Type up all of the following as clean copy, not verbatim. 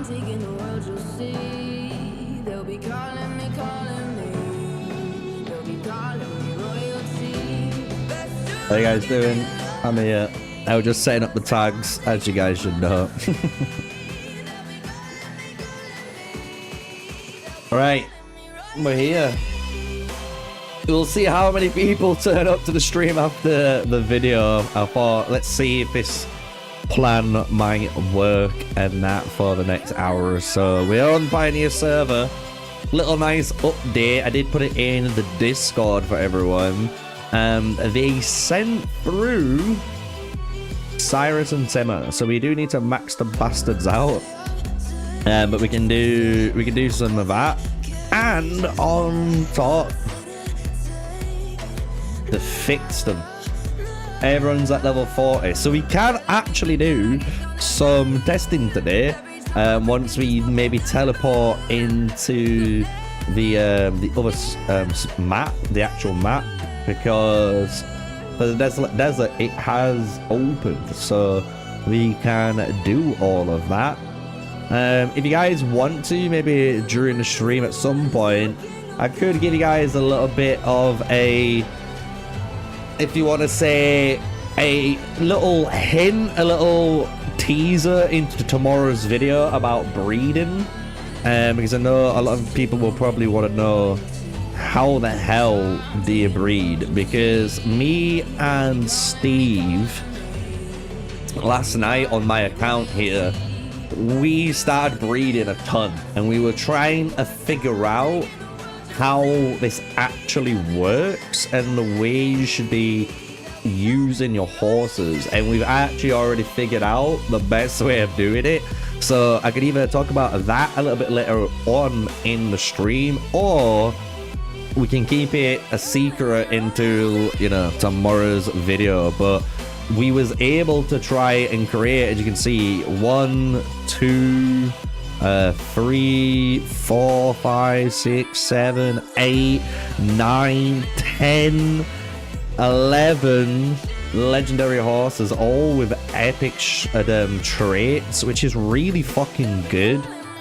How you guys doing? I'm here. I was just setting up the tags, as you guys should know. Alright, we're here. We'll see how many people turn up to the stream after the video. I thought, let's see if this plan might work and that for the next hour or so. We're on Pioneer server. Little nice update. I did put it in the Discord for everyone. They sent through Cyrus and Timmer, so we do need to max the bastards out. But we can do some of that, and on top, to fix them. Everyone's at level 40, so we can actually do some testing today. Once we maybe teleport into the other map, the actual map, because for the Desolate Desert it has opened, so we can do all of that. If you guys want to, maybe during the stream at some point, I could give you guys a little bit of a, if you want to say, a little hint, a little teaser into tomorrow's video about breeding, because I know a lot of people will probably want to know how the hell do you breed, because me and Steve last night on my account here, we started breeding a ton, and we were trying to figure out how this actually works and the way you should be using your horses, and we've actually already figured out the best way of doing it. So I could either talk about that a little bit later on in the stream, or we can keep it a secret into, you know, tomorrow's video. But we was able to try and create, as you can see, 1, 2, 3, 4, 5, 6, 7, 8, 9, 10, 11 legendary horses, all with epic traits, which is really fucking good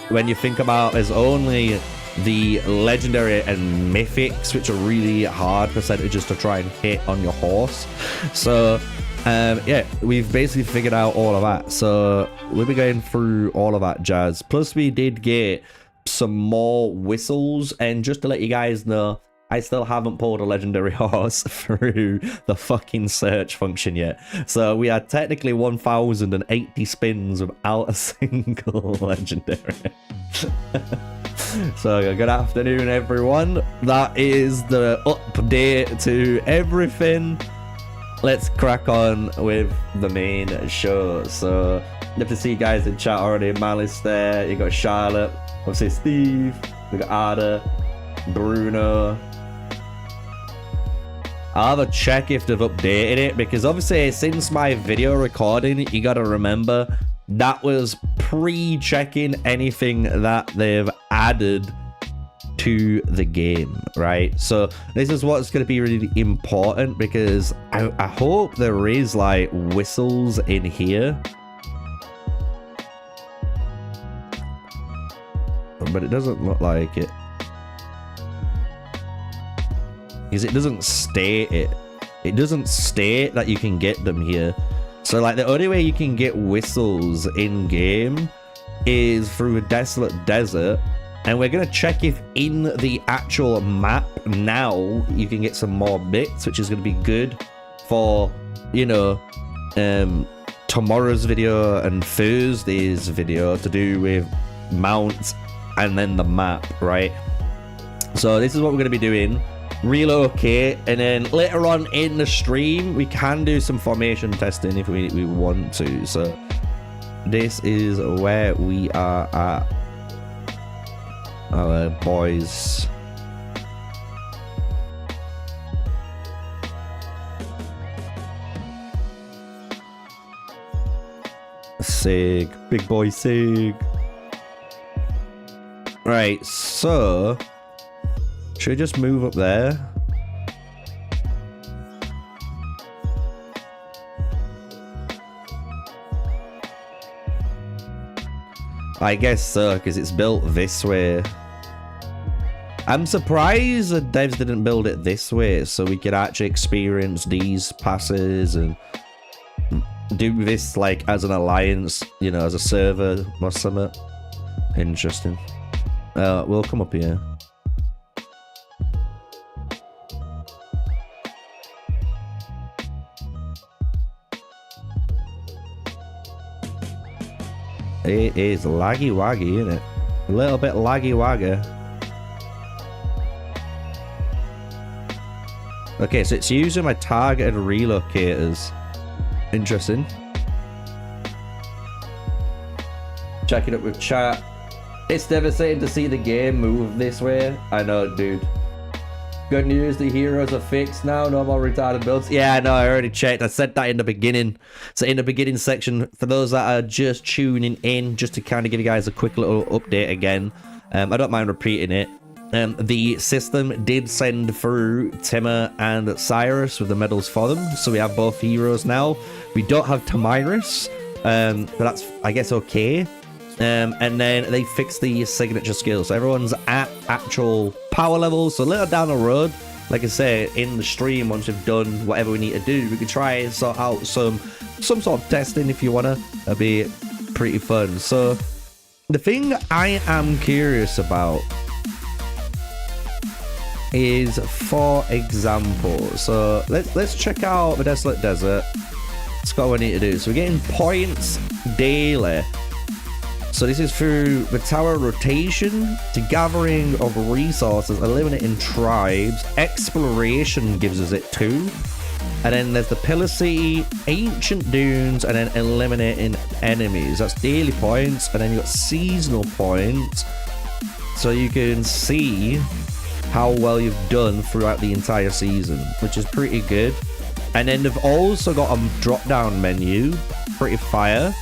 when you think about there's only the legendary and mythics, which are really hard percentages to try and hit on your horse. So yeah, we've basically figured out all of that, so we'll be going through all of that jazz. Plus we did get some more whistles, and just to let you guys know, I still haven't pulled a legendary horse through the fucking search function yet. So we are technically 1080 spins without a single legendary. So good afternoon, everyone. That is the update to everything. Let's crack on with the main show. So good to see you guys in chat already. Malice there. You got Charlotte. Obviously Steve. We got Ada. Bruno. I'll have a check if they've updated it, because obviously since my video recording, you gotta remember that was pre-checking anything that they've added to the game, right? So this is what's going to be really important, because I hope there is like whistles in here, but it doesn't look like it, because it doesn't state it. It doesn't state that you can get them here. So like the only way you can get whistles in game is through a Desolate Desert, and we're gonna check if in the actual map now you can get some more bits, which is gonna be good for, you know, tomorrow's video and Thursday's video to do with mounts and then the map, right? So this is what we're gonna be doing. Relocate, and then later on in the stream we can do some formation testing if we want to. So this is where we are at, our boys. Sig, big boy Sig. Right, so should we just move up there? I guess so, because it's built this way. I'm surprised the devs didn't build it this way, so we could actually experience these passes and do this like as an alliance, you know, as a server or something. Interesting. We'll come up here. It is laggy waggy, isn't it? A little bit laggy waggy. Okay, so it's using my targeted relocators. Interesting. Checking it with chat. It's devastating to see the game move this way. I know, dude. Good news, the heroes are fixed now. No more retarded builds. Yeah, I know, I already checked. I said that in the beginning. So in the beginning section, for those that are just tuning in, just to kind of give you guys a quick little update again. I don't mind repeating it. The system did send through Timur and Cyrus with the medals for them. So we have both heroes now. We don't have Tamiris, but that's, I guess, okay. And then they fixed the signature skills. So everyone's at actual power levels. So a little down the road, like I say, in the stream, once we've done whatever we need to do, we can try and sort out some sort of testing if you want to. It'll be pretty fun. So the thing I am curious about is, for example, so let's check out the Desolate Desert. That's what we need to do. So we're getting points daily. So this is through the tower rotation, to gathering of resources, eliminating tribes, exploration gives us it too. And then there's the Pillar City, Ancient Dunes, and then eliminating enemies. That's daily points. And then you got seasonal points. So you can see how well you've done throughout the entire season, which is pretty good. And then they've also got a drop-down menu, pretty fire.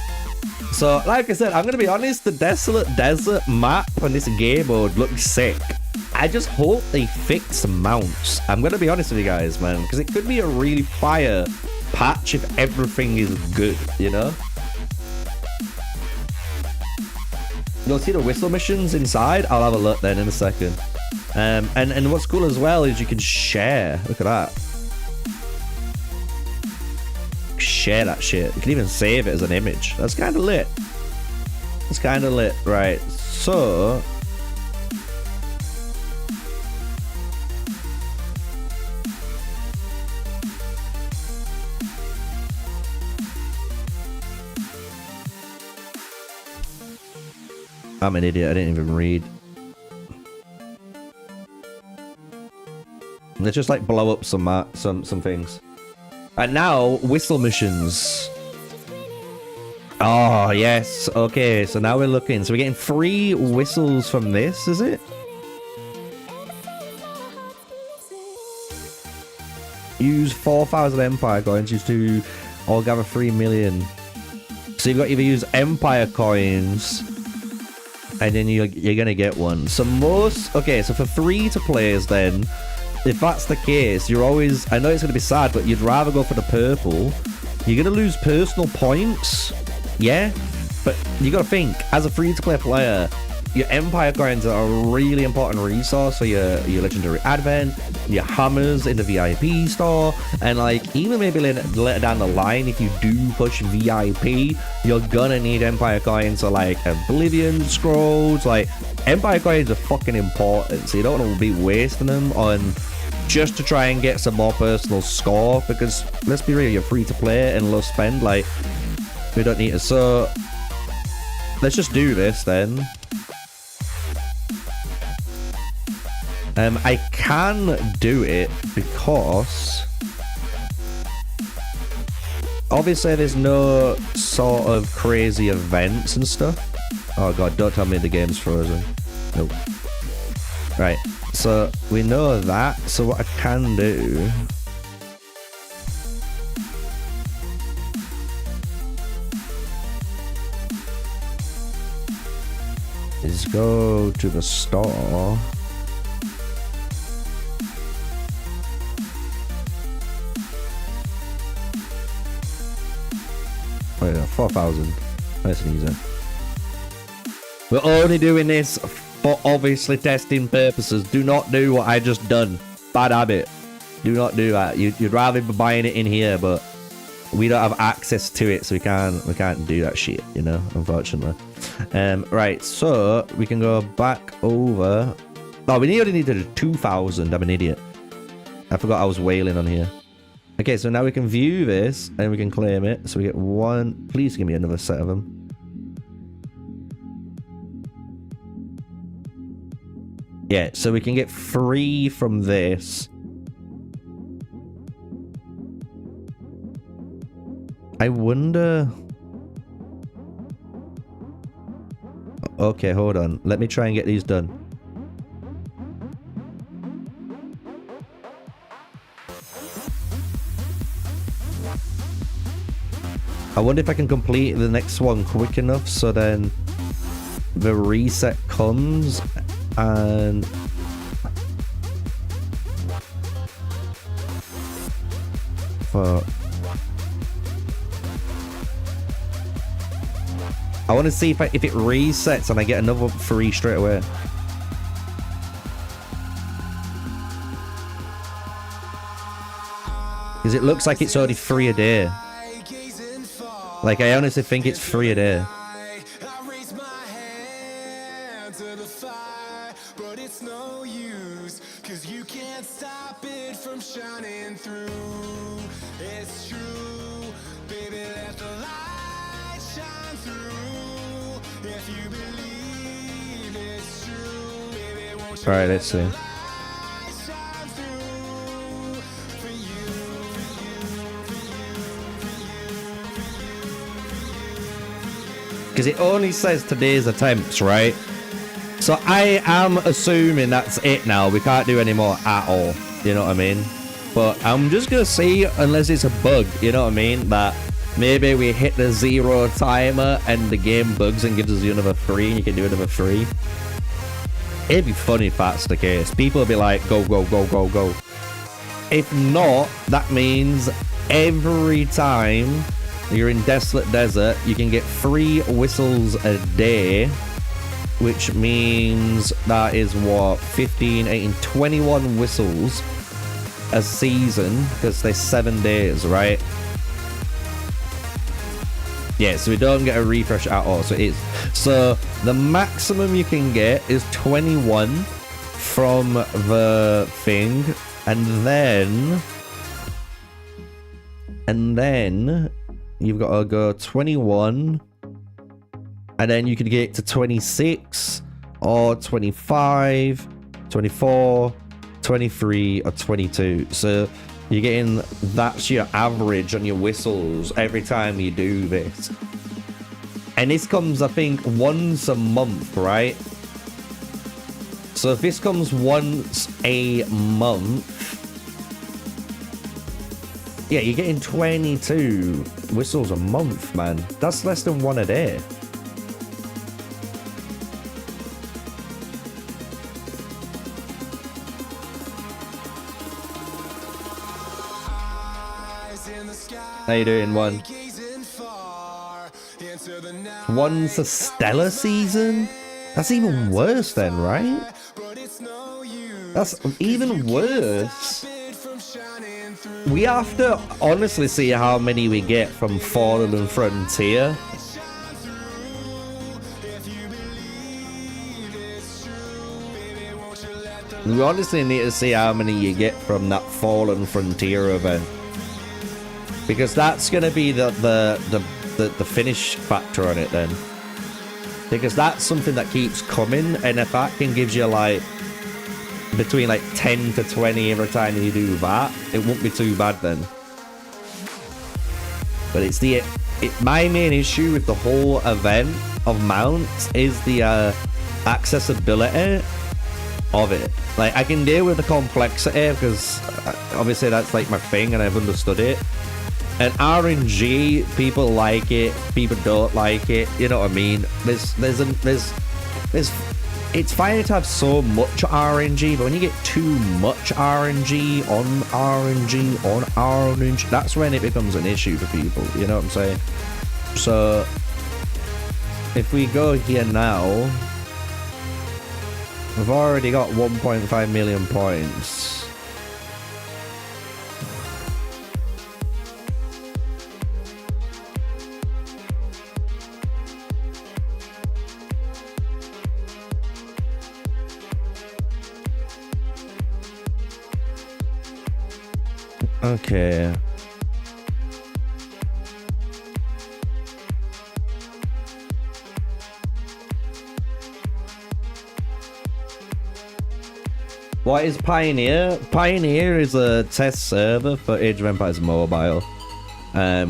So, like I said, I'm going to be honest, the Desolate Desert map on this game mode looks sick. I just hope they fix mounts. I'm going to be honest with you guys, man, because it could be a really fire patch if everything is good, you know? You'll see the whistle missions inside. I'll have a look then in a second. And what's cool as well is you can share. Look at that. Share that shit. You can even save it as an image. That's kind of lit. That's kind of lit. Right. So I'm an idiot. I didn't even read. Let's just like blow up some things. And now, whistle missions. Oh, yes. Okay, so now we're looking. So we're getting 3 whistles from this, is it? Use 4,000 Empire coins to or gather 3 million. So you've got to either use Empire coins, and then you're going to get one. So most... Okay, so for free-to-players then... If that's the case, you're always... I know it's going to be sad, but you'd rather go for the purple. You're going to lose personal points. Yeah? But you got to think, as a free-to-play player, your Empire coins are a really important resource for your Legendary Advent, your hammers in the VIP store, and like, even maybe later down the line, if you do push VIP, you're gonna need Empire coins or like Oblivion Scrolls. Like, Empire coins are fucking important, so you don't want to be wasting them on... just to try and get some more personal score, because let's be real, you're free to play and low spend, like, we don't need to. So let's just do this then. I can do it because obviously there's no sort of crazy events and stuff. Oh god, don't tell me the game's frozen. Nope. Right, so we know that. So what I can do is go to the store. Oh yeah, 4,000. Nice and easy. We're only doing this for obviously testing purposes. Do not do what I just done. Bad habit. Do not do that. You'd rather be buying it in here, but we don't have access to it, so we can't do that shit, you know, unfortunately. Right, so we can go back over. Oh, we only needed 2,000. I'm an idiot. I forgot I was wailing on here. Okay, so now we can view this and we can claim it. So we get one. Please give me another set of them. Yeah, so we can get 3 from this. I wonder. Okay, hold on. Let me try and get these done. I wonder if I can complete the next one quick enough so then the reset comes and fuck. I want to see if it resets and I get another free straight away. Because it looks like it's only 3 a day. Like, I honestly think it's 3 a day. Alright, let's see. Because it only says today's attempts, right? So I am assuming that's it now. We can't do any more at all. You know what I mean? But I'm just going to see, unless it's a bug, you know what I mean? That maybe we hit the 0 timer and the game bugs and gives us another 3 and you can do another 3. It'd be funny if that's the case. People will be like, go, go, go, go, go. If not, that means every time you're in Desolate Desert, you can get 3 whistles a day, which means that is what, 15, 18, 21 whistles a season, because they're 7 days, right? Yeah, so we don't get a refresh at all. So it's the maximum you can get is 21 from the thing, and then you've got to go 21, and then you can get to 26 or 25, 24, 23 or 22. So you're getting, that's your average on your whistles every time you do this. And this comes, I think, once a month, right? So if this comes once a month, yeah, you're getting 22 whistles a month, man. That's less than 1 a day. How you doing, one? One's a stellar season? That's even worse then, right? That's even worse. We have to honestly see how many we get from Fallen and Frontier. We honestly need to see how many you get from that Fallen Frontier event. Because that's going to be the finish factor on it then. Because that's something that keeps coming, and if that can give you like between like 10 to 20 every time you do that, it won't be too bad then. But it's my main issue with the whole event of mounts is the accessibility of it. Like, I can deal with the complexity because obviously that's like my thing and I've understood it. And RNG, people like it, people don't like it. You know what I mean? It's fine to have so much RNG, but when you get too much RNG on RNG on RNG, that's when it becomes an issue for people. You know what I'm saying? So if we go here now, we've already got 1.5 million points. Okay. What is Pioneer? Pioneer is a test server for Age of Empires Mobile.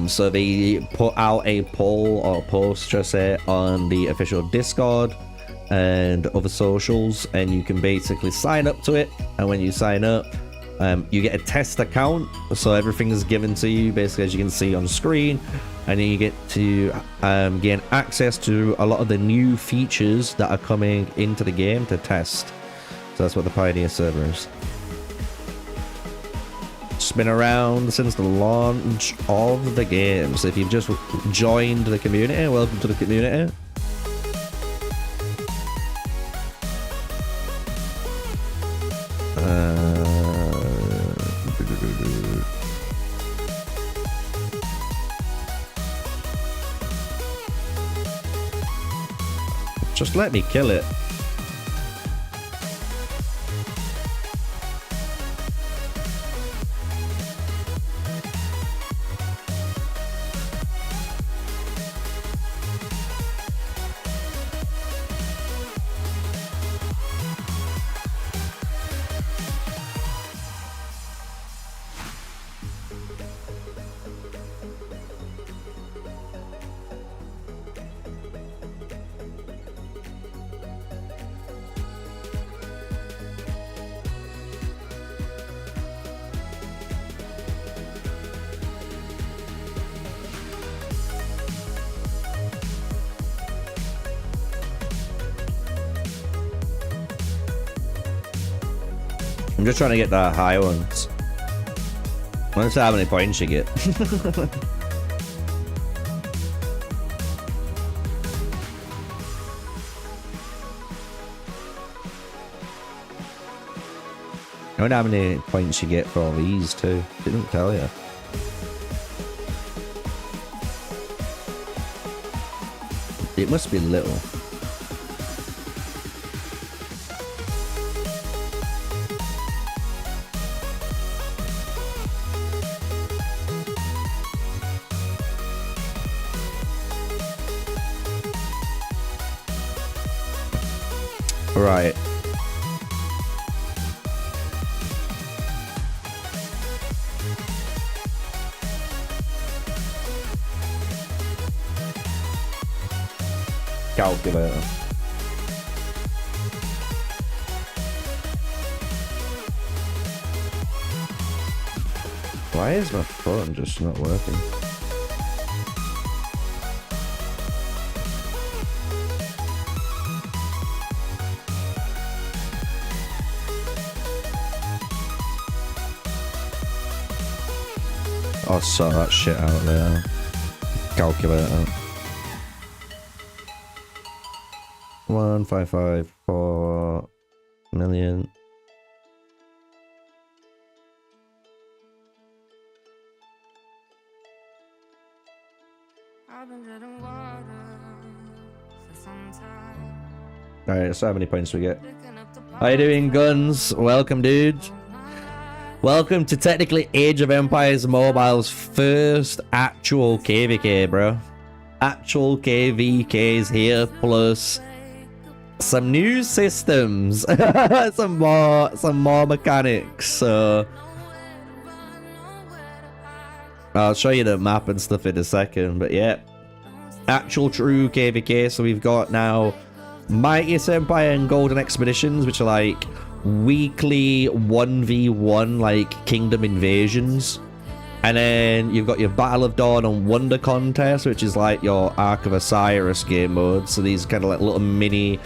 So they put out a poll or post, just say, on the official Discord and other socials, and you can basically sign up to it. And when you sign up, you get a test account, so everything is given to you basically, as you can see on screen, and then you get to gain access to a lot of the new features that are coming into the game to test. So that's what the Pioneer server is. It's been around since the launch of the game, so if you've just joined the community, welcome to the community. Just let me kill it. I'm just trying to get the high ones. I want to see how many points you get. I wonder how many points you get for all these too. Didn't tell you. It must be little. Right. Calculator. Why is my phone just not working? I'll sort that shit out there. Calculator. 1.554 million. Alright, so how many points we get? How you doing, Guns? Welcome, dude. Welcome to technically Age of Empires Mobile's first actual KVK, bro. Actual KVKs here, plus some new systems, some more mechanics. So I'll show you the map and stuff in a second, but yeah, actual true KVK. So we've got now Mightiest Empire and Golden Expeditions, which are like weekly 1v1 like kingdom invasions, and then you've got your Battle of Dawn and Wonder Contest, which is like your Ark of Osiris game mode. So these kind of like little mini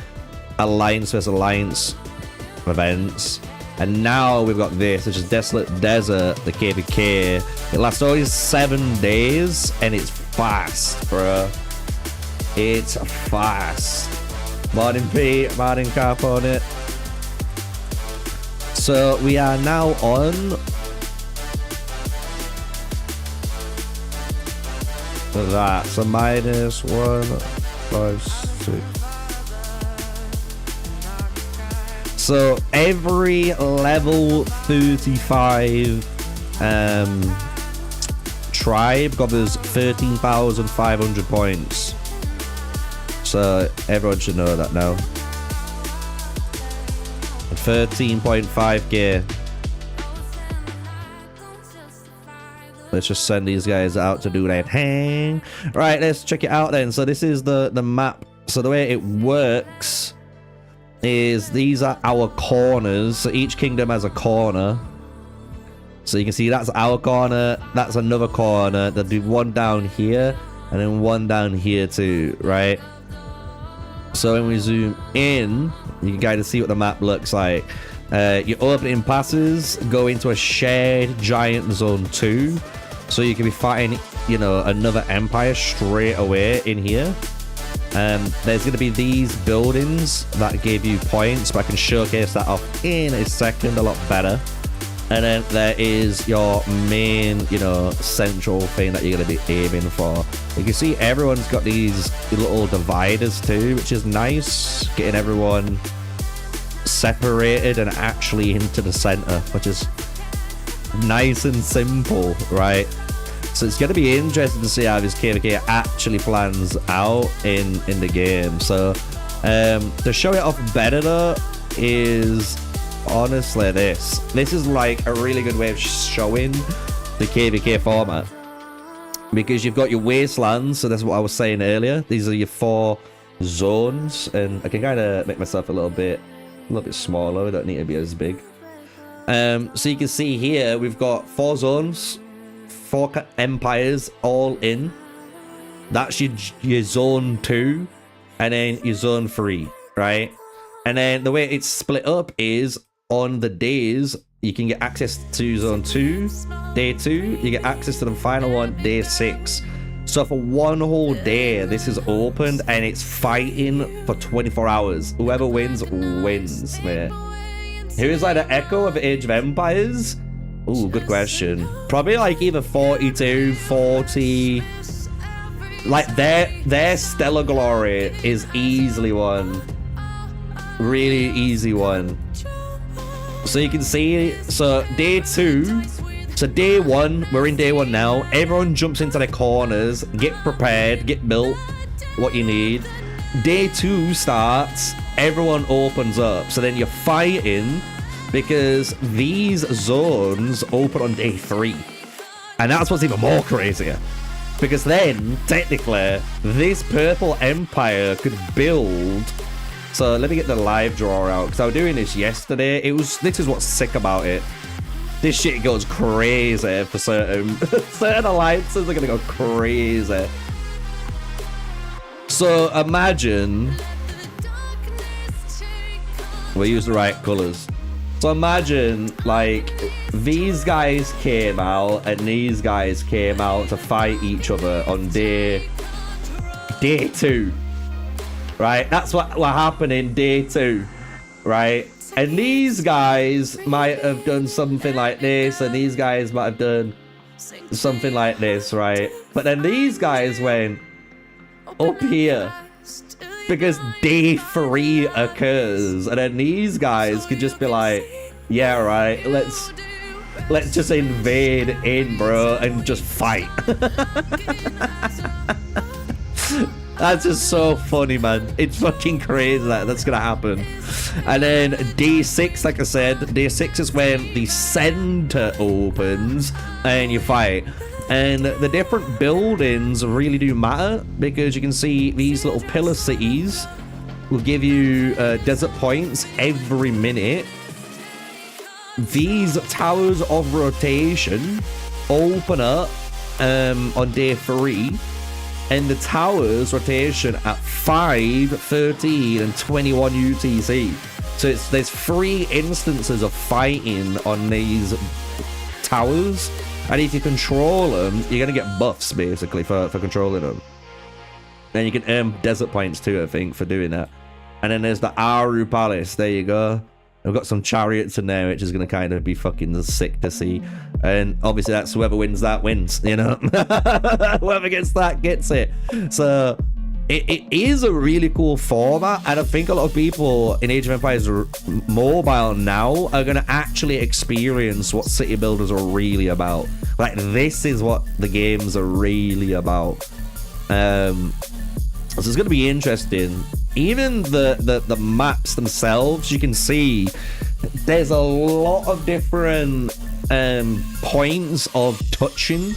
alliance versus alliance events. And now we've got this, which is Desolate Desert, the KVK. It lasts only 7 days and it's fast, bro. It's fast. Morning Pete, morning Carp on it. So we are now on that. So minus 1, 5, 6. So every level 35 tribe got us 13,500 points. So everyone should know that now. 13.5k. Let's just send these guys out to do that hang. Right, let's check it out then. So this is the map. So the way it works is these are our corners. So each kingdom has a corner. So you can see that's our corner, that's another corner. There'll be one down here and then one down here too, right? So when we zoom in, you can kind of see what the map looks like. Your opening passes go into a shared giant zone 2. So you can be fighting, you know, another empire straight away in here. There's going to be these buildings that give you points, but I can showcase that off in a second a lot better. And then there is your main, you know, central thing that you're going to be aiming for. You can see everyone's got these little dividers too, which is nice. Getting everyone separated and actually into the center, which is nice and simple, right? So it's going to be interesting to see how this KVK actually plans out in the game. So to show it off better though is honestly this is like a really good way of showing the KVK format, because you've got your wastelands. So that's what I was saying earlier. These are your 4 zones, and I can kind of make myself a little bit smaller. I don't need to be as big. So you can see here we've got 4 zones, 4 empires all in. That's your zone 2 and then your zone 3, right? And then the way it's split up is on the days you can get access to zone 2, day 2, you get access to the final one, day 6. So for one whole day this is opened and it's fighting for 24 hours. Whoever wins wins, man. Who's like the echo of Age of Empires? Ooh, good question. Probably like either 42, 40. Like their stellar glory is easily one. Really easy one. So you can see, so day 2, so day 1, we're in day 1 now. Everyone jumps into their corners, get prepared, get built, what you need. Day 2 starts, everyone opens up. So then you're fighting, because these zones open on day 3. And that's what's even more crazier. Because then, technically, this purple empire could build. So let me get the live draw out, because I was doing this yesterday. This is what's sick about it. This shit goes crazy for certain alliances are gonna go crazy. So imagine we use the right colors. So imagine like these guys came out and these guys came out to fight each other on day 2. Right, that's what happened in day 2, right? And these guys might have done something like this, and these guys might have done something like this, right? But then these guys went up here because day 3 occurs, and then these guys could just be like, yeah, right, let's just invade in, bro, and just fight. That's just so funny, man. It's fucking crazy that's gonna happen. And then day 6, like I said, day 6 is when the center opens and you fight. And the different buildings really do matter, because you can see these little pillar cities will give you desert points every minute. These towers of rotation open up on day 3. And the towers rotation at 5, 13, and 21 UTC. So there's 3 instances of fighting on these towers. And if you control them, you're going to get buffs, basically, for controlling them. And you can earn desert points too, I think, for doing that. And then there's the Aru Palace. There you go. We've got some chariots in there, which is going to kind of be fucking sick to see. And obviously that's whoever wins that wins, you know? Whoever gets that gets it. So it is a really cool format. And I think a lot of people in Age of Empires Mobile now are going to actually experience what city builders are really about. Like, this is what the games are really about. So it's going to be interesting. Even the maps themselves, you can see there's a lot of different points of touching,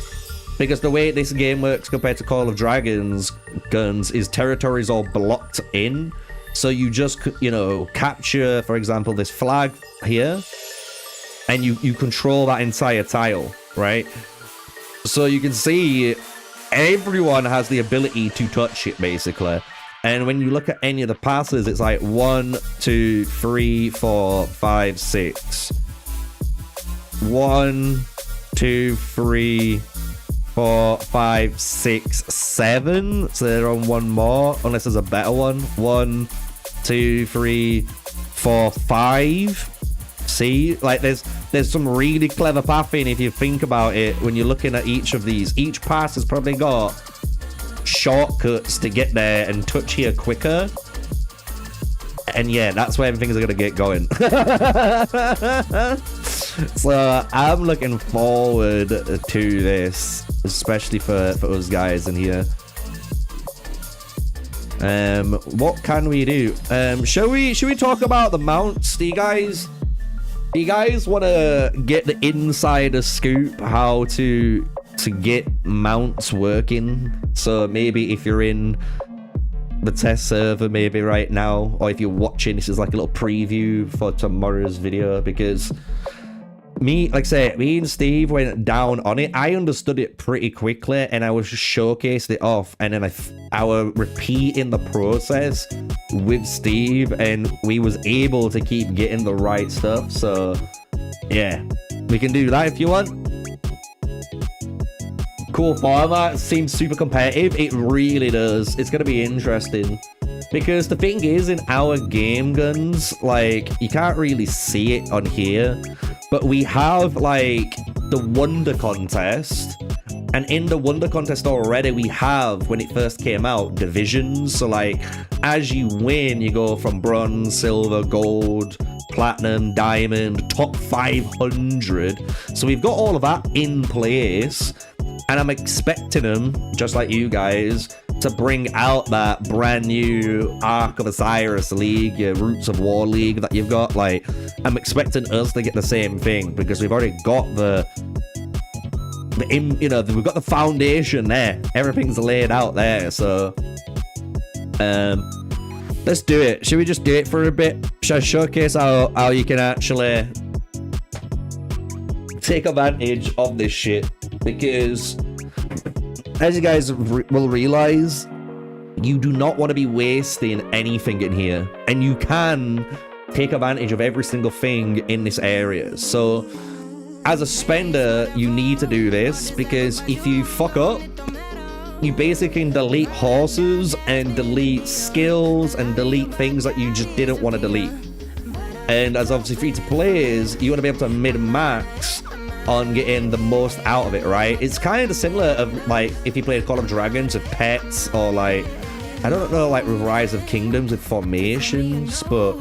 because the way this game works compared to Call of Dragons guns is territories all blocked in. So you just, you know, capture, for example, this flag here, and you control that entire tile, right? So you can see everyone has the ability to touch it, basically. And when you look at any of the passes, it's like 1, 2, 3, 4, 5, 6. 1, 2, 3, 4, 5, 6, 7. So they're on one more, unless there's a better one. 1, 2, 3, 4, 5. See, like there's some really clever pathing if you think about it. When you're looking at each of these, each pass has probably got shortcuts to get there and touch here quicker. And yeah, that's where things are gonna get going. So I'm looking forward to this, especially for us guys in here. What can we do? Should we talk about the mounts? Do you guys want to get the insider scoop how to get mounts working? So maybe if you're in the test server maybe right now, or if you're watching, this is like a little preview for tomorrow's video, because me and Steve went down on it. I understood it pretty quickly, and I was just showcased it off, and then I was repeating the process with Steve, and we was able to keep getting the right stuff. So yeah, we can do that if you want. Cool format, seems super competitive. It really does. It's gonna be interesting, because the thing is, in our game guns, like, you can't really see it on here, but we have like the Wonder Contest, and in the Wonder Contest already we have, when it first came out, divisions. So like, as you win, you go from bronze, silver, gold, platinum, diamond, top 500. So we've got all of that in place, and I'm expecting them, just like you guys, to bring out that brand new Ark of Osiris League, your Roots of War League that you've got. Like, I'm expecting us to get the same thing, because we've already got we've got the foundation there. Everything's laid out there. So let's do it. Should we just do it for a bit? Should I showcase how you can actually take advantage of this shit? Because as you guys will realize, you do not want to be wasting anything in here, and you can take advantage of every single thing in this area. So as a spender, you need to do this, because if you fuck up, you basically can delete horses and delete skills and delete things that you just didn't want to delete. And as obviously free-to-players, you want to be able to mid-max on getting the most out of it, right? It's kind of similar of like if you played Call of Dragons with pets, or like, I don't know, like with Rise of Kingdoms with formations, but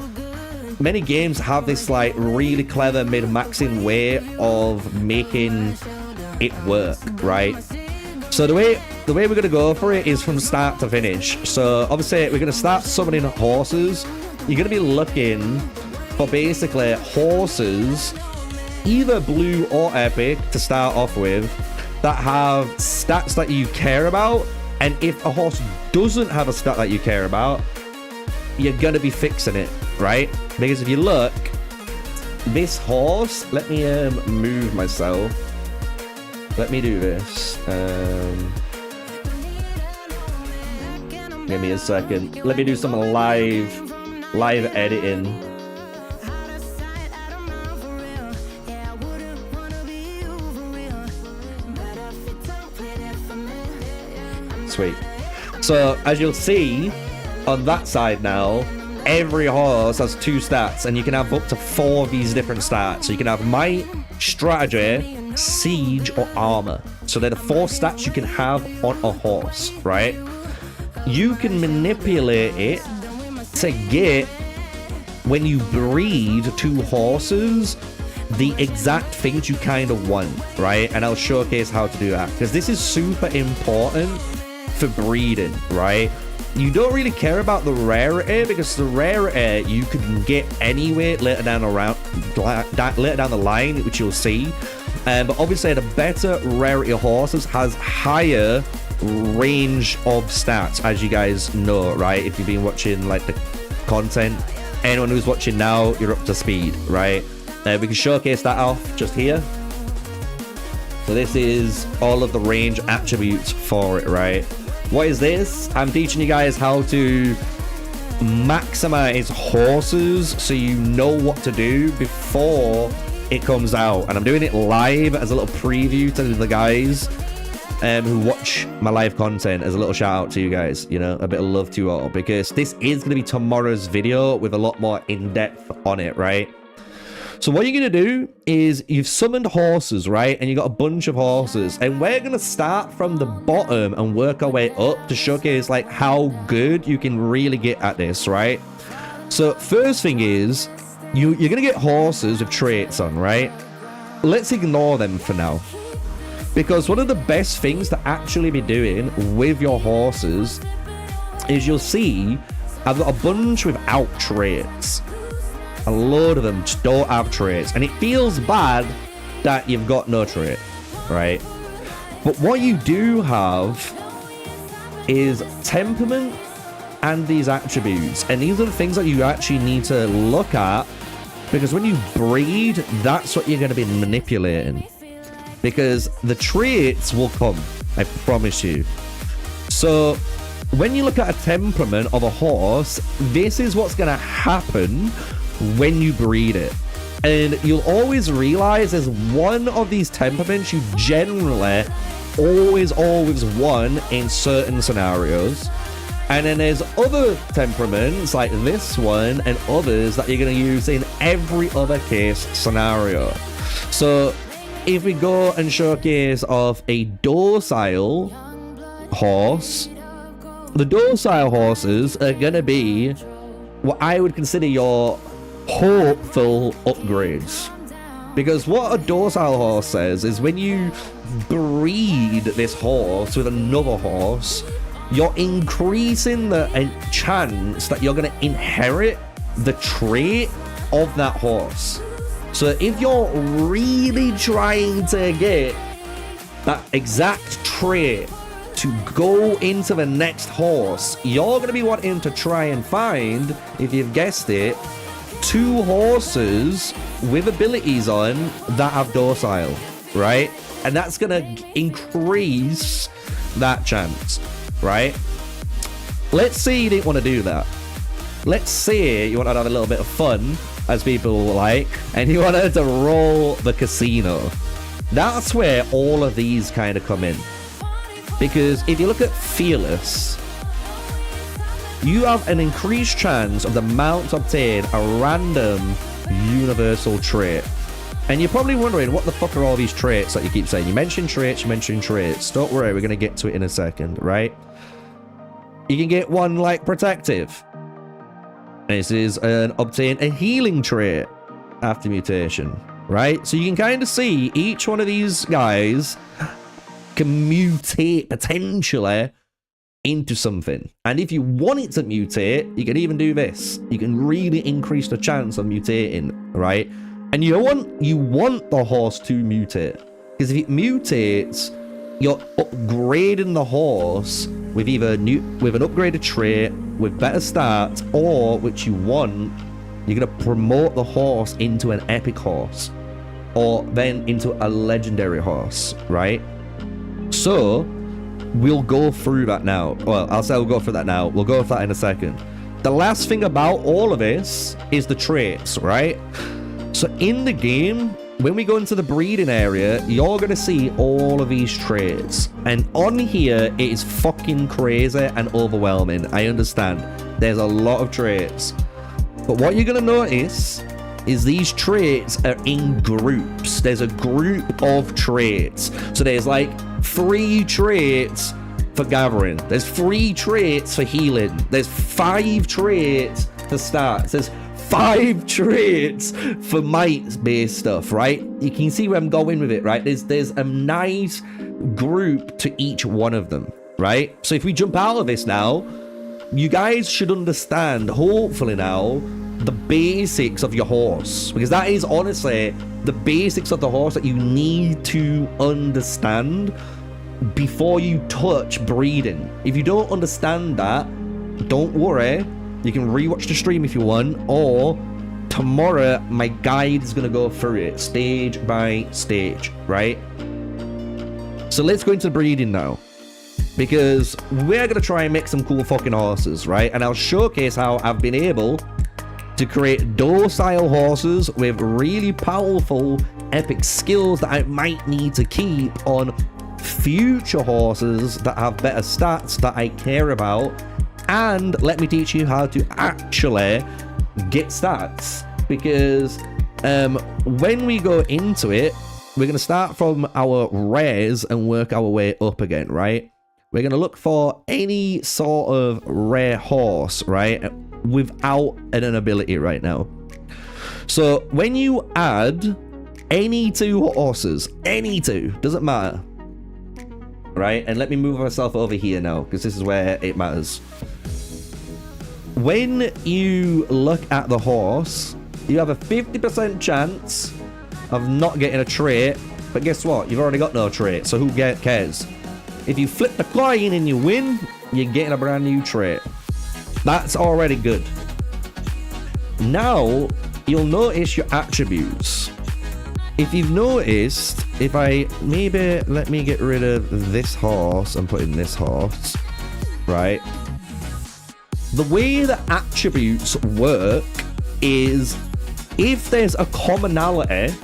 many games have this like really clever mid-maxing way of making it work, right? So the way we're gonna go for it is from start to finish. So obviously we're gonna start summoning horses. You're gonna be looking for basically horses, either blue or epic to start off with, that have stats that you care about. And if a horse doesn't have a stat that you care about, you're gonna be fixing it, right? Because if you look, this horse, let me move myself. Let me do this. Give me a second. Let me do some live editing. Sweet. So as you'll see on that side now, every horse has 2 stats, and you can have up to 4 of these different stats. So you can have might, strategy, siege, or armor. So they're the 4 stats you can have on a horse, right? You can manipulate it to get, when you breed 2 horses, the exact things you kind of want, right? And I'll showcase how to do that, because this is super important for breeding, right? You don't really care about the rarity, because the rarity you can get anyway later down the line, which you'll see. But obviously, the better rarity horses has higher range of stats, as you guys know, right? If you've been watching like the content, anyone who's watching now, you're up to speed, right? We can showcase that off just here. So this is all of the range attributes for it, right? What is this? I'm teaching you guys how to maximize horses so you know what to do before it comes out. And I'm doing it live as a little preview to the guys who watch my live content, as a little shout out to you guys, you know, a bit of love to you all, because this is going to be tomorrow's video with a lot more in-depth on it, right? So what you're going to do is you've summoned horses, right? And you got a bunch of horses, and we're going to start from the bottom and work our way up to showcase like how good you can really get at this, right? So first thing is you're going to get horses with traits on, right? Let's ignore them for now, because one of the best things to actually be doing with your horses is, you'll see I've got a bunch without traits. A load of them just don't have traits, and it feels bad that you've got no trait, right? But what you do have is temperament and these attributes, and these are the things that you actually need to look at, because when you breed, that's what you're going to be manipulating, because the traits will come, I promise you. So when you look at a temperament of a horse, this is what's going to happen when you breed it. And you'll always realize there's one of these temperaments you generally always won in certain scenarios, and then there's other temperaments like this one and others that you're going to use in every other case scenario. So if we go and showcase of a docile horse, the docile horses are going to be what I would consider your hopeful upgrades, because what a docile horse says is, when you breed this horse with another horse, you're increasing the chance that you're going to inherit the trait of that horse. So if you're really trying to get that exact trait to go into the next horse, you're going to be wanting to try and find, if you've guessed it, 2 horses with abilities on that have docile, right? And that's gonna increase that chance, right? Let's say you didn't want to do that. Let's say you want to have a little bit of fun, as people like, and you wanted to roll the casino. That's where all of these kind of come in, because if you look at Fearless, you have an increased chance of the mount to obtain a random universal trait. And you're probably wondering, what the fuck are all these traits that you keep saying? You mentioned traits, you mentioned traits. Don't worry, we're going to get to it in a second, right? You can get one like protective. This is obtain a healing trait after mutation, right? So you can kind of see each one of these guys can mutate potentially into something. And if you want it to mutate, you can even do this. You can really increase the chance of mutating, right? And you want the horse to mutate, because if it mutates, you're upgrading the horse with either with an upgraded trait, with better stats, or which you want, you're going to promote the horse into an epic horse, or then into a legendary horse, right? So we'll go through that now. Well, I'll say we'll go through that now. We'll go through that in a second. The last thing about all of this is the traits, right? So in the game, when we go into the breeding area, you're going to see all of these traits. And on here, it is fucking crazy and overwhelming. I understand. There's a lot of traits. But what you're going to notice is these traits are in groups. There's a group of traits. So there's like 3 traits for gathering. There's 3 traits for healing. There's 5 traits for stats. There's 5 traits for might-based stuff, right? You can see where I'm going with it, right? There's a nice group to each one of them, right? So if we jump out of this now, you guys should understand, hopefully now, the basics of your horse, because that is honestly the basics of the horse that you need to understand before you touch breeding. If you don't understand that, don't worry. You can rewatch the stream if you want, or tomorrow my guide is going to go through it stage by stage, right? So let's go into breeding now, because we're going to try and make some cool fucking horses, right? And I'll showcase how I've been able to create docile horses with really powerful epic skills that I might need to keep on future horses that have better stats that I care about. And let me teach you how to actually get stats, because when we go into it, we're going to start from our rares and work our way up again, right? We're going to look for any sort of rare horse, right, without an ability right now. So when you add any 2 horses, any 2, doesn't matter, right? And let me move myself over here now, because this is where it matters. When you look at the horse, you have a 50% chance of not getting a trait, but guess what? You've already got no trait, so who cares? If you flip the coin and you win, you're getting a brand new trait. That's already good. Now, you'll notice your attributes. If you've noticed, if I maybe let me get rid of this horse and put in this horse, right? The way the attributes work is if there's a commonality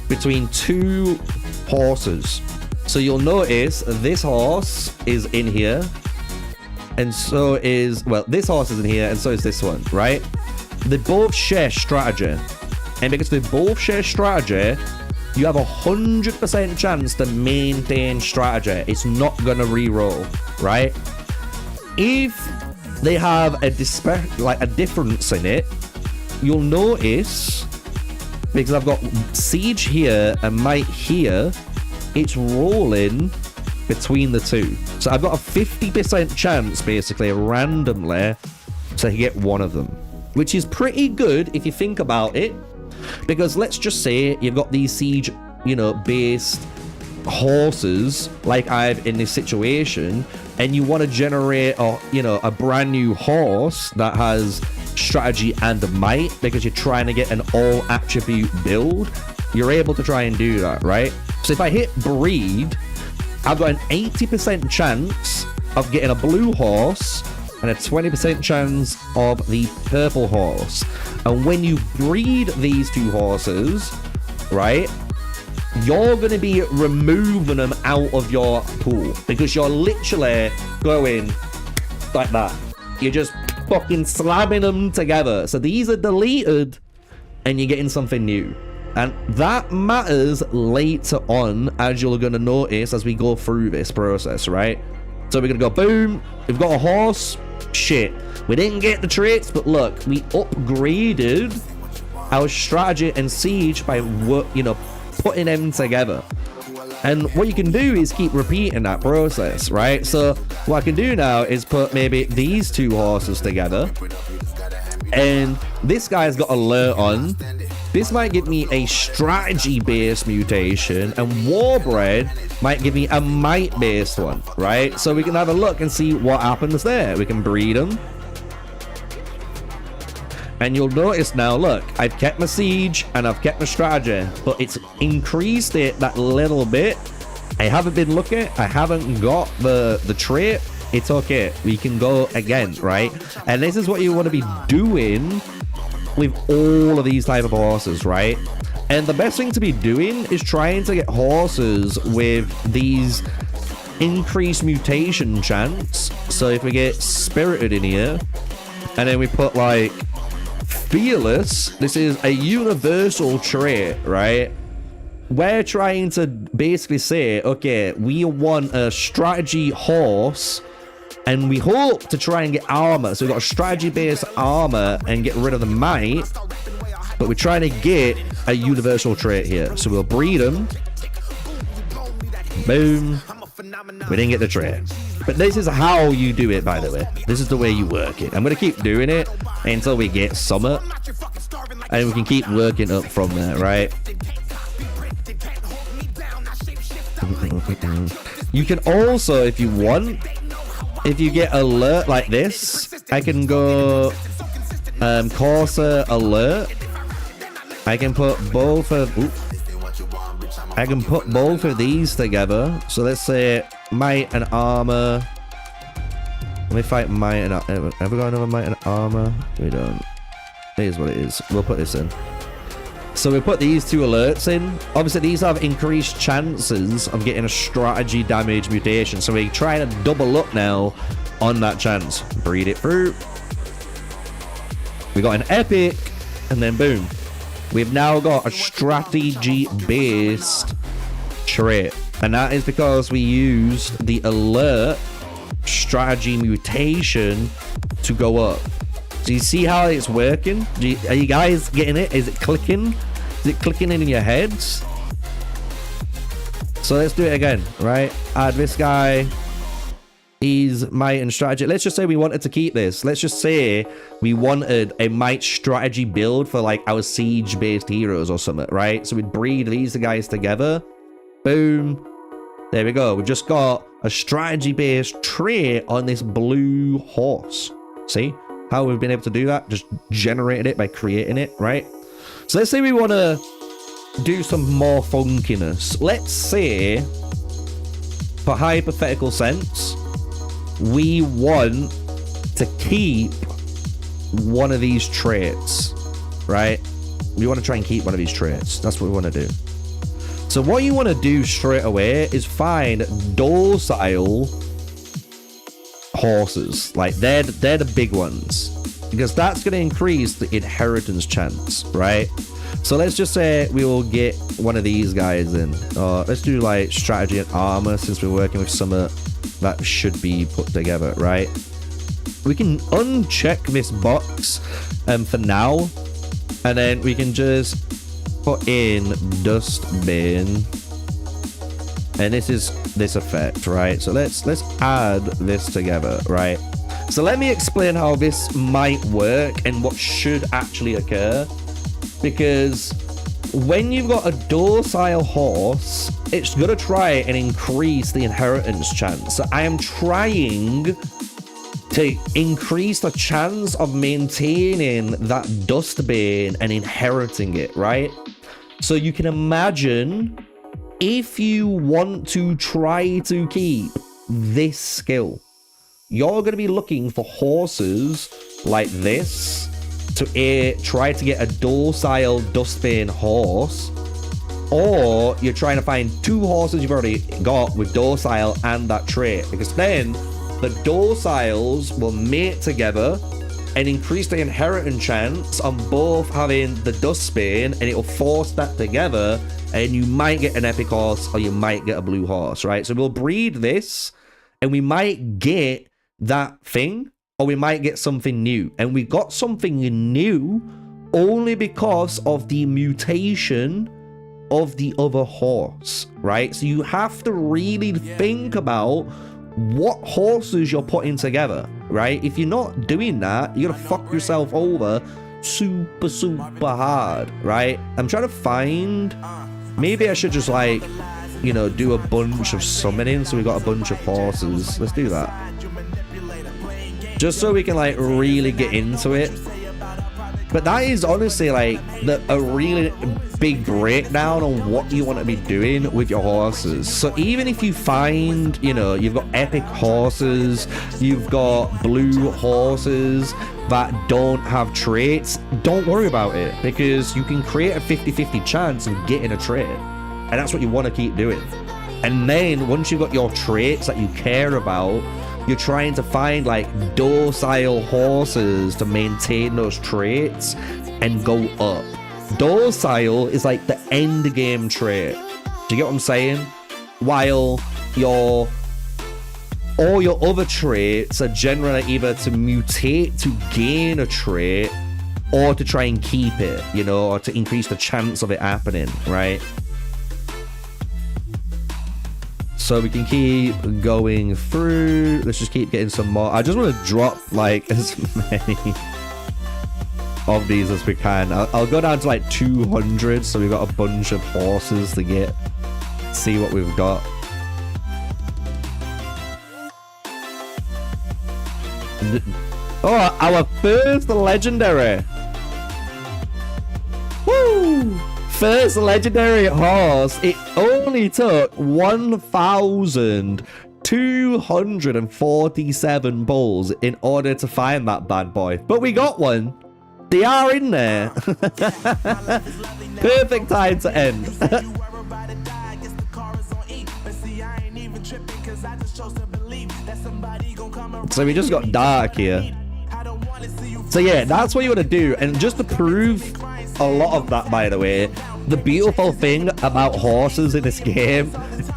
between 2 horses. So you'll notice this horse is in here, and so is, well, this horse is in here, and so is this one, right? They both share strategy. And because they both share strategy, you have a 100% chance to maintain strategy. It's not gonna re-roll, right? If they have a difference in it, you'll notice, because I've got siege here and might here, it's rolling between the 2. So I've got a 50% chance, basically, randomly, to get one of them, which is pretty good if you think about it, because let's just say you've got these siege, based horses like I've in this situation, and you want to generate a brand new horse that has strategy and might because you're trying to get an all attribute build, you're able to try and do that, right? So if I hit breed, I've got an 80% chance of getting a blue horse and a 20% chance of the purple horse. And when you breed these 2 horses, right, you're going to be removing them out of your pool, because you're literally going like that. You're just fucking slamming them together. So these are deleted and you're getting something new. And that matters later on, as you're going to notice as we go through this process, right? So we're going to go, boom, we've got a horse. Shit, we didn't get the traits, but look, we upgraded our strategy and siege by, putting them together. And what you can do is keep repeating that process, right? So what I can do now is put maybe these 2 horses together, and this guy's got alert on. This might give me a strategy-based mutation, and Warbred might give me a might-based one, right? So we can have a look and see what happens there. We can breed them. And you'll notice now, look, I've kept my siege and I've kept my strategy, but it's increased it that little bit. I haven't been looking. I haven't got the trait. It's okay. We can go again, right? And this is what you want to be doing with all of these type of horses, right? And the best thing to be doing is trying to get horses with these increased mutation chance. So if we get Spirited in here, and then we put like Fearless, this is a universal trait, right? We're trying to basically say, okay, we want a strategy horse, and we hope to try and get armor. So we've got a strategy-based armor and get rid of the might, but we're trying to get a universal trait here. So we'll breed them. Boom. We didn't get the trait. But this is how you do it, by the way. This is the way you work it. I'm going to keep doing it until we get Summit. And we can keep working up from there, right? You can also, if you want, if you get alert like this, I can go Corsair alert. I can put both of these together. So let's say might and armor. Let me fight might and have we got another might and armor? We don't. It is what it is. We'll put this in. So we put these two alerts in. Obviously, these have increased chances of getting a strategy damage mutation. So we're trying to double up now on that chance. Breed it through. We got an epic, and then boom. We've now got a strategy-based trait. And that is because we used the alert strategy mutation to go up. So you see how it's working? Are you guys getting it? Is it clicking? Is it clicking in your heads? So let's do it again, right? Add this guy. He's might and strategy. Let's just say we wanted to keep this. Let's just say we wanted a might strategy build for like our siege-based heroes or something, right? So we'd breed these guys together. Boom. There we go. We've just got a strategy-based trait on this blue horse. See how we've been able to do that? Just generated it by creating it, right? So let's say we want to do some more funkiness. Let's say, for hypothetical sense, we want to keep one of these traits, right? We want to try and keep one of these traits. That's what we want to do. So what you want to do straight away is find docile horses. Like they're the big ones, because that's going to increase the inheritance chance, right? So let's just say we will get one of these guys in. Let's do like strategy and armor, since we're working with some that should be put together, right? We can uncheck this box for now, and then we can just put in Dustbane, and this is this effect, right? So let's add this together, right? So let me explain how this might work and what should actually occur, because when you've got a docile horse, it's gonna try and increase the inheritance chance. So I am trying to increase the chance of maintaining that Dustbane and inheriting it, right? So you can imagine, if you want to try to keep this skill, you're going to be looking for horses like this to try to get a docile Dustbane horse, or you're trying to find two horses you've already got with docile and that trait, because then the dociles will mate together and increase the inheritance chance on both having the Dustbane, and it will force that together, and you might get an epic horse or you might get a blue horse, right? So we'll breed this, and we might get that thing, or we might get something new. And we got something new only because of the mutation of the other horse, right? So you have to really think about what horses you're putting together, right? If you're not doing that, you're gonna fuck yourself over super hard, right? I'm trying to find, maybe I should just like, you know, do a bunch of summoning, so we got a bunch of horses. Let's do that, just so we can like really get into it. But that is honestly like a really big breakdown on what you want to be doing with your horses. So even if you find, you know, you've got epic horses, you've got blue horses, that don't have traits, don't worry about it, because you can create a 50-50 chance of getting a trait, and that's what you want to keep doing. And then once you've got your traits that you care about, you're trying to find like docile horses to maintain those traits and go up. Docile is like the end game trait. Do you get what I'm saying? While all your other traits are generally either to mutate to gain a trait or to try and keep it, you know, or to increase the chance of it happening, right? So we can keep going through. Let's just keep getting some more. I just want to drop like as many of these as we can. I'll go down to like 200, so we've got a bunch of horses to get. See what we've got. Oh, our first legendary. Woo! First legendary horse. It only took 1,247 pulls in order to find that bad boy. But we got one. They are in there. Perfect time to end. So we just got dark here. So yeah, that's what you want to do. And just to prove a lot of that, by the way, the beautiful thing about horses in this game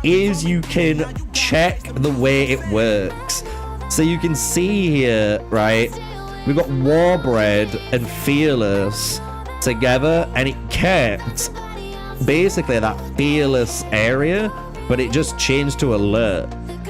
is you can check the way it works. So you can see here, right? We've got Warbred and Fearless together, and it kept basically that Fearless area, but it just changed to Alert.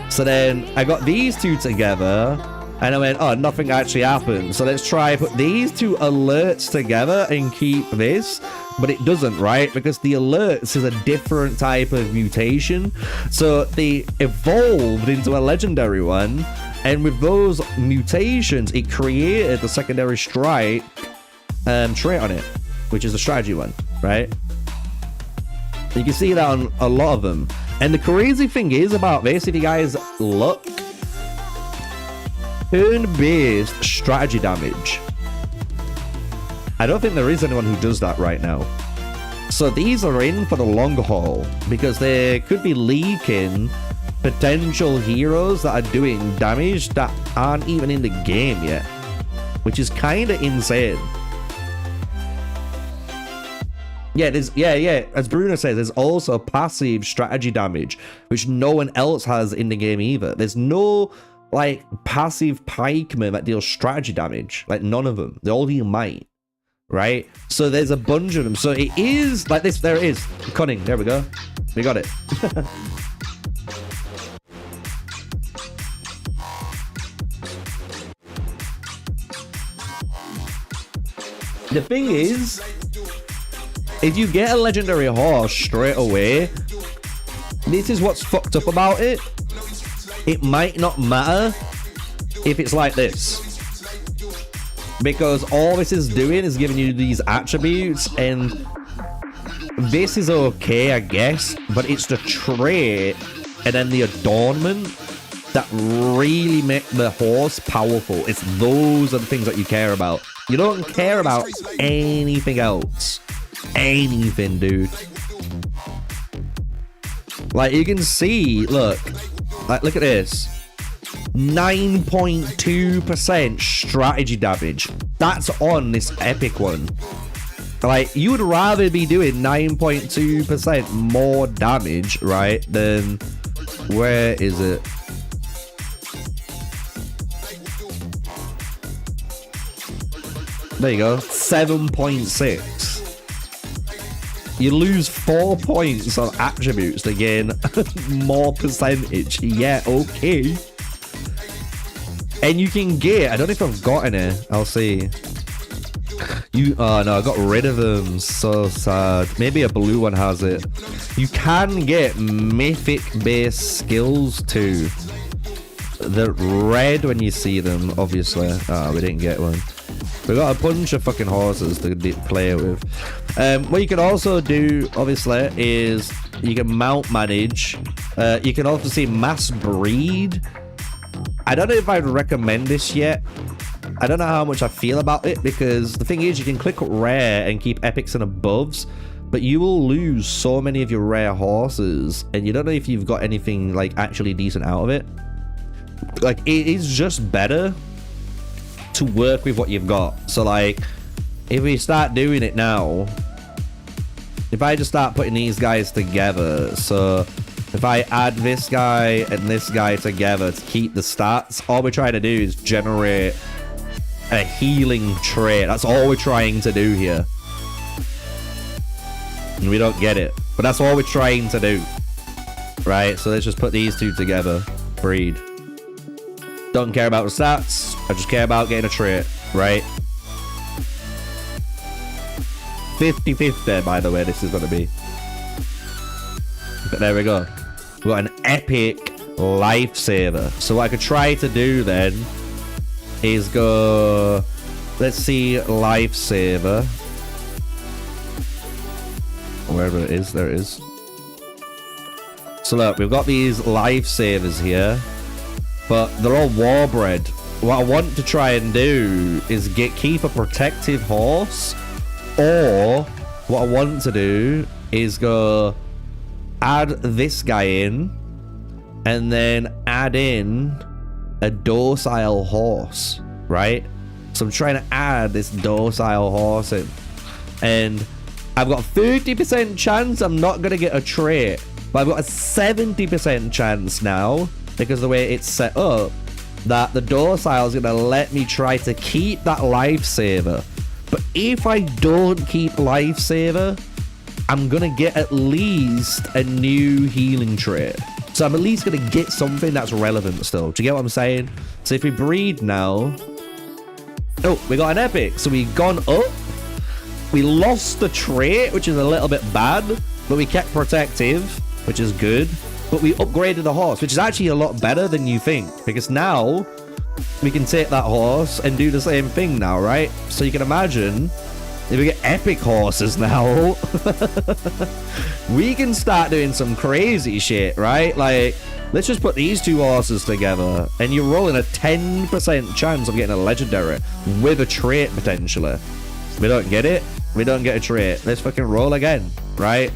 So then I got these two together, and I went, oh, nothing actually happened. So let's try put these two alerts together and keep this. But it doesn't, right? Because the alerts is a different type of mutation. So they evolved into a legendary one. And with those mutations, it created the secondary strike trait on it, which is the strategy one, right? You can see that on a lot of them. And the crazy thing is about this, if you guys look, turn-based strategy damage. I don't think there is anyone who does that right now. So these are in for the long haul, because they could be leaking potential heroes that are doing damage that aren't even in the game yet, which is kind of insane. Yeah, as Bruno says, there's also passive strategy damage, which no one else has in the game either. There's no like passive pikemen that deal strategy damage, like none of them. They all deal might, right? So there's a bunch of them. So it is like this. There it is. Cunning. There we go. We got it. The thing is, if you get a legendary horse straight away, this is what's fucked up about it. It might not matter if it's like this, because all this is doing is giving you these attributes, and this is okay, I guess, but it's the trait and then the adornment that really make the horse powerful. It's those are the things that you care about. You don't care about anything else. Anything, dude. Like, you can see, look, like, look at this. 9.2% strategy damage. That's on this epic one. Like, you would rather be doing 9.2% more damage, right, than, where is it? There you go, 7.6. You lose 4 points on attributes to gain more percentage. Yeah, okay. And you can get, I don't know if I've got any. I'll see. Oh no, I got rid of them. So sad. Maybe a blue one has it. You can get mythic based skills too. They're red when you see them, obviously. Oh, we didn't get one. We got a bunch of fucking horses to play with. What you can also do, obviously, is you can mount manage. You can also see mass breed. I don't know if I'd recommend this yet, I don't know how much I feel about it, because the thing is, you can click rare and keep epics and aboves, but you will lose so many of your rare horses, and you don't know if you've got anything like actually decent out of it. Like, it is just better to work with what you've got. So like, if we start doing it now, if I just start putting these guys together, so if I add this guy and this guy together to keep the stats, all we're trying to do is generate a healing trait. That's all we're trying to do here. And we don't get it, but that's all we're trying to do. Right, so let's just put these two together. Breed. Don't care about the stats. I just care about getting a trait, right? 50-50, by the way, this is going to be. But there we go. We've got an epic lifesaver. So what I could try to do then is go... Let's see, lifesaver. Wherever it is, there it is. So look, we've got these lifesavers here, but they're all warbred. What I want to try and do is keep a protective horse, or what I want to do is go add this guy in, and then add in a docile horse, right? So I'm trying to add this docile horse in, and I've got a 30% chance I'm not going to get a trait, but I've got a 70% chance now, because of the way it's set up, that the docile is going to let me try to keep that lifesaver. But if I don't keep lifesaver, I'm going to get at least a new healing trait. So I'm at least going to get something that's relevant still. Do you get what I'm saying? So if we breed now... Oh, we got an epic. So we've gone up. We lost the trait, which is a little bit bad, but we kept protective, which is good. But we upgraded the horse, which is actually a lot better than you think, because now we can take that horse and do the same thing now, right? So you can imagine if we get epic horses now, we can start doing some crazy shit, right? Like, let's just put these two horses together, and you're rolling a 10% chance of getting a legendary with a trait potentially. We don't get it. We don't get a trait. Let's fucking roll again, right?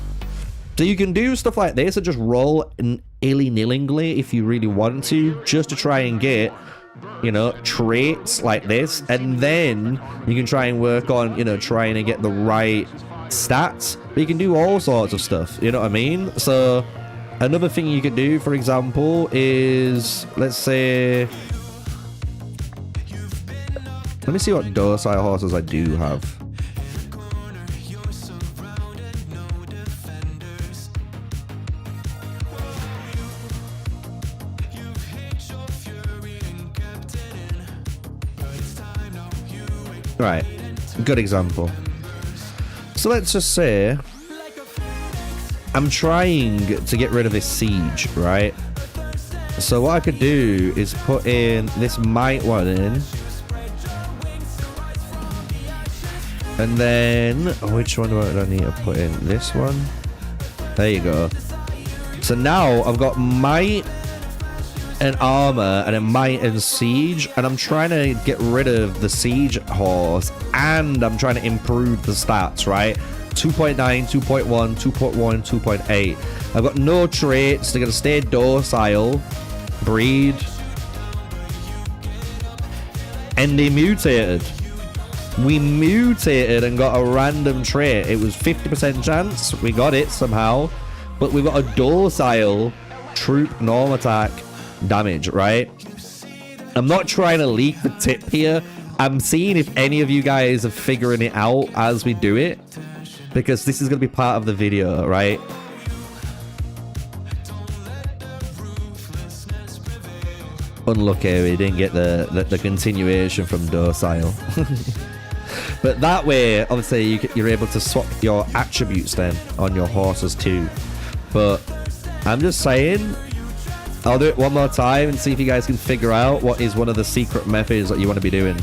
So you can do stuff like this and just roll illy-nillingly if you really want to, just to try and get, you know, traits like this. And then you can try and work on, you know, trying to get the right stats. But you can do all sorts of stuff, you know what I mean? So another thing you could do, for example, is, let's say... Let me see what docile horses I do have. Right, good example. So let's just say I'm trying to get rid of this siege, right? So what I could do is put in this might one in. And then, which one do I need to put in? This one. There you go. So now I've got might and armor and a might and siege, and I'm trying to get rid of the siege horse, and I'm trying to improve the stats, right? 2.9, 2.1, 2.1, 2.8. I've got no traits. They're going to stay docile. Breed. And they mutated. We mutated and got a random trait. It was 50% chance. We got it somehow. But we got a docile troop norm attack damage, right? I'm not trying to leak the tip here. I'm seeing if any of you guys are figuring it out as we do it, because this is going to be part of the video, right? Unlucky we didn't get the continuation from docile. But that way, obviously, you're able to swap your attributes then on your horses too. But I'm just saying, I'll do it one more time and see if you guys can figure out what is one of the secret methods that you want to be doing.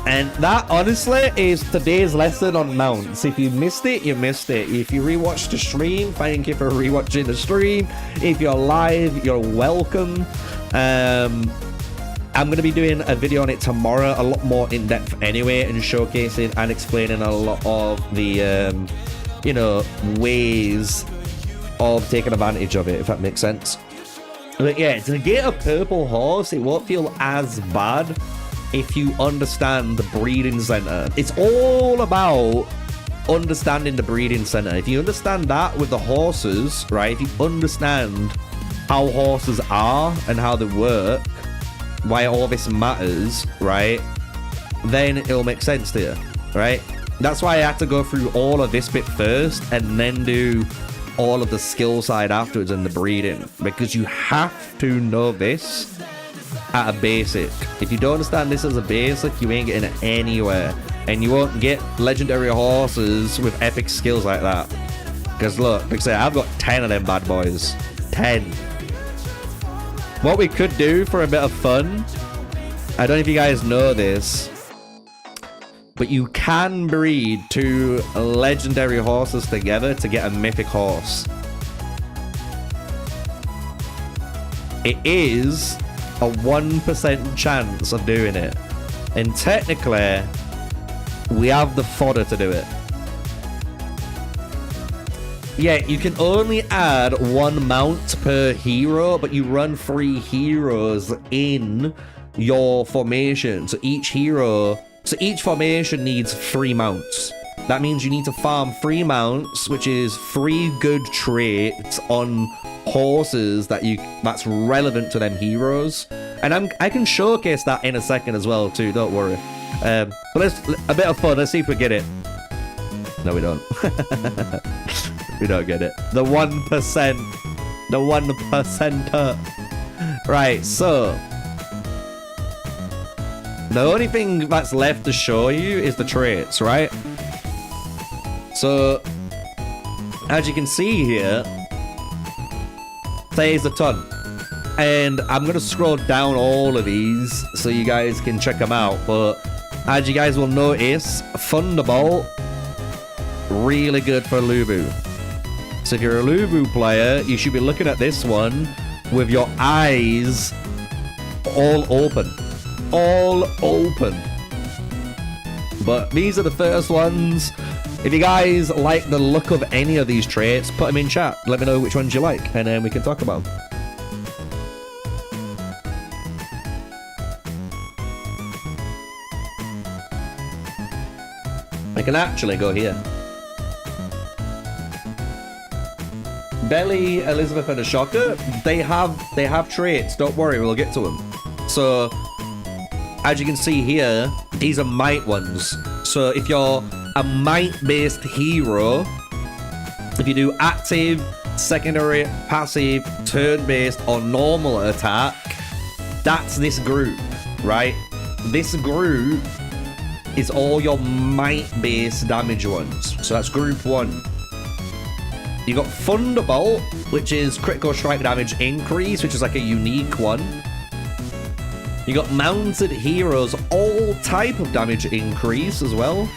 And that, honestly, is today's lesson on mounts. If you missed it, you missed it. If you rewatched the stream, thank you for rewatching the stream. If you're live, you're welcome. I'm going to be doing a video on it tomorrow, a lot more in-depth anyway, and showcasing and explaining a lot of the, you know, ways of taking advantage of it, if that makes sense. But yeah, to get a purple horse, it won't feel as bad if you understand the breeding center. It's all about understanding the breeding center. If you understand that with the horses, right? If you understand how horses are and how they work, why all this matters, right? Then it'll make sense to you, right? That's why I had to go through all of this bit first and then do all of the skill side afterwards and the breeding, because you have to know this at a basic. If you don't understand this as a basic, you ain't getting anywhere, and you won't get legendary horses with epic skills like that. Because look, like I say, I've got 10 of them bad boys. 10. What we could do for a bit of fun, I don't know if you guys know this, but you can breed 2 legendary horses together to get a mythic horse. It is a 1% chance of doing it, and technically we have the fodder to do it. Yeah, you can only add 1 mount per hero, but you run 3 heroes in your formation. So each formation needs 3 mounts. That means you need to farm 3 mounts, which is 3 good traits on horses that's relevant to them heroes. And I can showcase that in a second as well too, don't worry. But let's a bit of fun. Let's see if we get it. No, we don't. We don't get it. The 1%. The 1%er. Right, so the only thing that's left to show you is the traits, right? So as you can see here, there's a ton, and I'm gonna scroll down all of these so you guys can check them out. But as you guys will notice, Thunderbolt, really good for Lubu. So if you're a Lubu player, you should be looking at this one with your eyes all open. All open. But these are the first ones. If you guys like the look of any of these traits, put them in chat. Let me know which ones you like, and then we can talk about them. I can actually go here. Belly, Elizabeth, and Ashoka, they have traits. Don't worry, we'll get to them. So as you can see here, these are might ones. So if you're a might-based hero, if you do active, secondary, passive, turn-based, or normal attack, that's this group, right? This group is all your might-based damage ones. So that's group 1. You got Thunderbolt, which is critical strike damage increase, which is like a unique one. You got mounted heroes, all type of damage increase as well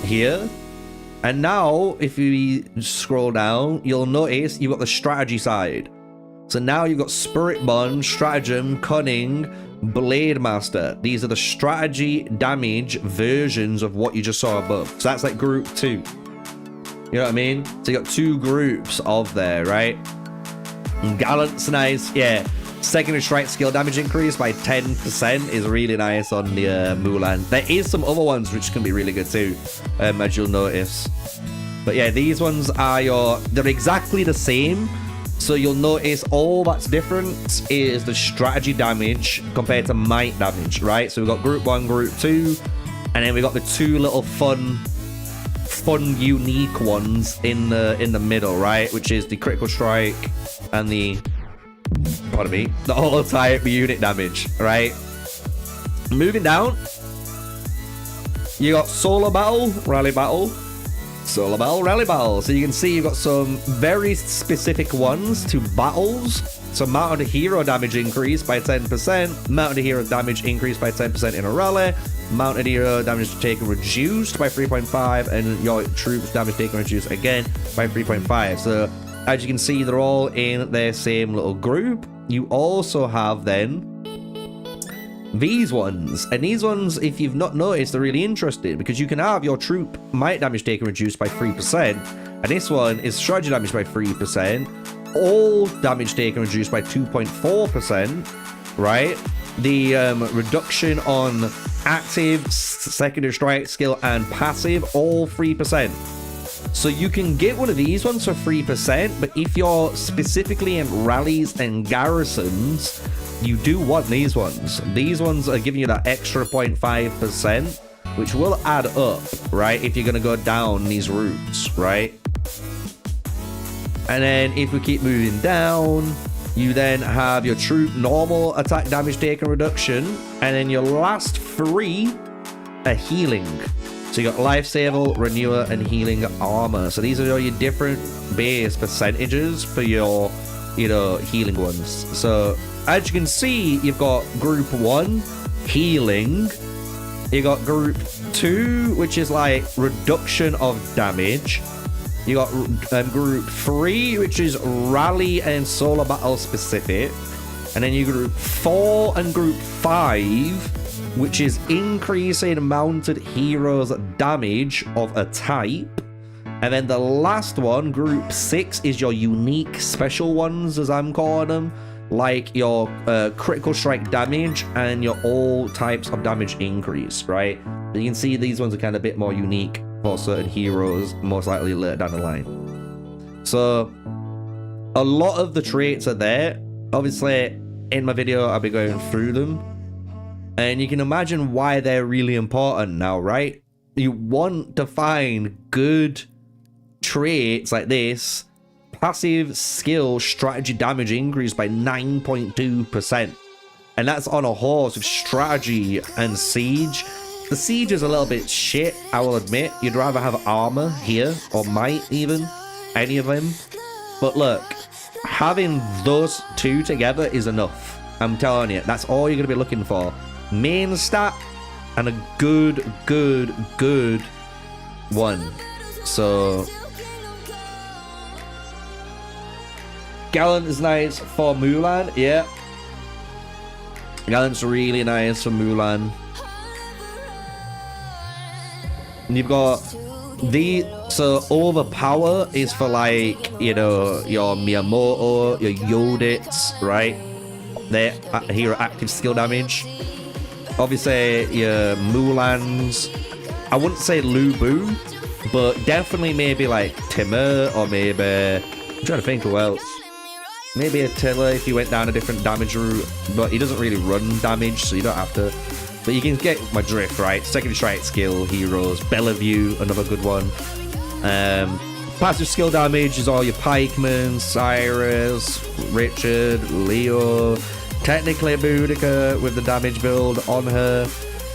here. And now if you scroll down, you'll notice you've got the strategy side. So now you've got Spirit Bond, Stratagem, Cunning, Blade Master. These are the strategy damage versions of what you just saw above. So that's like group 2. You know what I mean? So you got 2 groups of there, right? And Gallant's nice, yeah. Secondary strike skill damage increase by 10% is really nice on the Mulan. There is some other ones which can be really good too, as you'll notice. But yeah, these ones are they're exactly the same. So you'll notice all that's different is the strategy damage compared to might damage, right? So we've got group 1, group 2, and then we got the 2 little fun unique ones in the middle, right? Which is the critical strike and the auto type unit damage, right? Moving down, you got solo battle, rally battle, solo battle, rally battle. So you can see you've got some very specific ones to battles. So mounted hero damage increase by 10%, mounted hero damage increase by 10% in a rally, mounted hero damage taken reduced by 3.5, and your troops damage taken reduced again by 3.5. So as you can see, they're all in their same little group. You also have then these ones, and these ones, if you've not noticed, they're really interesting because you can have your troop might damage taken reduced by 3%, and this one is strategy damage by 3%, all damage taken reduced by 2.4%, right? The reduction on active, secondary strike skill, and passive, all 3%. So you can get one of these ones for 3%, but if you're specifically in rallies and garrisons, you do want these ones. These ones are giving you that extra 0.5%, which will add up, right, if you're going to go down these routes, right? And then if we keep moving down, you then have your troop normal attack damage taken reduction, and then your last 3 are healing. So you got lifesaver, renewer, and healing armor. So these are all your different base percentages for your, you know, healing ones. So as you can see, you've got group 1 healing. You got group 2, which is like reduction of damage. You got group 3, which is rally and solo battle specific. And then you group 4 and group 5, which is increasing mounted heroes damage of a type. And then the last one, group 6, is your unique special ones, as I'm calling them, like your critical strike damage and your all types of damage increase, right? You can see these ones are kind of a bit more unique for certain heroes, most likely later down the line. So a lot of the traits are there. Obviously, in my video, I'll be going through them, and you can imagine why they're really important now, right? You want to find good traits like this. Passive skill strategy damage increased by 9.2%, and that's on a horse with strategy and siege. The siege is a little bit shit, I will admit. You'd rather have armor here, or might even, any of them. But look, having those two together is enough. I'm telling you, that's all you're going to be looking for. Main stat and a good one. So Gallant is nice for Mulan, yeah. Gallant's really nice for Mulan. And you've got so overpower is for, like, you know, your Miyamoto, your Yodits, right? Their hero active skill damage. Obviously your Mulans, I wouldn't say Lu Bu, but definitely maybe like Timur, or maybe, I'm trying to think who else. Maybe Attila if you went down a different damage route, but he doesn't really run damage, so you don't have to. But you can get my drift, right? Secondary strike skill heroes. Bellevue, another good one. Passive skill damage is all your Pikemen, Cyrus, Richard, Leo. Technically Boudica with the damage build on her.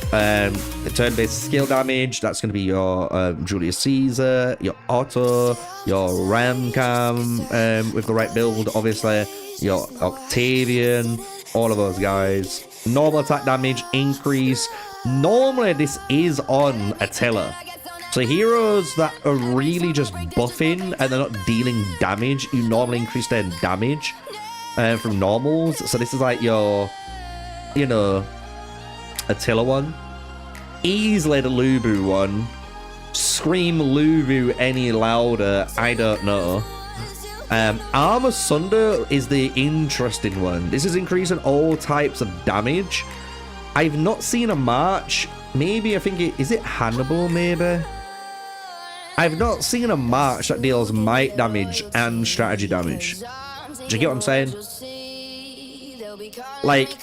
The turn-based skill damage, that's going to be your Julius Caesar, your Otto, your Ramcam with the right build, obviously, your Octavian, all of those guys. Normal attack damage increase. Normally this is on Attila. So heroes that are really just buffing and they're not dealing damage, you normally increase their damage from normals. So this is like your, you know, Attila one. Easily the Lubu one. Scream Lubu any louder, I don't know. Armor Sunder is the interesting one. This is increasing all types of damage. I've not seen a march. Maybe, I think is it Hannibal, maybe? I've not seen a march that deals might damage and strategy damage. Do you get what I'm saying? Like,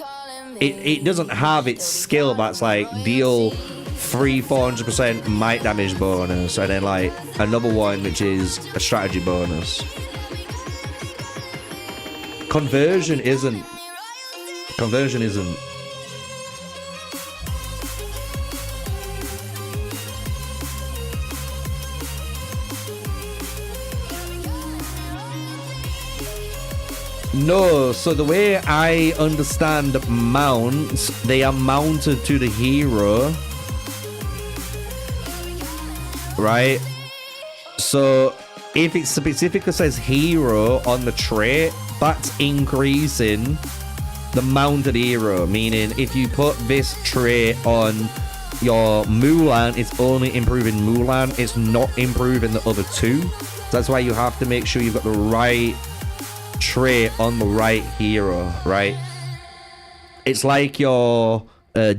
it doesn't have its skill that's like deal 400% might damage bonus, and then like another one which is a strategy bonus. Conversion isn't. No, so the way I understand mounts, they are mounted to the hero, right? So if it specifically says hero on the trait, that's increasing the mounted hero, meaning if you put this trait on your Mulan, it's only improving Mulan, it's not improving the other two. So that's why you have to make sure you've got the right trait on the right hero, right? It's like your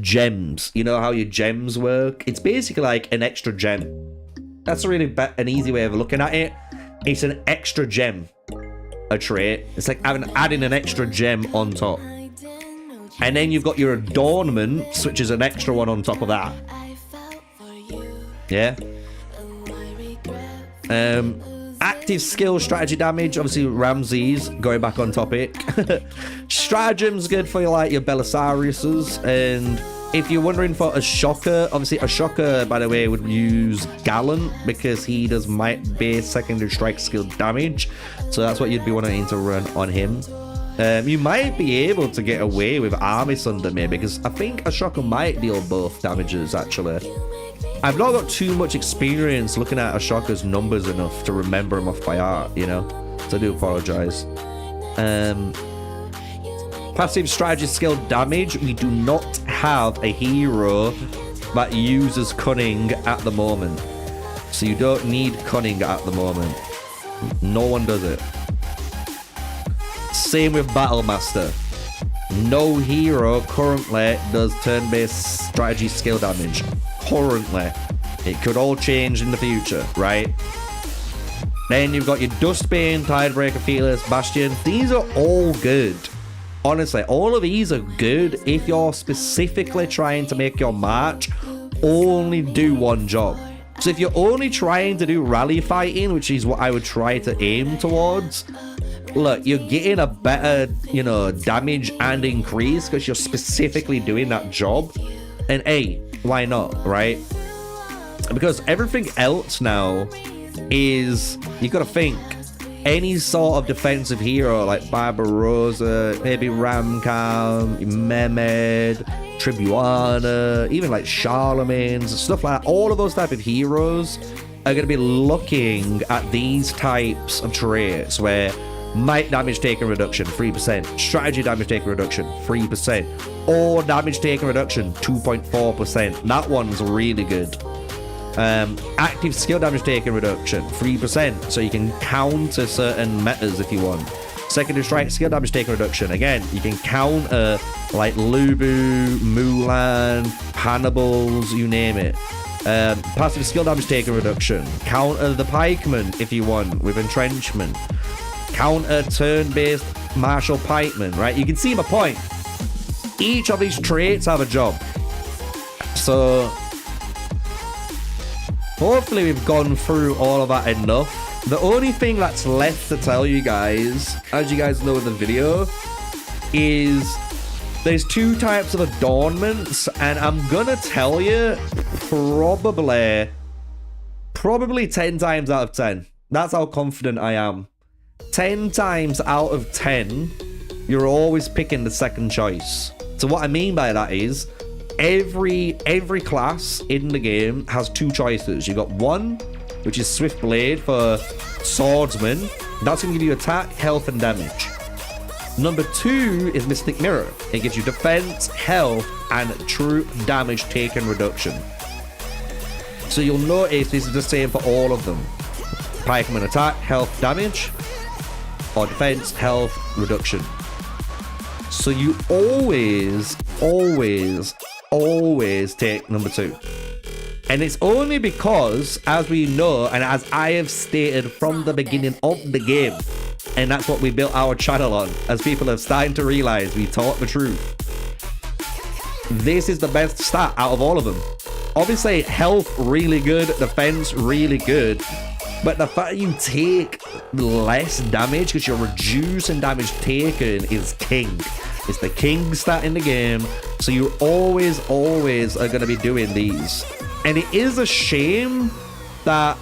gems. You know how your gems work? It's basically like an extra gem. That's really an easy way of looking at it. It's an extra gem, a trait. It's like adding an extra gem on top. And then you've got your adornments, which is an extra one on top of that. Yeah. Active skill strategy damage. Obviously, Ramses, going back on topic. Stratagem's good for like your Belisariuses. And if you're wondering for a shocker, obviously a shocker, by the way, would use Gallant because he does might base secondary strike skill damage. So that's what you'd be wanting to run on him. You might be able to get away with Army Sunder maybe, because I think a shocker might deal both damages actually. I've not got too much experience looking at a shocker's numbers enough to remember them off by heart, you know, so I do apologize. Passive strategy skill damage, we do not have a hero that uses cunning at the moment, so you don't need cunning at the moment. No one does it. Same with Battle Master. No hero currently does turn-based strategy skill damage. Currently. It could all change in the future, right? Then you've got your Dustbane, Tidebreaker, Fearless, Bastion. These are all good. Honestly, all of these are good if you're specifically trying to make your march only do one job. So if you're only trying to do rally fighting, which is what I would try to aim towards, look, you're getting a better, you know, damage and increase because you're specifically doing that job. And hey, why not, right? Because everything else now is, you gotta think, any sort of defensive hero like Barbarossa, maybe Ramcam, Mehmed, Tribuana, even like Charlemagne's, stuff like that. All of those type of heroes are going to be looking at these types of traits where might damage taken reduction 3%, strategy damage taken reduction 3%, or damage taken reduction 2.4%. That one's really good. Active skill damage taken reduction 3%, so you can counter certain metas if you want. Secondary strike skill damage taken reduction, again, you can counter like Lubu, Mulan, Hannibals, you name it. Passive skill damage taken reduction, counter the pikeman if you want with entrenchment, counter turn-based martial pikeman, right? You can see my point. Each of these traits have a job. So hopefully we've gone through all of that enough. The only thing that's left to tell you guys, as you guys know in the video, is there's two types of adornments, and I'm gonna tell you probably 10 times out of 10. That's how confident I am. 10 times out of 10, you're always picking the second choice. So what I mean by that is, every class in the game has two choices. You've got one, which is Swift Blade for swordsman. That's going to give you attack, health, and damage. Number 2 is Mystic Mirror. It gives you defense, health, and true damage taken reduction. So you'll notice this is the same for all of them. Pikeman attack, health, damage, or defense, health, reduction. So you always take number 2. And it's only because, as we know, and as I have stated from the beginning of the game, and that's what we built our channel on, as people are starting to realize we taught the truth. This is the best stat out of all of them. Obviously, health really good, defense really good, but the fact you take less damage because you're reducing damage taken is king. It's the king stat in the game, so you always are going to be doing these. And it is a shame that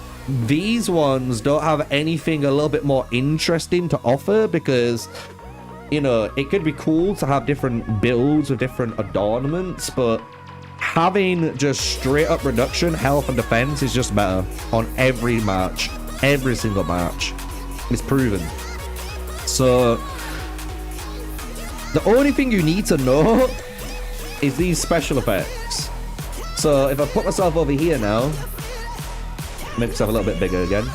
these ones don't have anything a little bit more interesting to offer, because, you know, it could be cool to have different builds with different adornments, but having just straight up reduction, health and defense is just better on every match. Every single match. It's proven. So the only thing you need to know is these special effects. So if I put myself over here now, make myself a little bit bigger again,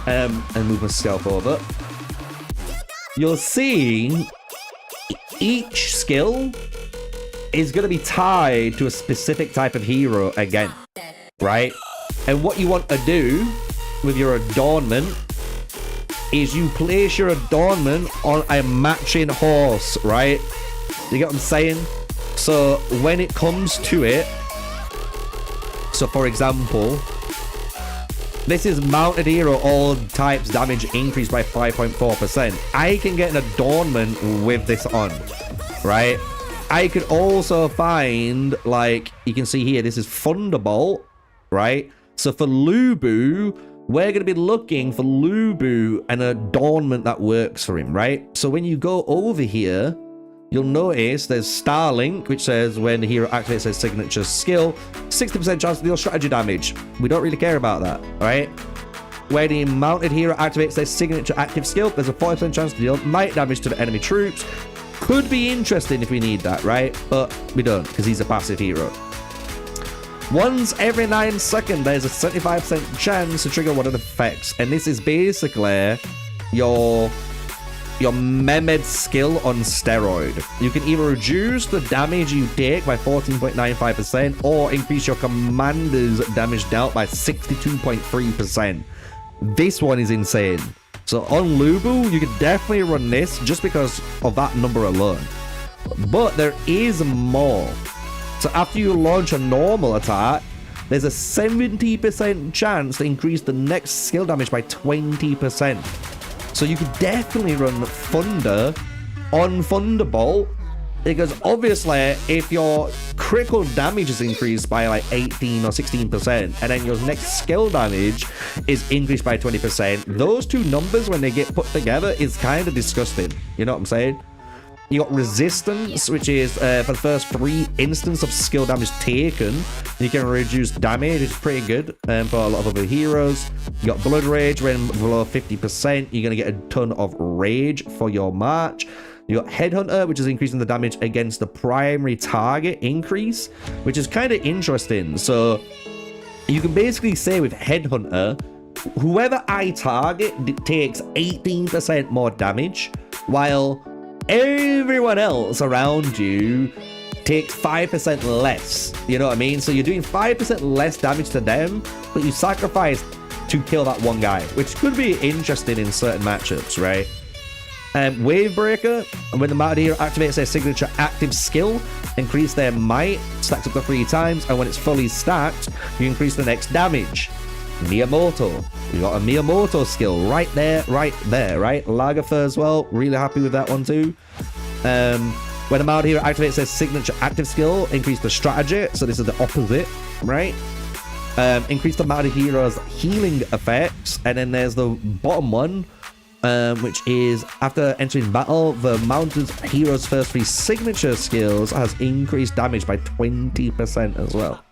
and move myself over, you'll see each skill is going to be tied to a specific type of hero again, right? And what you want to do with your adornment is you place your adornment on a matching horse, right? You get what I'm saying? So when it comes to it, so for example, this is mounted hero, all types damage increased by 5.4%. I can get an adornment with this on, right? I could also find, like, you can see here, this is Thunderbolt, right? So for Lubu, we're going to be looking for Lubu an adornment that works for him, right? So when you go over here, you'll notice there's Starlink, which says when the hero activates their signature skill, 60% chance to deal strategy damage. We don't really care about that, right? When the mounted hero activates their signature active skill, there's a 40% chance to deal light damage to the enemy troops. Could be interesting if we need that, right? But we don't, because he's a passive hero. Once every 9 seconds, there's a 75% chance to trigger one of the effects. And this is basically your Mehmed skill on steroid. You can either reduce the damage you take by 14.95% or increase your commander's damage dealt by 62.3%. This one is insane. So on Lubu, you can definitely run this just because of that number alone. But there is more. So after you launch a normal attack, there's a 70% chance to increase the next skill damage by 20%. So you could definitely run Thunder on Thunderbolt, because obviously if your critical damage is increased by like 18 or 16%, and then your next skill damage is increased by 20%, those two numbers when they get put together is kind of disgusting. You know what I'm saying? You got Resistance, which is for the first 3 instances of skill damage taken, you can reduce damage. It's pretty good for a lot of other heroes. You got Blood Rage, when below 50%, you're going to get a ton of rage for your march. You got Headhunter, which is increasing the damage against the primary target increase, which is kind of interesting. So you can basically say with Headhunter, whoever I target takes 18% more damage, while everyone else around you takes 5% less. You know what I mean? So you're doing 5% less damage to them, but you sacrifice to kill that one guy, which could be interesting in certain matchups, right? Wavebreaker, when the mounted hero activates their signature active skill, increase their might, stacks up to 3 times, and when it's fully stacked, you increase the next damage. Miyamoto, you got a Miyamoto skill right there, right? Lagertha as well, really happy with that one too. When a mounted hero activates their signature active skill, increase the strategy, so this is the opposite, right? Increase the mounted hero's healing effects, and then there's the bottom one, which is after entering battle, the mounted hero's first 3 signature skills has increased damage by 20% as well.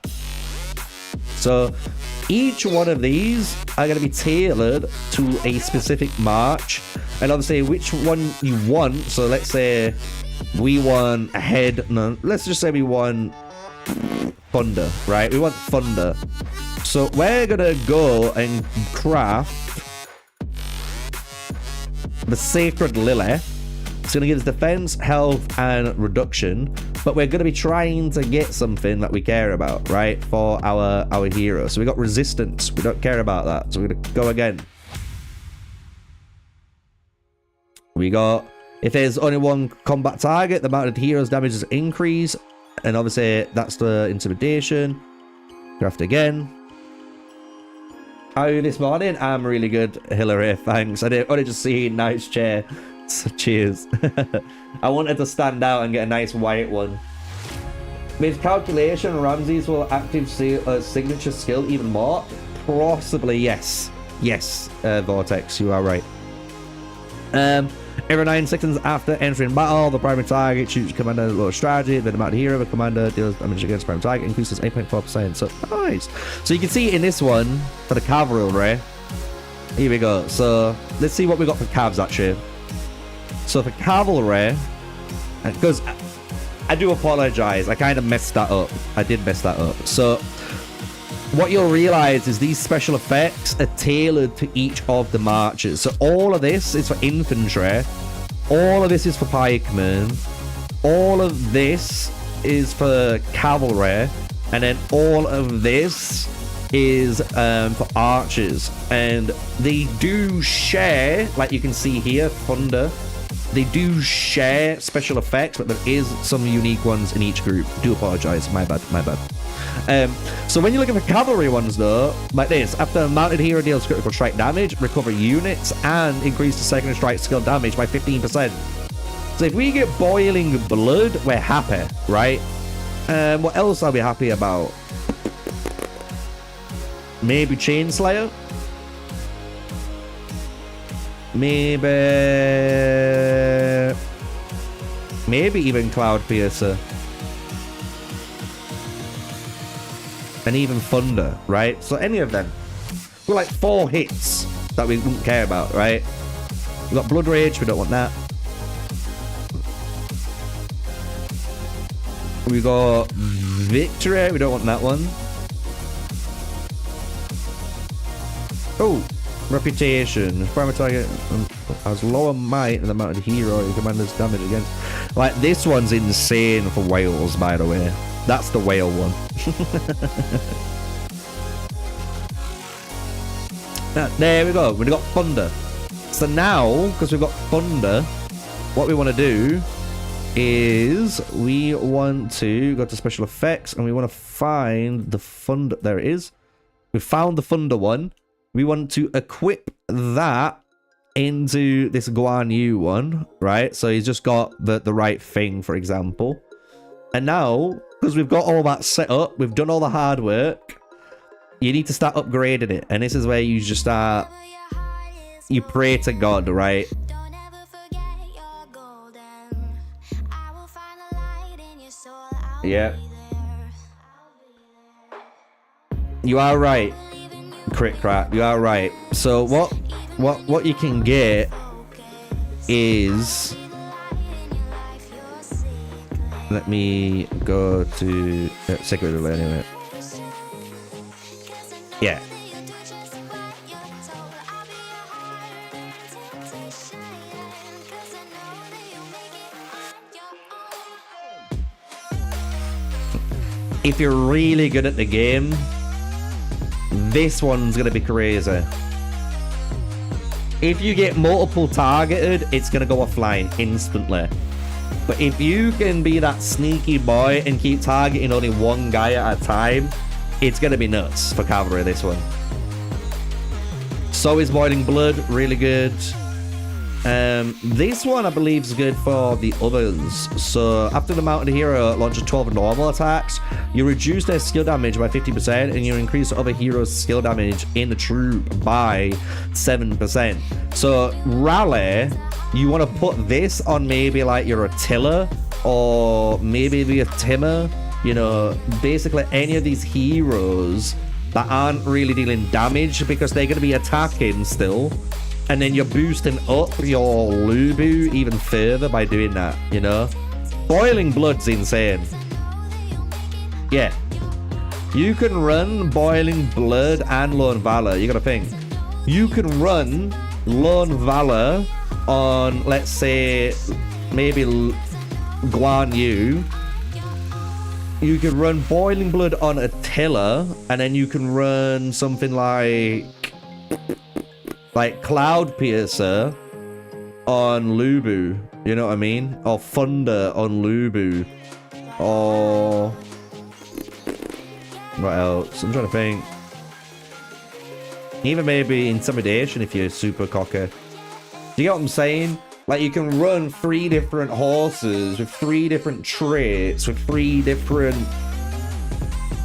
So each one of these are going to be tailored to a specific march, and obviously which one you want. So let's say we want let's just say we want Thunder, right? We want Thunder. So we're going to go and craft the Sacred Lily. It's going to give us defense, health, and reduction, but we're going to be trying to get something that we care about, right, for our hero. So we got resistance. We don't care about that, so we're going to go again. We got, if there's only one combat target, the mounted hero's damage is increased, and obviously that's the intimidation. Craft again. How are you this morning? I'm really good, Hillary, thanks. I only just see nice chair. So cheers. I wanted to stand out and get a nice white one. With calculation, Ramses will active signature skill even more. Possibly, yes. Yes, Vortex, you are right. Every 9 seconds after entering battle, the primary target shoots commander low strategy, then the mounted hero, the commander deals damage against primary target, increases 8.4%. So nice. So you can see in this one for the cavalry. Here we go. So let's see what we got for calves actually. So for cavalry, because I do apologize, I kind of messed that up. I did mess that up. So what you'll realize is these special effects are tailored to each of the marches. So all of this is for infantry, all of this is for pikemen, all of this is for cavalry, and then all of this is for archers. And they do share, like you can see here, thunder. They do share special effects, but there is some unique ones in each group. Do apologize, my bad, my bad. So when you're looking for cavalry ones though, like this, after a mounted hero deals critical strike damage, recover units, and increase the secondary strike skill damage by 15%. So if we get boiling blood, we're happy, right? What else are we happy about? Maybe Chainslayer? Maybe even Cloud Piercer. And even Thunder, right? So any of them. We're like 4 hits that we wouldn't care about, right? We've got Blood Rage, we don't want that. We got Victory, we don't want that one. Oh, Reputation. Primary target has lower might than the mounted hero your commander's damage against. Like, this one's insane for whales, by the way. That's the whale one. There we go. We've got Thunder. So now, because we've got Thunder, what we want to do is we want to go to special effects and we want to find the Thunder. There it is. We found the Thunder one. We want to equip that into this Guan Yu one, right? So he's just got the right thing, for example. And now, because we've got all that set up, we've done all the hard work, you need to start upgrading it. And this is where you just start, you pray to God, right? Yeah. You are right. Crit crap, you are right. So what you can get is, let me go to secret relay anyway. Yeah. If you're really good at the game, this one's gonna be crazy. If you get multiple targeted, it's gonna go offline instantly. But if you can be that sneaky boy and keep targeting only one guy at a time, it's gonna be nuts for cavalry, this one. So is Boiling Blood, really good. This one I believe is good for the others. So after the mounted hero launches 12 normal attacks, you reduce their skill damage by 50% and you increase other heroes' skill damage in the troop by 7%. So Rally, you want to put this on maybe like your Attila or maybe the Timur, you know, basically any of these heroes that aren't really dealing damage because they're going to be attacking still. And then you're boosting up your Lubu even further by doing that, you know? Boiling Blood's insane. Yeah. You can run Boiling Blood and Lone Valor. You gotta think. You can run Lone Valor on, let's say, maybe Guan Yu. You can run Boiling Blood on Attila. And then you can run something like Cloud Piercer on Lubu, you know what I mean? Or Thunder on Lubu. Or what else? I'm trying to think. Even maybe Intimidation if you're super cocky. Do you get what I'm saying? Like, you can run 3 different horses with 3 different traits, with 3 different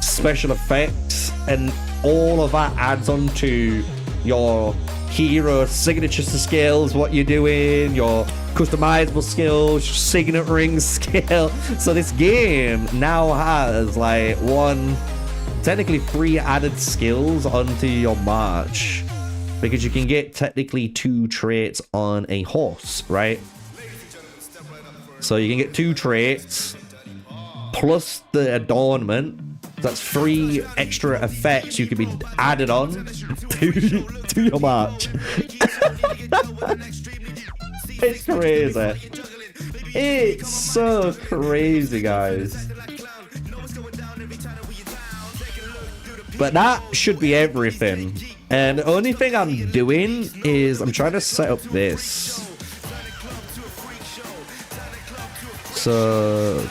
special effects, and all of that adds on to your hero signature skills, what you're doing, your customizable skills, signet ring skill. So this game now has like technically 3 added skills onto your march, because you can get technically 2 traits on a horse, right? So you can get 2 traits plus the adornment. That's 3 extra effects you can be added on to your march. It's crazy. It's so crazy, guys. But that should be everything. And the only thing I'm doing is I'm trying to set up this. So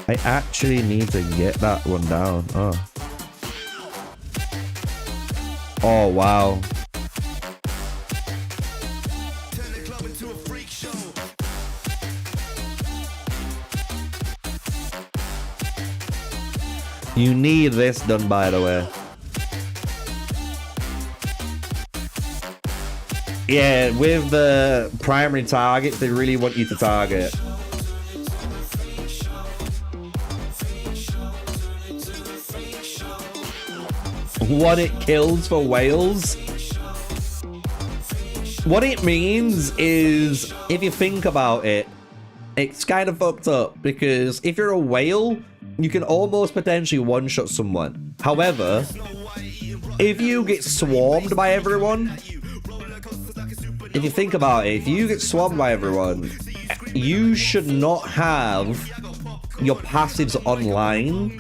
I actually need to get that one down. Oh, wow. You need this done, by the way. Yeah, with the primary targets, they really want you to target. What it kills for whales. What it means is, if you think about it, it's kind of fucked up, because if you're a whale, you can almost potentially one-shot someone. However, if you get swarmed by everyone, if you think about it, if you get swarmed by everyone, you should not have your passives online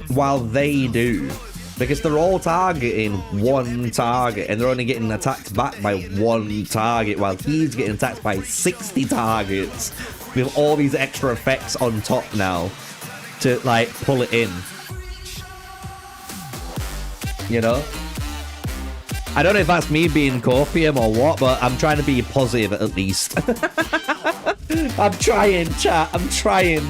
while they do. Because they're all targeting one target, and they're only getting attacked back by one target, while he's getting attacked by 60 targets with all these extra effects on top now to, like, pull it in. You know? I don't know if that's me being copium or what, but I'm trying to be positive at least. I'm trying, chat. I'm trying.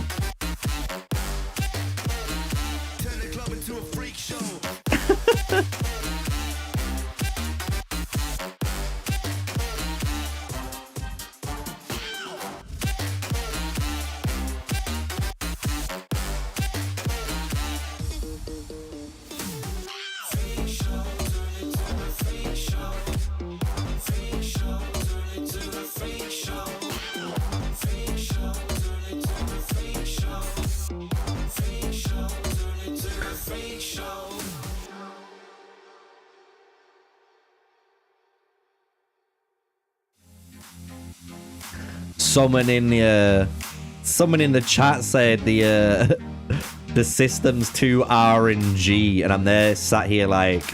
Someone in the chat said the system's too RNG, and I'm there sat here like,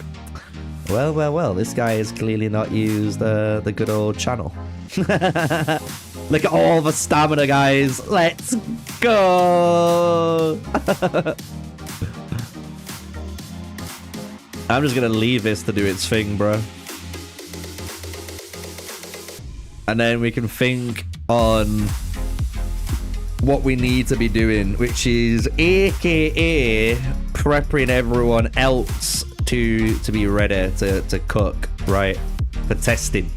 well, this guy has clearly not used the good old channel. Look at all the stamina, guys. Let's go. I'm just gonna leave this to do its thing, bro. And then we can think on what we need to be doing, which is AKA prepping everyone else to be ready to cook, right? For testing.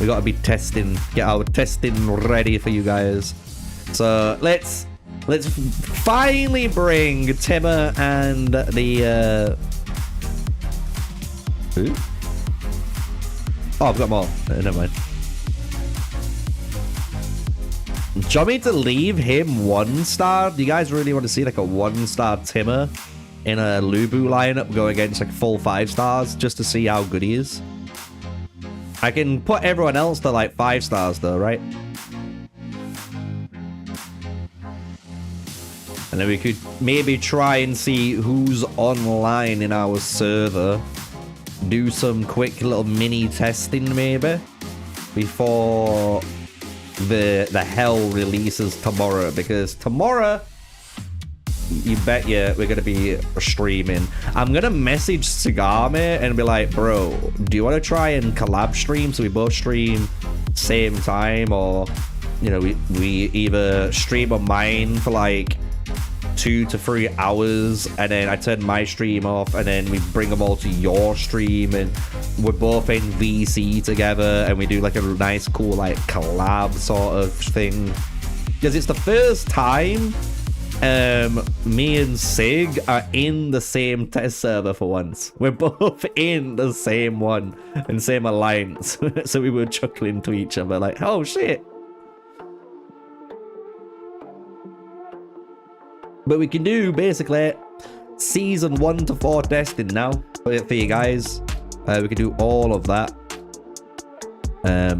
We gotta be testing, get our testing ready for you guys. So let's finally bring Timmer and the who? Oh, I've got more. Never mind. Do you want me to leave him 1-star? Do you guys really want to see like a 1-star Timmer in a Lubu lineup go against like full 5 stars just to see how good he is? I can put everyone else to like 5 stars though, right? And then we could maybe try and see who's online in our server. Do some quick little mini testing maybe before the hell releases tomorrow, because tomorrow you bet you we're gonna be streaming. I'm gonna message Sagame and be like, bro, do you want to try and collab stream so we both stream same time, or you know, we either stream on mine for like 2 to 3 hours, and then I turn my stream off, and then we bring them all to your stream, and we're both in VC together, and we do like a nice cool like collab sort of thing. Because it's the first time me and Sig are in the same test server for once. We're both in the same one and same alliance. So we were chuckling to each other like, oh shit. But we can do basically season 1 to 4 testing now for you guys. We can do all of that.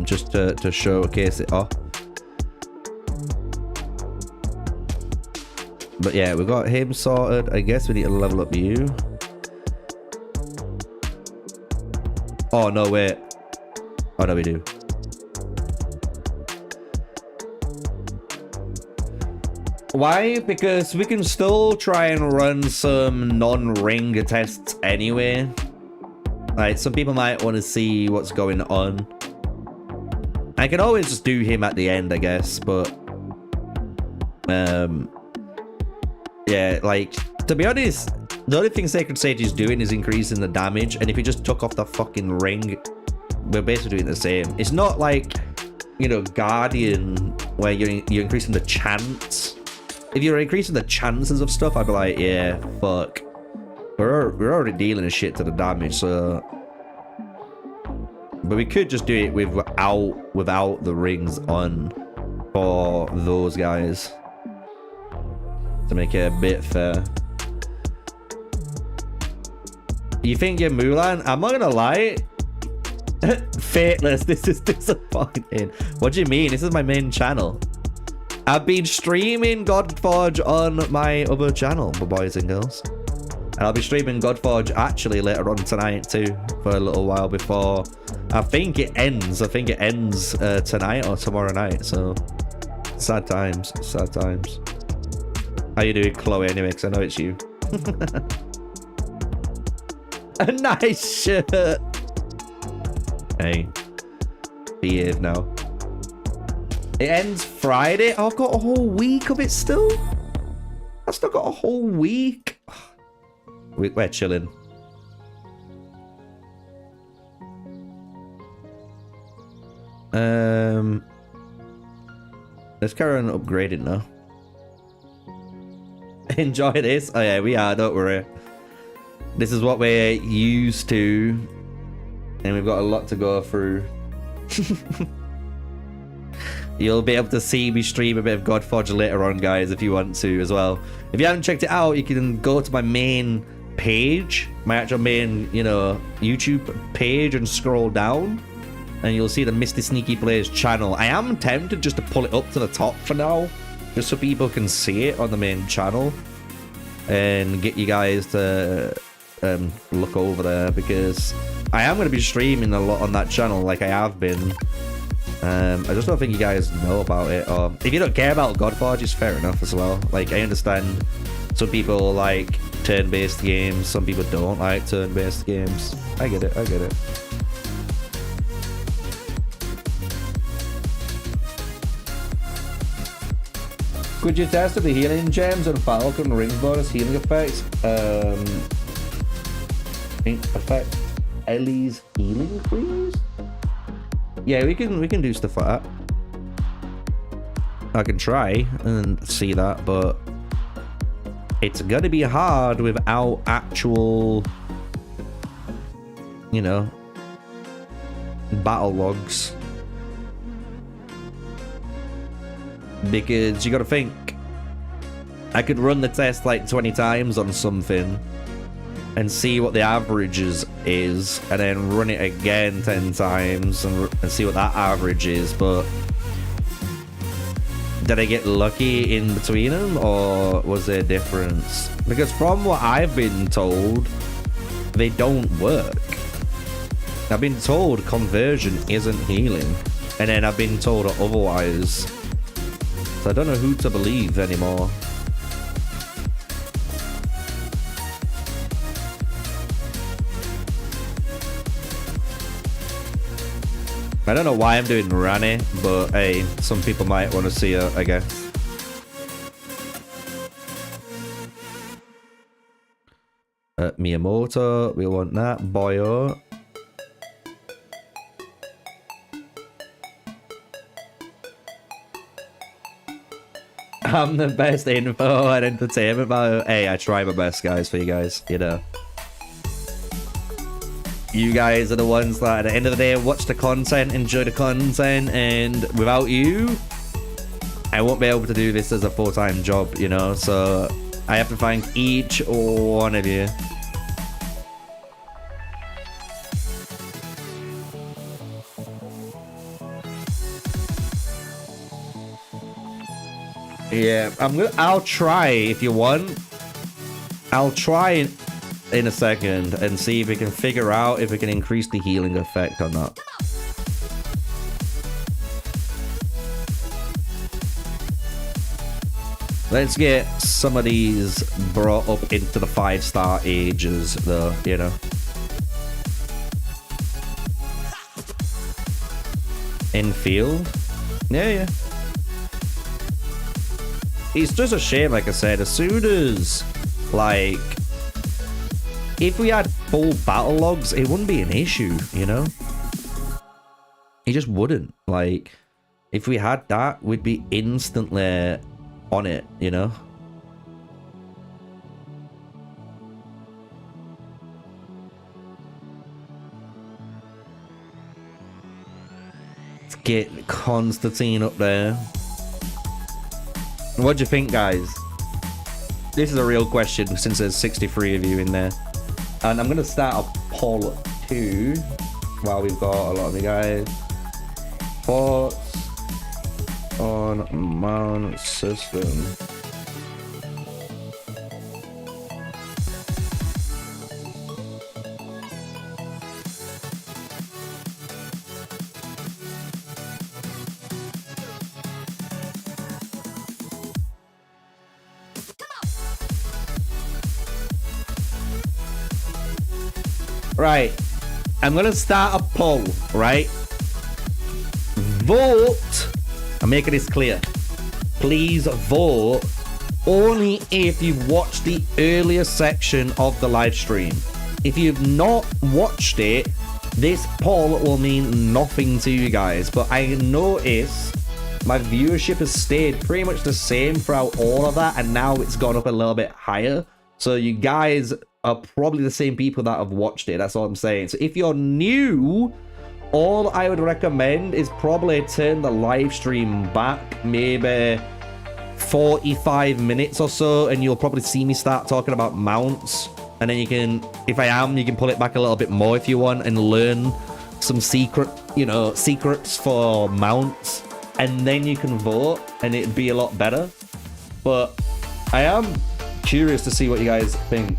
Just to showcase it off. But yeah, we got him sorted. I guess we need to level up you. Oh, no, wait. Oh, no, we do. Why? Because we can still try and run some non-ring tests anyway. Like, some people might want to see what's going on. I can always just do him at the end, I guess, but... yeah, like, to be honest, the only thing Sacred Sage is doing is increasing the damage, and if you just took off the fucking ring, we're basically doing the same. It's not like, you know, Guardian, where you're increasing the chance. If you're increasing the chances of stuff, I'd be like, yeah, fuck. We're already dealing a shit to the damage, so... But we could just do it without the rings on for those guys. To make it a bit fair. You think you're Mulan? I'm not gonna lie. Fateless, this is disappointing. What do you mean? This is my main channel. I've been streaming Godforge on my other channel, for boys and girls. And I'll be streaming Godforge actually later on tonight too, for a little while before. I think it ends. I think it ends tonight or tomorrow night. So sad times, sad times. How you doing, Chloe? Anyway, because I know it's you. A nice shirt. Hey, behave now. It ends Friday. Oh, I've got a whole week of it still. I've still got a whole week. We're chilling. Let's carry on upgrading now. Enjoy this. Oh yeah, we are, don't worry. This is what we're used to, and we've got a lot to go through. You'll be able to see me stream a bit of Godforge later on, guys, if you want to as well. If you haven't checked it out, you can go to my main page, my actual main, you know, YouTube page, and scroll down, and you'll see the MrSneakyy Plays channel. I am tempted just to pull it up to the top for now, just so people can see it on the main channel, and get you guys to look over there, because I am going to be streaming a lot on that channel like I have been. I just don't think you guys know about it, or if you don't care about Godforge, it's fair enough as well. Like, I understand some people like turn-based games, some people don't like turn-based games. I get it, I get it. Could you test the healing gems and Falcon ring bonus healing effects? Effect Ellie's healing, please? Yeah, we can do stuff like that. I can try and see that, but it's gonna be hard without actual, you know, battle logs. Because you gotta think, I could run the test like 20 times on something and see what the averages is, and then run it again 10 times and see what that average is. But did I get lucky in between them, or was there a difference? Because from what I've been told, they don't work. I've been told conversion isn't healing, and then I've been told otherwise. So I don't know who to believe anymore. I don't know why I'm doing Rani, but hey, some people might want to see her, I guess. Miyamoto, we want that. Boyo. I'm the best info and entertainment, but hey, I try my best, guys, for you guys, you know. You guys are the ones that, at the end of the day, watch the content, enjoy the content, and without you, I won't be able to do this as a full-time job, you know, so I have to thank each one of you. Yeah, I'll try if you want. I'll try in a second and see if we can figure out if we can increase the healing effect or not. Let's get some of these brought up into the 5-star ages though, you know. Infield? Yeah. It's just a shame, like I said, as soon as, like, if we had full battle logs, it wouldn't be an issue, you know? It just wouldn't. Like, if we had that, we'd be instantly on it, you know? Let's get Constantine up there. What do you think, guys? This is a real question since there's 63 of you in there. And I'm going to start a poll too while we've got a lot of you guys. Thoughts on mount system? Right, I'm gonna start a poll, right? Vote, I'm making this clear. Please vote only if you've watched the earlier section of the live stream. If you've not watched it, this poll will mean nothing to you guys. But I notice my viewership has stayed pretty much the same throughout all of that, and now it's gone up a little bit higher. So you guys are probably the same people that have watched it. That's all I'm saying. So if you're new, all I would recommend is probably turn the live stream back maybe 45 minutes or so, and you'll probably see me start talking about mounts. And then you can, if I am, you can pull it back a little bit more if you want and learn some secrets for mounts. And then you can vote and it'd be a lot better. But I am curious to see what you guys think.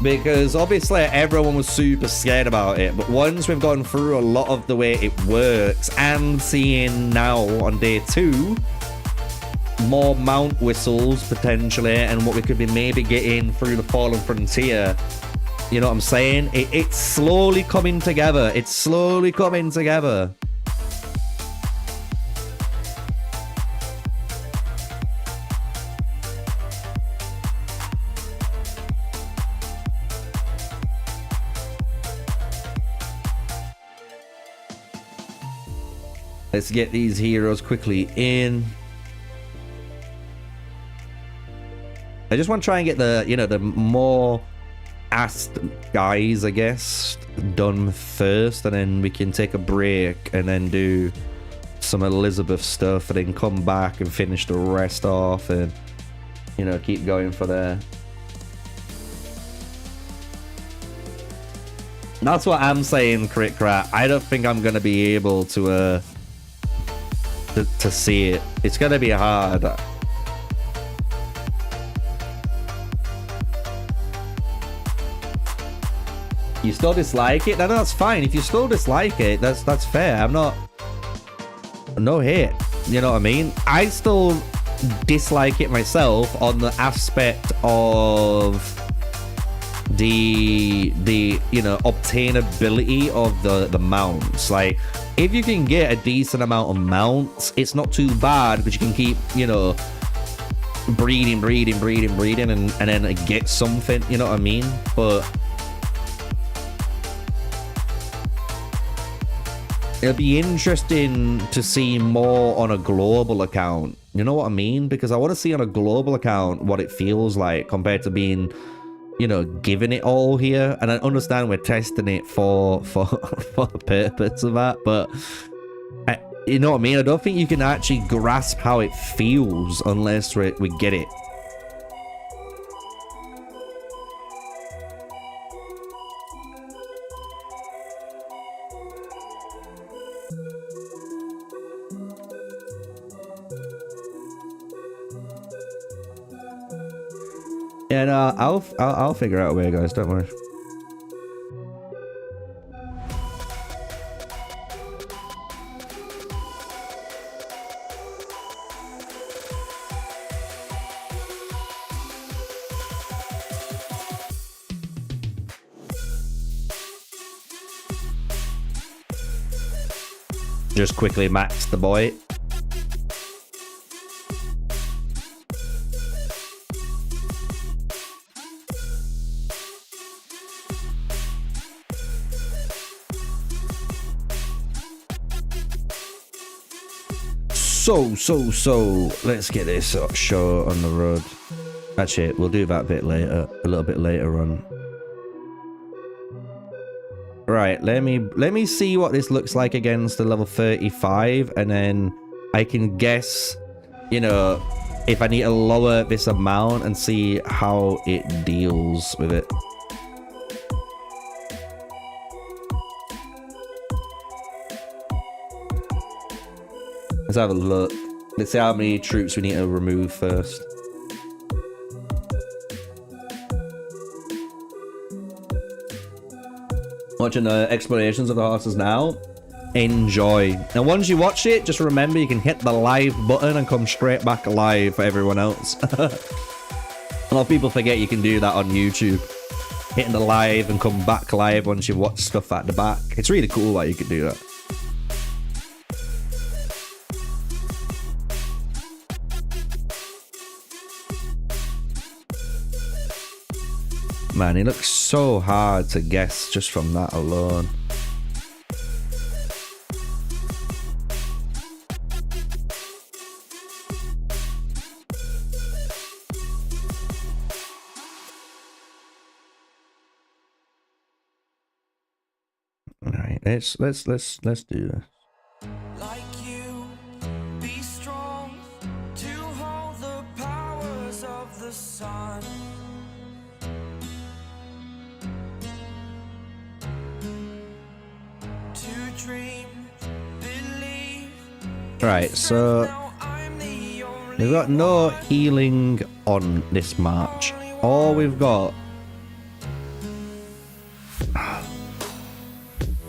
Because obviously everyone was super scared about it, but once we've gone through a lot of the way it works and seeing now on day 2 more mount whistles potentially and what we could be maybe getting through the Fallen Frontier, you know what I'm saying? It's slowly coming together. It's slowly coming together. Let's get these heroes quickly in. I just want to try and get the, you know, the more asked guys, I guess, done first, and then we can take a break and then do some Elizabeth stuff and then come back and finish the rest off and, you know, keep going for there. That's what I'm saying, Crit Crat. I don't think I'm going to be able to see it. It's gonna be hard. You still dislike it? No, that's fine. If you still dislike it, that's fair. I'm not, no hate. You know what I mean? I still dislike it myself on the aspect of the you know, obtainability of the mounts. Like, if you can get a decent amount of mounts, it's not too bad, because you can keep, you know, breeding, and then get something, you know what I mean? But it'll be interesting to see more on a global account, you know what I mean? Because I want to see on a global account what it feels like compared to being, you know, giving it all here. And I understand we're testing it for the purpose of that, but you know what I mean? I don't think you can actually grasp how it feels unless we get it. Yeah, no, I'll figure out a way, guys. Don't worry. Just quickly max the boy. So let's get this show on the road. Actually, we'll do that bit later, a little bit later on. Right, let me see what this looks like against the level 35, and then I can guess, you know, if I need to lower this amount and see how it deals with it. Let's have a look. Let's see how many troops we need to remove first. Watching the explanations of the horses now. Enjoy. And once you watch it, just remember you can hit the live button and come straight back live for everyone else. A lot of people forget you can do that on YouTube. Hitting the live and come back live once you've watched stuff at the back. It's really cool that you can do that. Man, it looks so hard to guess just from that alone. All right, let's do this. Like you, be strong to hold the powers of the sun. Right, so we've got no healing on this march. All we've got...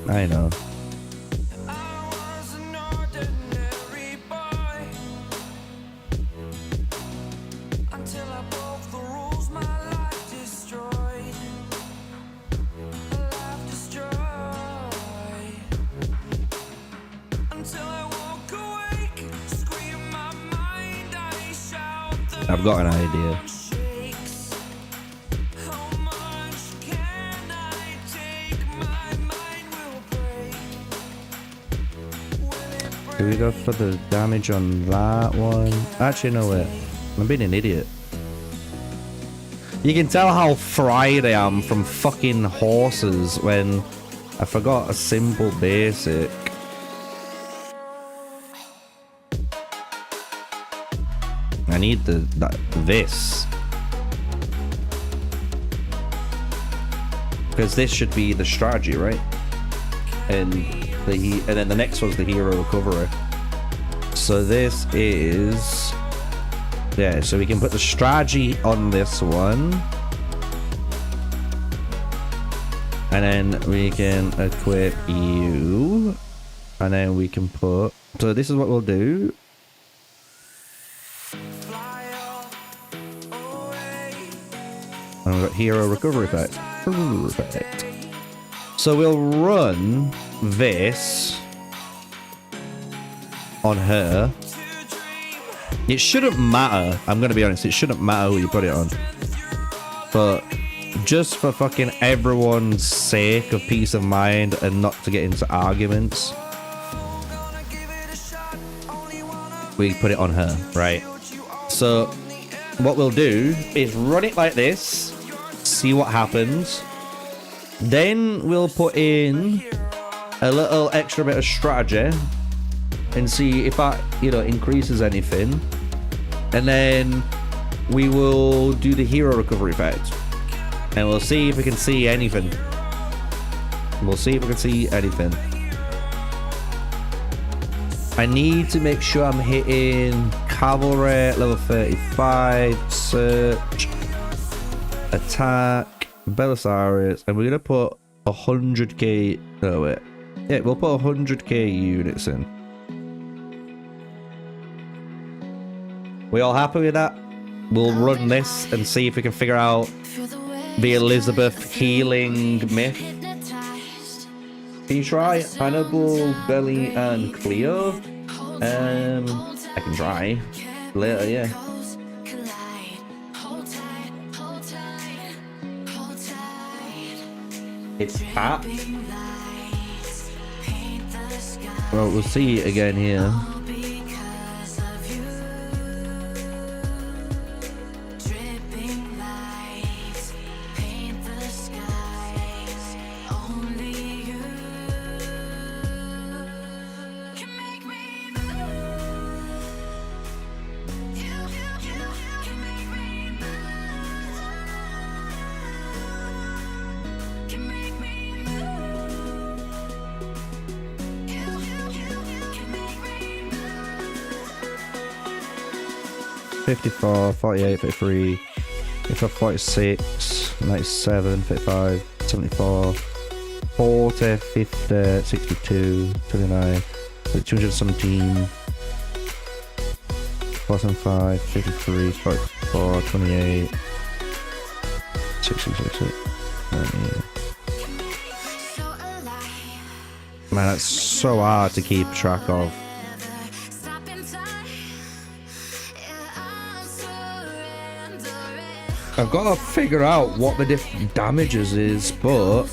I know. I've got an idea. Do we go for the damage on that one? Actually, no way. I'm being an idiot. You can tell how fried I am from fucking horses when I forgot a simple basic. I need this. Because this should be the strategy, right? And then the next one's the hero recovery. So this is... yeah, so we can put the strategy on this one. And then we can equip you. And then we can put... so this is what we'll do. And we've got hero recovery effect. So we'll run this. on her. It shouldn't matter. I'm going to be honest. It shouldn't matter who you put it on. But just for fucking everyone's sake of peace of mind and not to get into arguments, we put it on her, right? So what we'll do is run it like this, see what happens. Then we'll put in a little extra bit of strategy and see if that, you know, increases anything. And then we will do the hero recovery effect. And we'll see if we can see anything. We'll see if we can see anything. I need to make sure I'm hitting cavalry, level 35, search, attack, Belisarius, and we're going to put 100k, no wait, yeah, we'll put 100k units in. We all happy with that? We'll run this and see if we can figure out the Elizabeth healing myth. Can you try Hannibal, Belly, and Cleo? I can try later, yeah. It's tapped. Well, we'll see it again here. $54, $48, $53, $46, $97, $55, $74, $40, $50, $62, $29, $217, $475, $53, $44, $28, $66, man, that's so hard to keep track of. I've got to figure out what the different damages is, but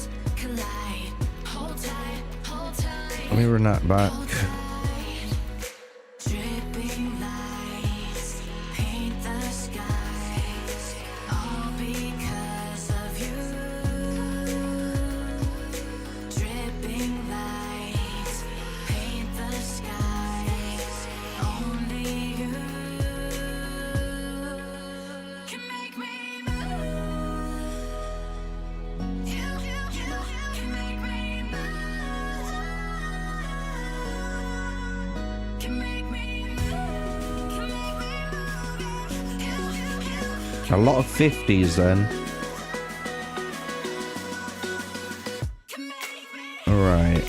let me run that back. A lot of 50s then. Alright.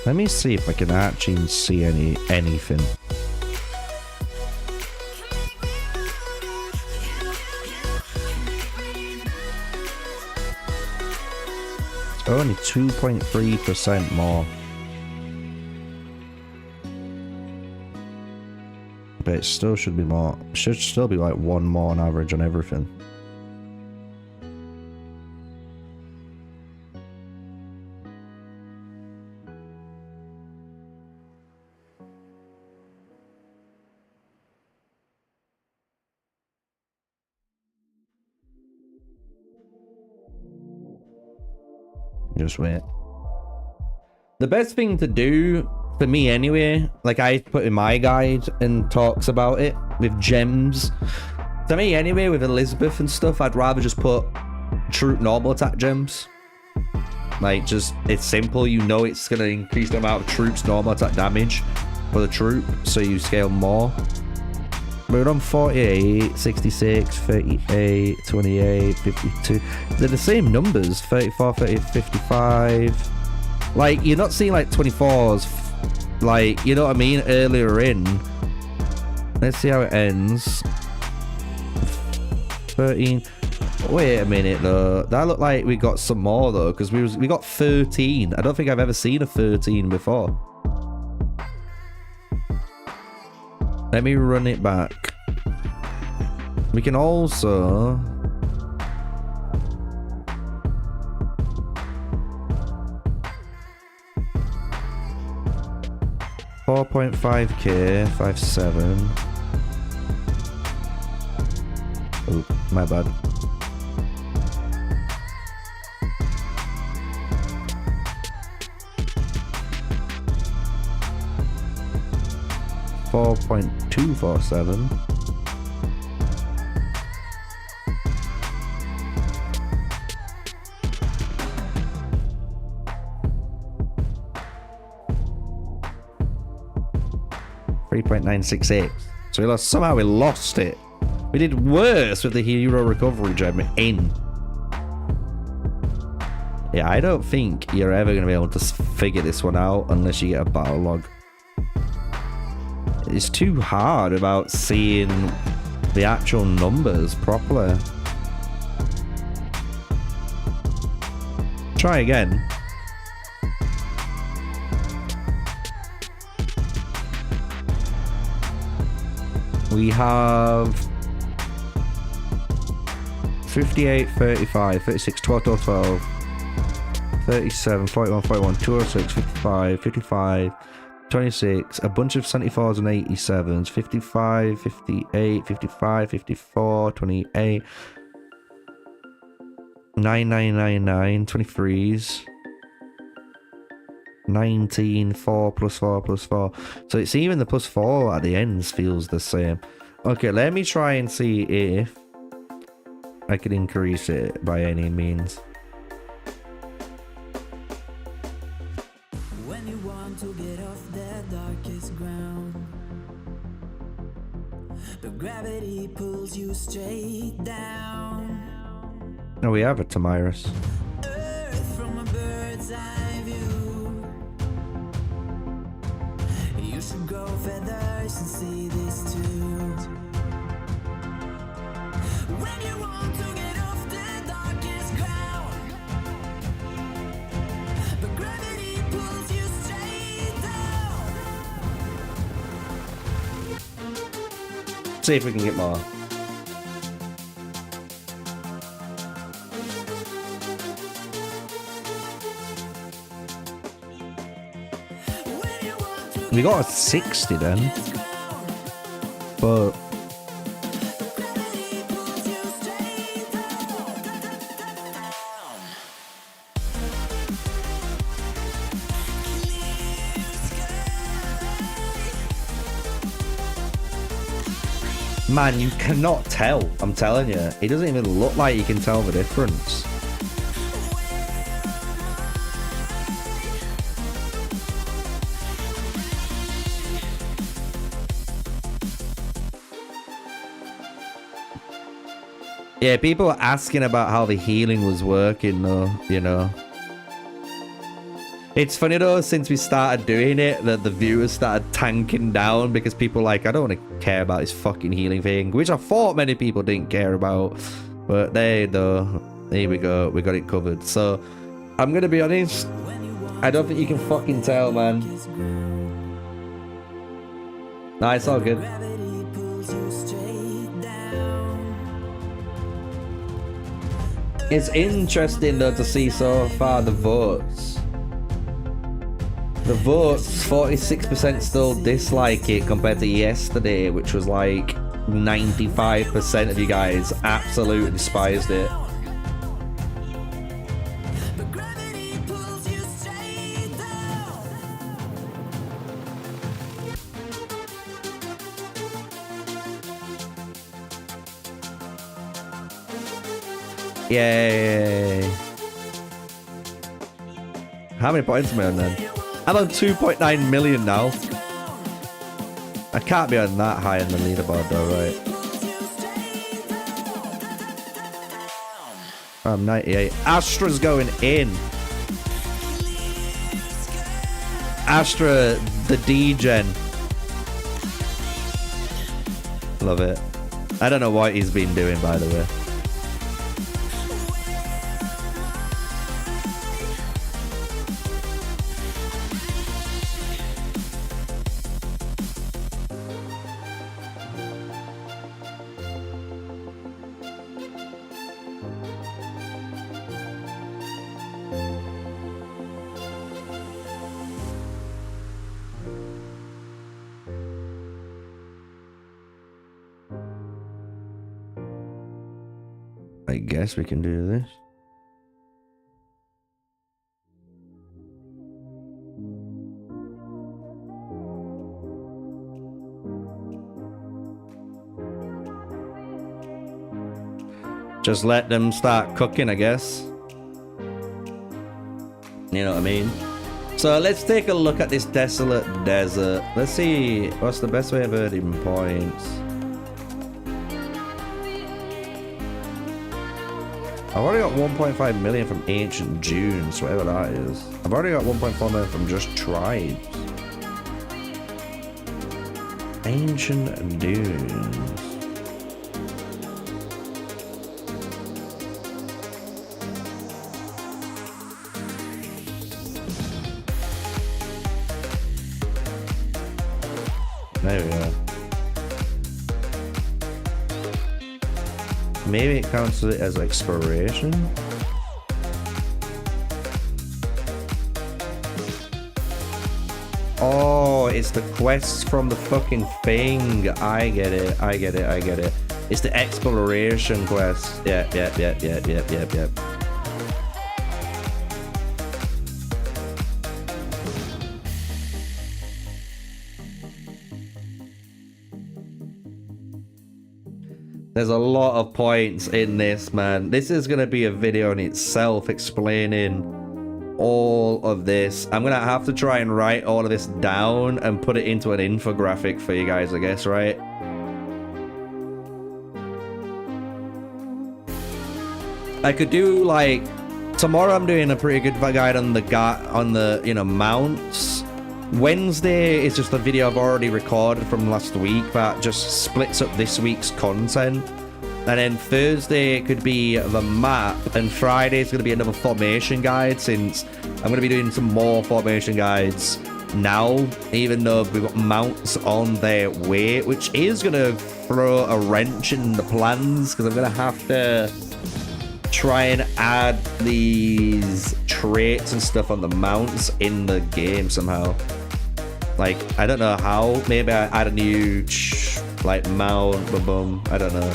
Let me see if I can actually see anything. It's only 2.3% more. But it still should be more. Should still be like one more on average on everything. Just wait. The best thing to do for me anyway, like I put in my guide and talks about it with gems. To me anyway, with Elizabeth and stuff, I'd rather just put troop normal attack gems. Like, just, it's simple, you know it's going to increase the amount of troops normal attack damage for the troop, so you scale more. We're on 48, 66, 38, 28, 52. They're the same numbers, 34, 30, 55. Like, you're not seeing like 24s, like, you know what I mean, earlier in. Let's see how it ends. 13. Wait a minute though. That looked like we got some more though, because we got 13. I don't think I've ever seen a 13 before. Let me run it back. We can also... $4.5k, 5.7. Oh, my bad. $4.247. $3.968. So somehow we lost it. We did worse with the hero recovery gem in. Yeah, I don't think you're ever going to be able to figure this one out unless you get a battle log. It's too hard about seeing the actual numbers properly. Try again. We have 58, 35, 36, 12, 12, 12, 37, 41, 41, 206, 55, 55, 26, a bunch of 74s and 87s, 55, 58, 55, 54, 28, 9999, 23s, 19, 4 plus 4 plus 4. So it's even the plus 4 at the ends feels the same. Okay, let me try and see if I can increase it by any means. When you want to get off the darkest ground, but gravity pulls you straight down. Oh, we have a Tamiris. Earth from a bird's eye view. You should grow feathers and see this too. When you want to get off the darkest ground, but gravity pulls you straight down. See if we can get more. We got a 60 then, but man, you cannot tell. I'm telling you, it doesn't even look like you can tell the difference. Yeah, people were asking about how the healing was working though, you know. It's funny though, since we started doing it, that the viewers started tanking down because people were like, I don't want to care about this fucking healing thing, which I thought many people didn't care about. But there though, here we go, we got it covered. So, I'm gonna be honest, I don't think you can fucking tell, man. Nah, it's all good. It's interesting though to see so far the votes. The votes, 46% still dislike it compared to yesterday, which was like 95% of you guys absolutely despised it. Yay. How many points am I on then? I'm on 2.9 million now. I can't be on that high in the leaderboard though, right? I'm 98. Astra's going in. Astra, the D-Gen. Love it. I don't know what he's been doing, by the way. I guess we can do this. Just let them start cooking, I guess. You know what I mean? So let's take a look at this desolate desert. Let's see what's the best way of earning points. I've already got 1.5 million from ancient dunes, whatever that is. I've already got 1.4 million from just tribes. Ancient dunes. There we go. Maybe it counts it as exploration. Oh, it's the quests from the fucking thing. I get it. I get it. I get it. It's the exploration quest. Yep. There's a lot of points in this, man. This is going to be a video in itself explaining all of this. I'm going to have to try and write all of this down and put it into an infographic for you guys, I guess, right? I could do, like, tomorrow I'm doing a pretty good guide on the, you know, mounts. Wednesday is just a video I've already recorded from last week that just splits up this week's content. And then Thursday it could be the map, and Friday is going to be another formation guide, since I'm going to be doing some more formation guides now, even though we've got mounts on their way, which is going to throw a wrench in the plans, because I'm going to have to try and add these traits and stuff on the mounts in the game somehow. Like, I don't know how. Maybe I add a new like mount, boom. I don't know.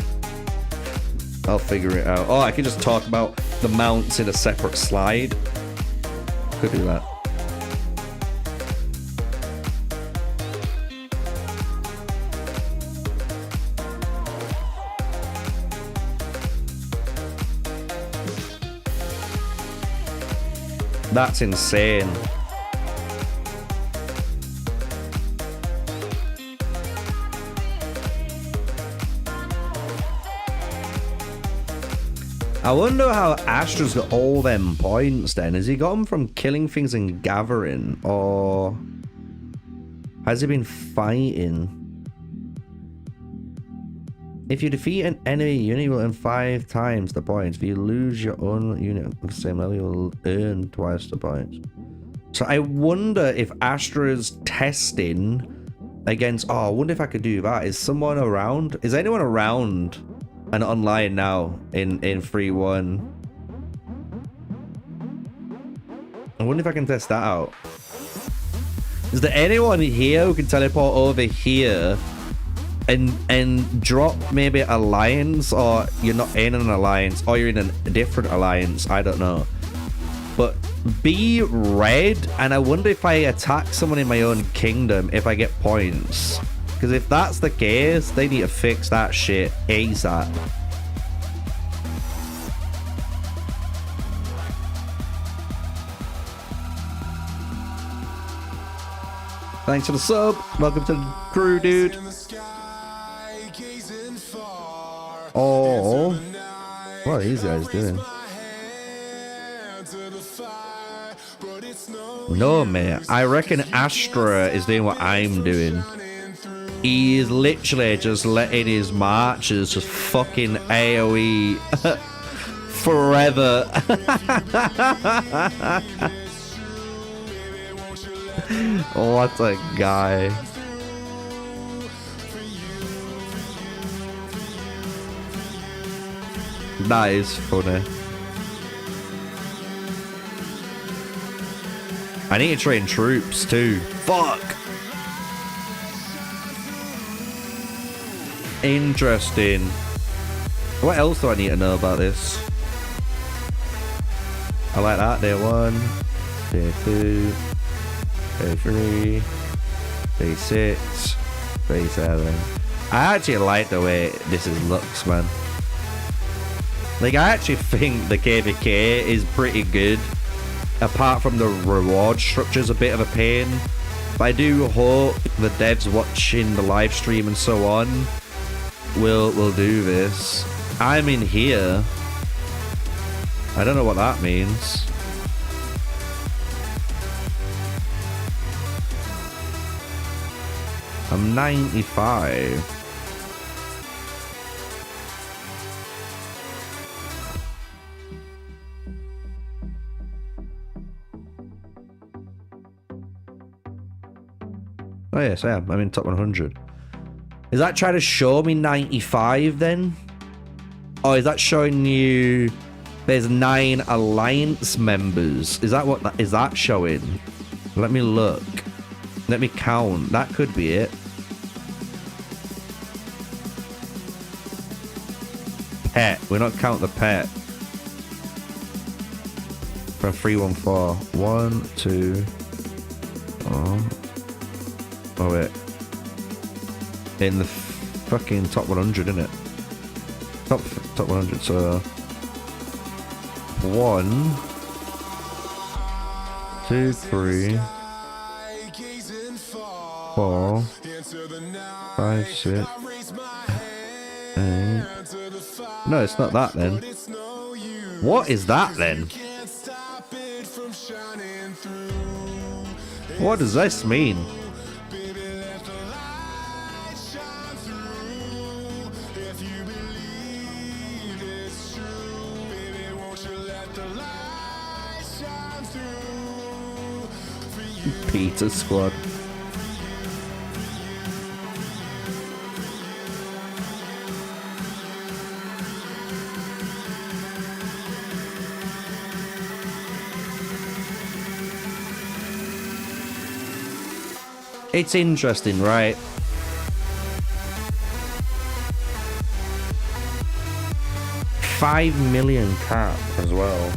I'll figure it out. Oh, I could just talk about the mounts in a separate slide. Could do that. That's insane. I wonder how Astra's got all them points then. Has he got them from killing things and gathering? Or has he been fighting? If you defeat an enemy unit, you will earn 5 times the points. If you lose your own unit at the same level, you will earn twice the points. So I wonder if Astra's testing against... Oh, I wonder if I could do that. Is someone around? Is anyone around and online now in 3.1? I wonder if I can test that out. Is there anyone here who can teleport over here and drop maybe alliance, or you're not in an alliance, or you're in a different alliance? I don't know. But be red, and I wonder if I attack someone in my own kingdom if I get points. Because if that's the case, they need to fix that shit ASAP. Thanks for the sub. Welcome to the crew, dude. Oh, what are these guys doing? No, man. I reckon Astra is doing what I'm doing. He is literally just letting his marchers just fucking AoE forever. What a guy. That is funny. I need to train troops too. Fuck. Interesting. What else do I need to know about this? I like that. Day 1, day 2, day 3, day 6, day 7. I actually like the way this looks, man. Like, I actually think the KVK is pretty good. Apart from the reward structure's a bit of a pain. But I do hope the devs watching the live stream and so on will do this. I'm in here. I don't know what that means. I'm 95. Oh yes, I am. I'm in top 100. Is that trying to show me 95 then? Or is that showing you there's 9 alliance members? Is that what that is that showing? Let me look. Let me count. That could be it. Pet. We're not count the pet. From 314. 1, 2. Oh wait. In the fucking top 100, isn't it? Top 100. So 1, 2, 3, 4, 5, 6, 8. No, it's not that then. What is that then? What does this mean? Pizza Squad. It's interesting, right? $5 million cap as well.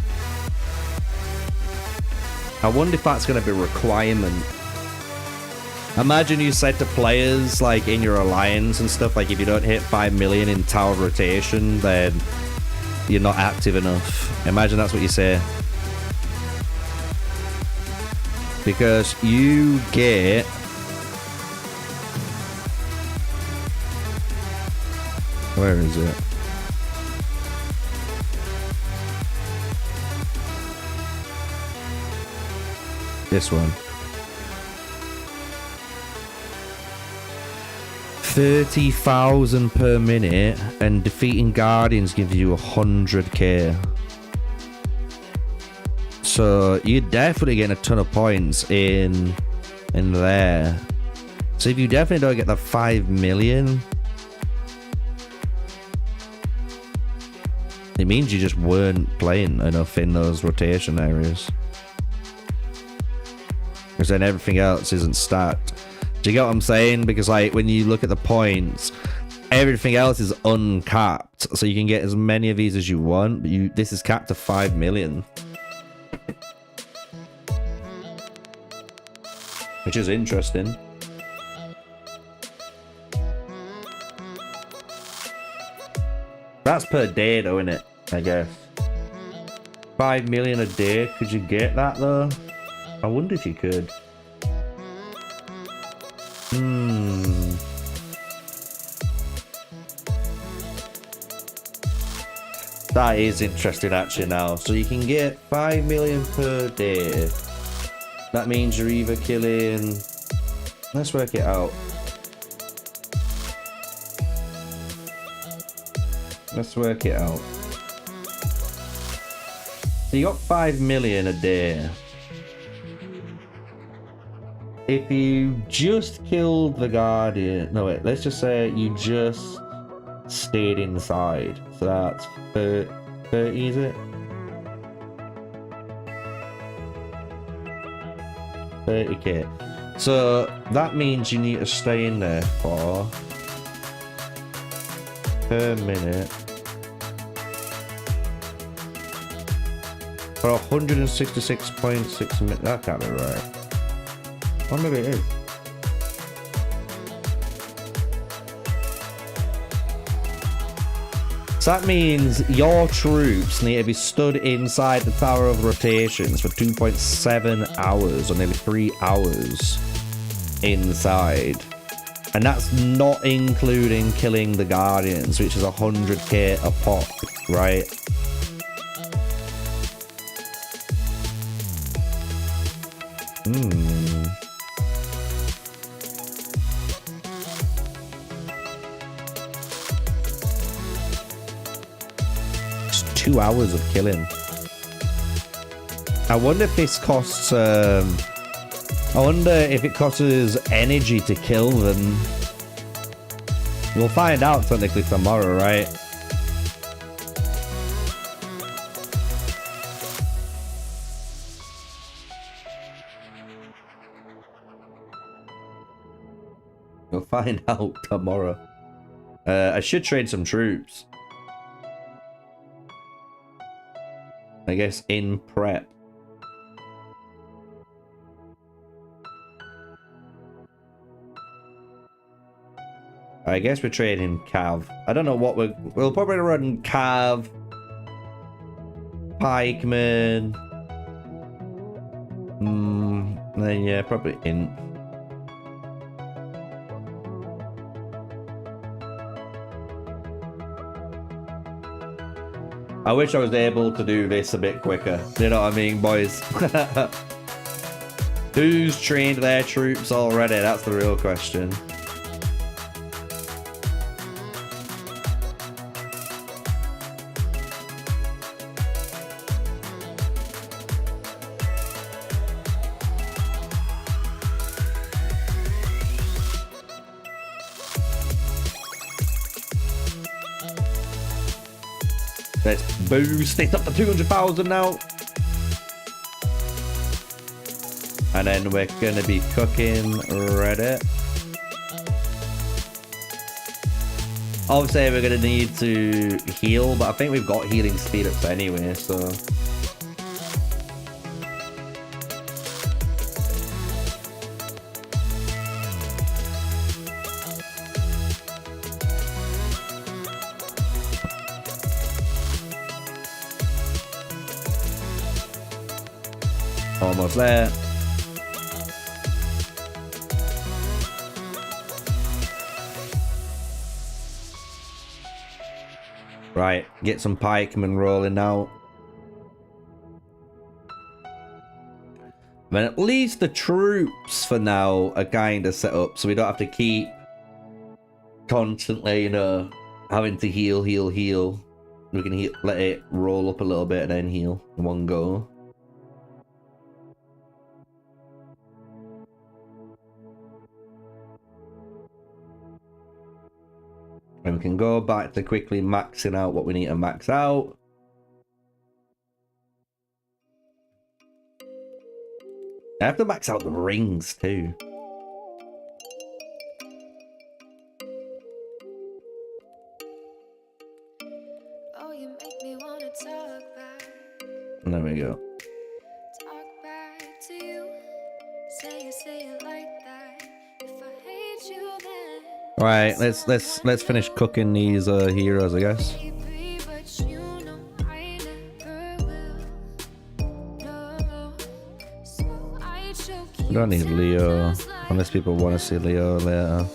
I wonder if that's going to be a requirement. Imagine you said to players, like in your alliance and stuff, like if you don't hit 5 million in tower rotation, then you're not active enough. Imagine that's what you say. Because you get... Where is it? This one. 30,000 per minute, and defeating Guardians gives you 100k. So you're definitely getting a ton of points in there. So if you definitely don't get that 5 million, it means you just weren't playing enough in those rotation areas. Because then everything else isn't stacked. Do you get what I'm saying? Because like when you look at the points, everything else is uncapped, so you can get as many of these as you want. But this is capped to 5 million, which is interesting. That's per day though, isn't it? I guess 5 million a day. Could you get that though? I wonder if you could. That is interesting actually now. So you can get 5 million per day. That means you're either killing... Let's work it out. Let's work it out. So you got 5 million a day. If you just killed the Guardian... No, wait. Let's just say you just stayed inside. So that's 30, is it? 30k. So that means you need to stay in there for... per minute. For 166.6 minutes. That can't be right. Or maybe it is. So that means your troops need to be stood inside the Tower of Rotations for 2.7 hours, or nearly 3 hours inside. And that's not including killing the Guardians, which is 100k a pop, right? It's 2 hours of killing. I wonder if this costs, I wonder if it costs us energy to kill them. We'll find out technically tomorrow, right? We'll find out tomorrow. I should trade some troops. I guess in prep. I guess we're trading Cav. I don't know what we'll probably run Cav, Pikeman. Then yeah, probably Int. I wish I was able to do this a bit quicker. You know what I mean, boys? Who's trained their troops already? That's the real question. Let's boost it up to 200,000 now. And then we're gonna be cooking Reddit. Obviously we're gonna need to heal, but I think we've got healing speed ups anyway, so. Almost there. Right, get some pikemen rolling now. But at least the troops for now are kind of set up, so we don't have to keep constantly, you know, having to heal. We can heal, let it roll up a little bit and then heal in one go. And we can go back to quickly maxing out what we need to max out. I have to max out the rings too. Oh, you make me wanna talk back. And there we go. Talk back to you. Say it like that. If I hate you, then Right, let's finish cooking these heroes, I guess. maybe, but you know I never will. No, so I choke I you don't need down Leo, just like unless people want to see Leo later.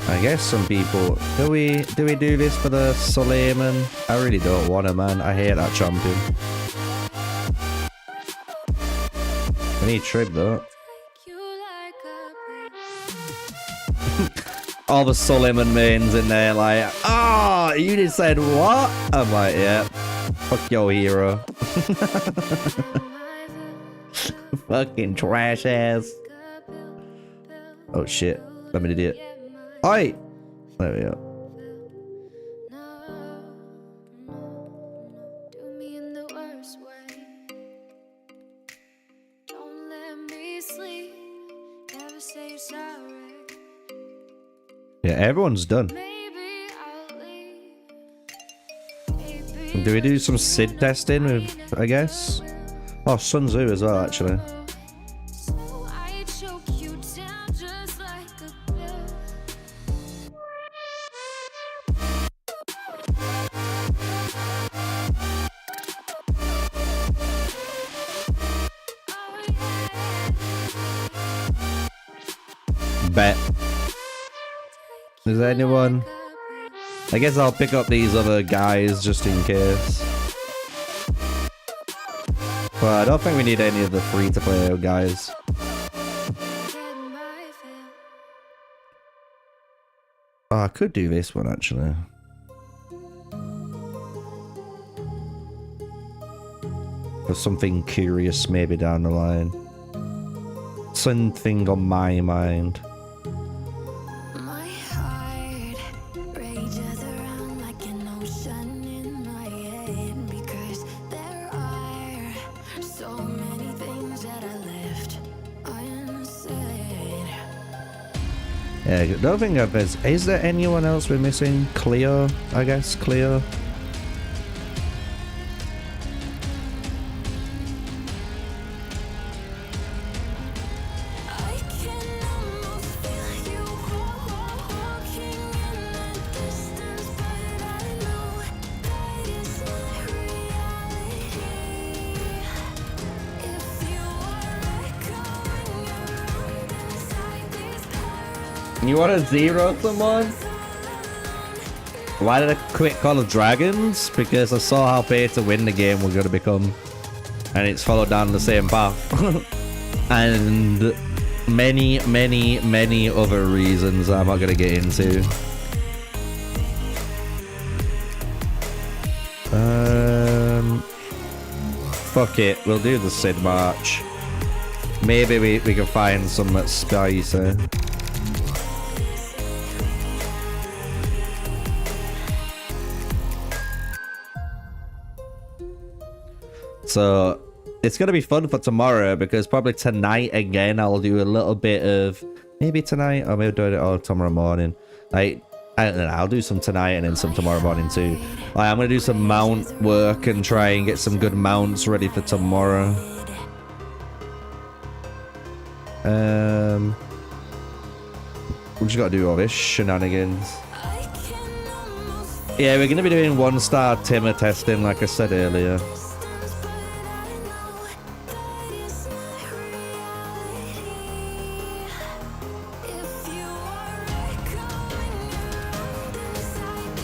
I guess some people, do we do this for the Suleiman? I really don't want to, man. I hate that champion. I need Trib though. you like a All the Suleiman mains in there like, ah, you just said what? I'm like, yeah, fuck your hero. Fucking trash ass. Oh shit, I'm an idiot. Oi! There we go. do me in the worst way. Don't let me sleep. Never say you're sorry. Yeah, everyone's done. Maybe I'll leave. Maybe Do we do some Sid testing with, I guess? Oh, Sun Tzu as well, actually. So I choke you down just like a pill. Bet. Is there anyone? I guess I'll pick up these other guys just in case. But I don't think we need any of the free-to-play guys. Oh, I could do this one actually. For something curious maybe down the line. Something on my mind. My heart rages around like an ocean in my head because there are so many things that I left unsaid. Yeah, I don't think I've... Is there anyone else we're missing? Cleo, I guess. Cleo. I can almost feel you walking in the distance, but I know that it's not reality. If you are echoing around inside this parallel. You want to zero someone? Why did I quit Call of Dragons? Because I saw how pay to win the game was going to become. And it's followed down the same path. And many, many, many other reasons I'm not going to get into. Fuck it, we'll do the Sid March. Maybe we can find some that's spicy. So it's gonna be fun for tomorrow because probably tonight again I'll do a little bit of maybe tonight or maybe do it all tomorrow morning. Like I don't know, I'll do some tonight and then some tomorrow morning too. Like I'm gonna do some mount work and try and get some good mounts ready for tomorrow. We just gotta do all this shenanigans. Yeah, we're gonna be doing 1-star Timmer testing like I said earlier.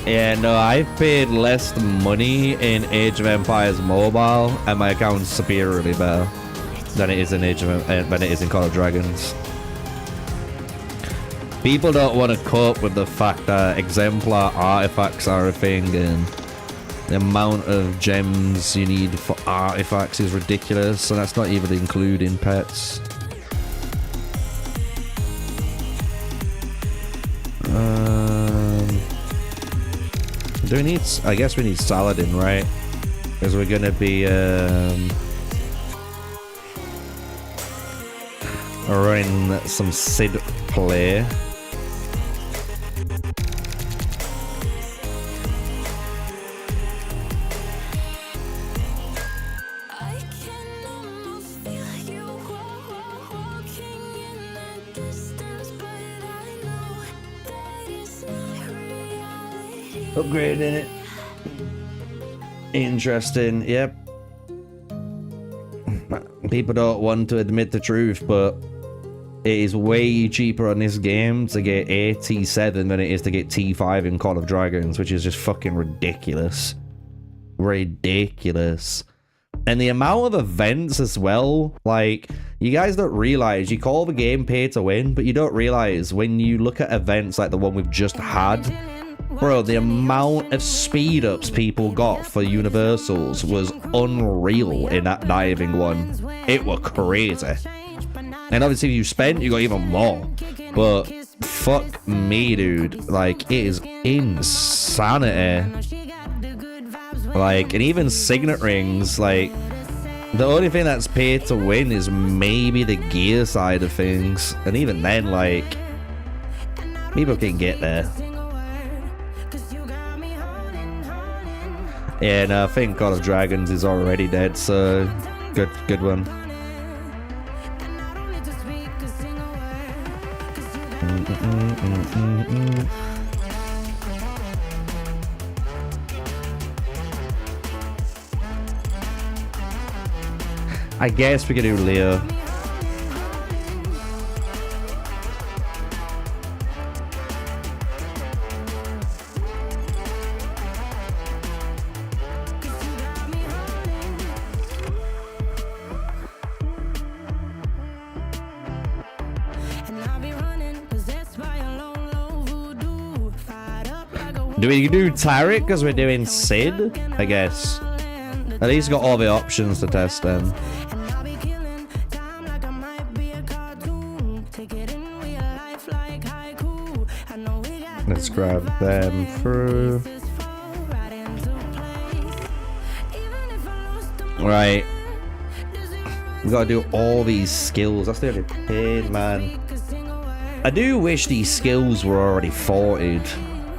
Yeah, no, I've paid less money in Age of Empires Mobile, and my account's superiorly better than it is in than it is in Call of Dragons. People don't want to cope with the fact that exemplar artifacts are a thing, and the amount of gems you need for artifacts is ridiculous, and that's not even including pets. Do we need... I guess we need Saladin, right? Because we're gonna be running some Sid play. Upgrading it. Interesting, yep. People don't want to admit the truth, but it is way cheaper on this game to get a T7 than it is to get T5 in Call of Dragons, which is just fucking ridiculous. Ridiculous. And the amount of events as well, like, you guys don't realize, you call the game pay to win, but you don't realize when you look at events like the one we've just had, bro, the amount of speed ups people got for universals was unreal in that diving one. It was crazy. And obviously if you spent, you got even more. But fuck me, dude. Like, it is insanity. Like, and even signet rings, like, the only thing that's paid to win is maybe the gear side of things. And even then, like, people can get there. Yeah, no, I think God of Dragons is already dead, so good one. I guess we could do Leo. Do we do Tarek because we're doing Sid? I guess. At least got all the options to test them. Let's grab them through. Right. We gotta do all these skills. That's the only pain, man. I do wish these skills were already sorted.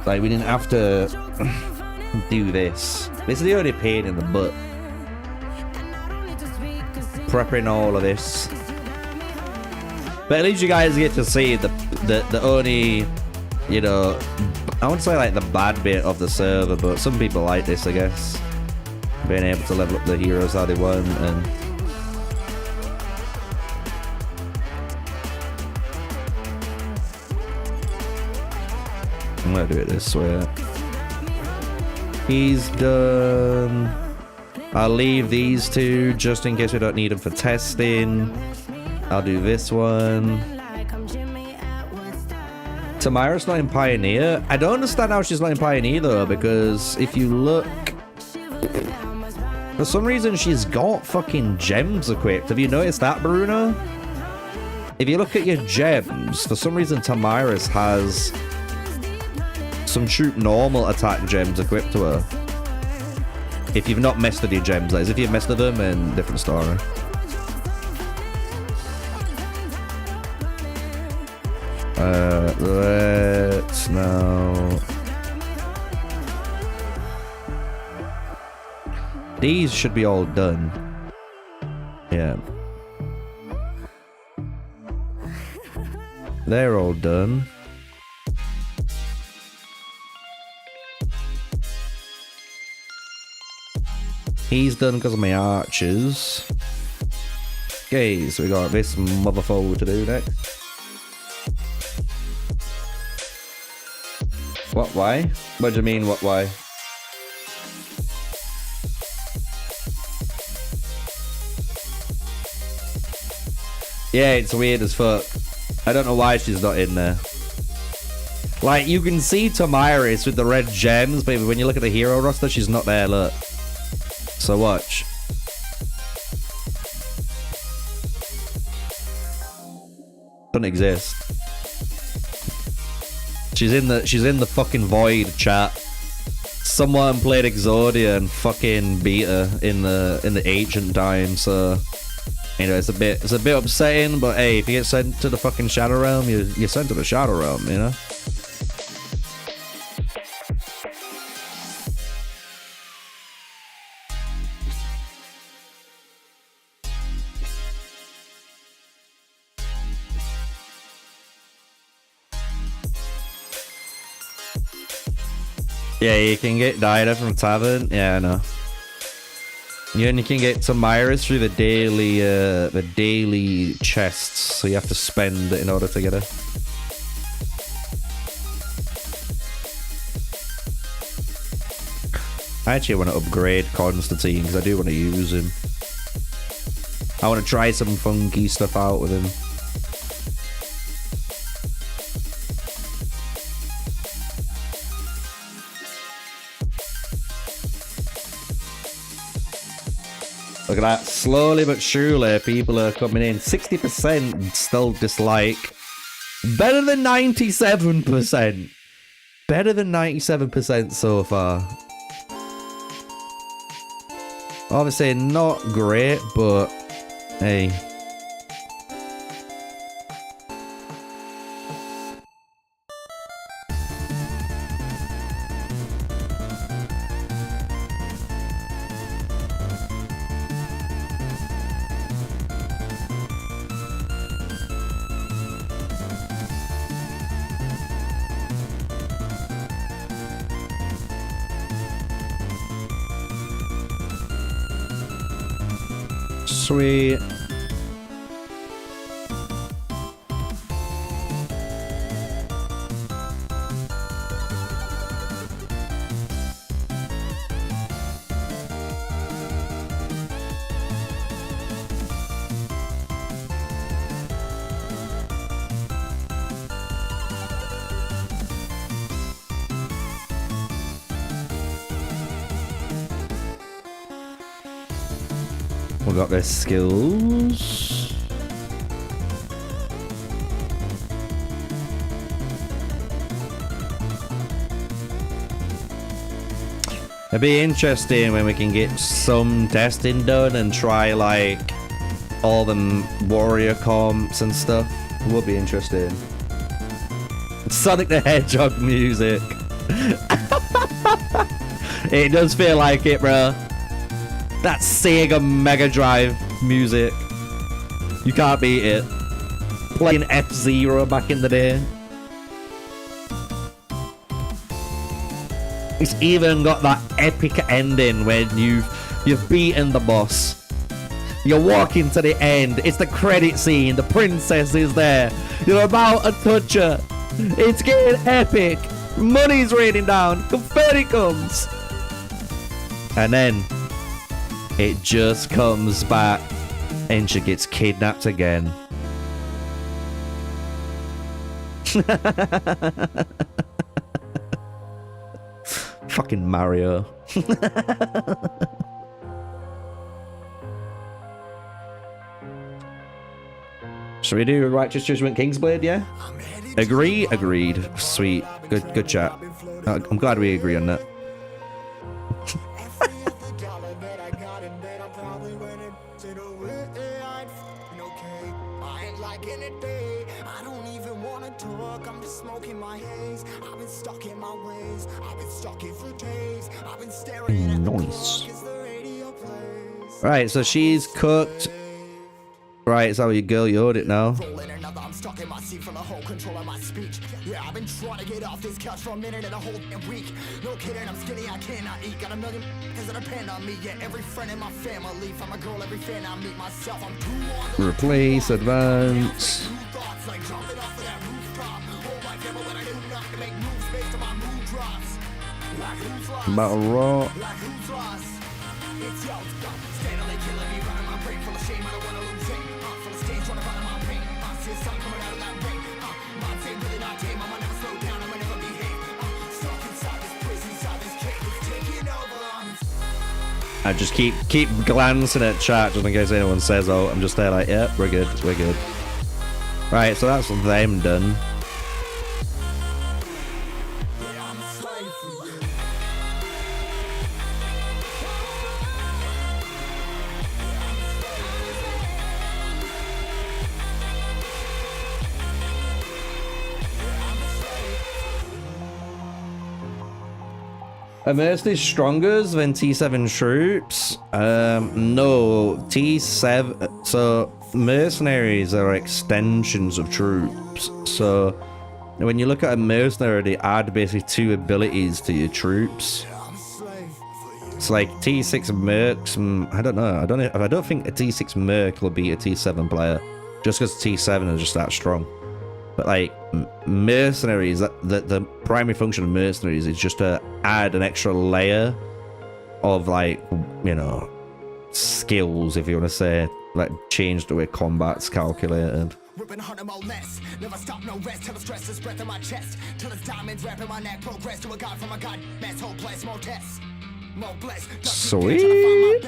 Like, we didn't have to do this. This is the only pain in the butt. Prepping all of this. But at least you guys get to see the only, you know, I wouldn't say like the bad bit of the server, but some people like this, I guess. Being able to level up the heroes how they want and... I'm gonna do it this way. He's done. I'll leave these two just in case we don't need them for testing. I'll do this one. Tamara's not in Pioneer. I don't understand how she's not in Pioneer though, because if you look, for some reason she's got fucking gems equipped. Have you noticed that, Bruno? If you look at your gems, for some reason Tamara's has some troop normal attack gems equipped to her. If you've not messed with your gems, that is. If you've messed with them, then different story. Let's now... These should be all done. Yeah. They're all done. He's done because of my archers. Okay, so we got this motherfucker to do next. What, why? What do you mean, what, why? Yeah, it's weird as fuck. I don't know why she's not in there. Like, you can see Tamiris with the red gems, but when you look at the hero roster, she's not there, look. So watch. Doesn't exist. She's in the fucking void, chat. Someone played Exodia and fucking beat her in the ancient time, so you know it's a bit upsetting, but hey, if you get sent to the fucking Shadow Realm, you're sent to the Shadow Realm, you know? Yeah, you can get Dida from Tavern. Yeah, I know. You only can get Tamiris through the daily chests, so you have to spend it in order to get it. I actually want to upgrade Constantine because I do want to use him. I want to try some funky stuff out with him. Look at that. Slowly but surely, people are coming in. 60% still dislike. Better than 97%. Better than 97% so far. Obviously not great, but hey. Sweet. We got their skills. It'd be interesting when we can get some testing done and try like all the warrior comps and stuff. It would be interesting. Sonic the Hedgehog music. It does feel like it, bro. That Sega Mega Drive music. You can't beat it. Playing F-Zero back in the day. It's even got that epic ending when you've beaten the boss. You're walking to the end. It's the credit scene. The princess is there. You're about to touch her. It's getting epic. Money's raining down. Confetti comes. And then it just comes back and she gets kidnapped again. Fucking Mario. Should we do Righteous Judgment Kingsblade, yeah? Agree? Agreed. Sweet. Good chat. I'm glad we agree on that. Nice. Right, so she's cooked. Right, so your girl, you owed it now. I'm stuck in my seat from the whole control of my speech. Yeah, I've been trying to get off this couch for a minute and a whole week. No kidding, I'm skinny, I cannot eat. Got a million that depend on me. Yeah, every friend in my family. From a girl, every fan I meet myself. I'm too long. Replace, advance. Like jumping off of that rooftop. Hold my camera when I do not make moves based on my mood drops. Like who's lost? Battle Raw. Like who's lost? It's yo, steadily killing me, running my brain full of shame. I don't wanna lose it. Full of stage, trying to find my pain. See the sun coming out of that rain. My team really not tame. I'ma never slow down. I'ma never behave. Stuck inside this prison, inside this cage. It's taking over. I just keep glancing at chat just in case anyone says, "Oh," I'm just there like, "Yep, we're good, we're good." Right, so that's them done. Immersed is stronger than T7 troops. No, T7. So mercenaries are extensions of troops. So when you look at a mercenary, they add basically 2 abilities to your troops. It's like T6 mercs. I don't know. I don't think a T6 merc will beat a T7 player, just because T7 is just that strong. But like mercenaries, the primary function of mercenaries is just to add an extra layer of, like, you know, skills, if you want to say, like change the way combat's calculated. Ripping harder, more less. Never stop, no rest. Till the stress is breath in my chest. Till it's diamonds wrapping my neck. Progress to a god from a god. Mess, whole place, more tests. More blessed. Sweet.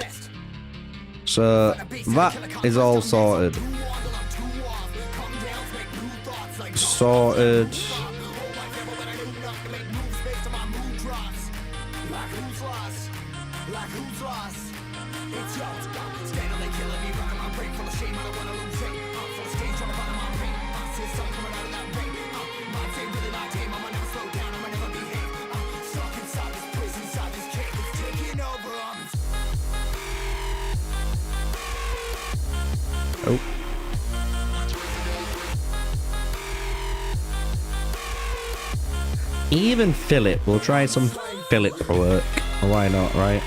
So that is all sorted. Sorted. Oh. Even Philip. We'll try some Philip work. Why not, right?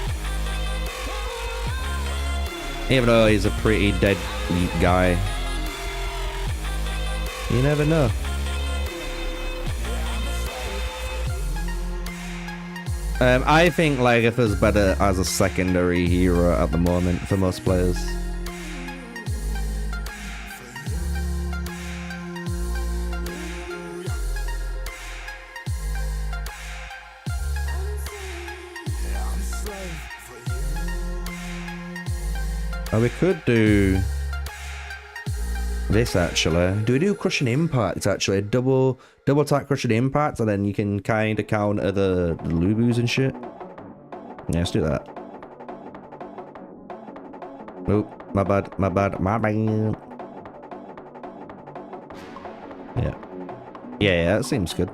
Even though he's a pretty dead guy. You never know. I think Lagertha's better as a secondary hero at the moment for most players. Oh, we could do this actually. Do we do crushing impact actually? Double attack crushing impact, and then you can kind of counter the Lubus and shit. Yeah, let's do that. Oh, my bad. Yeah, that seems good.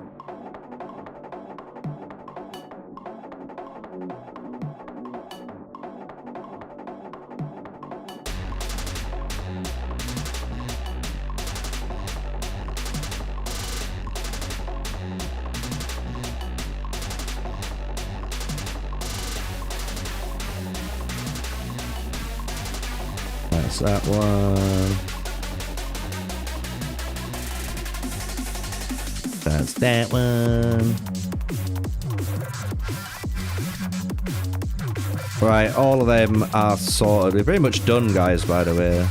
That's that one. That's that one. Right, all of them are sorted. We're pretty much done, guys, by the way.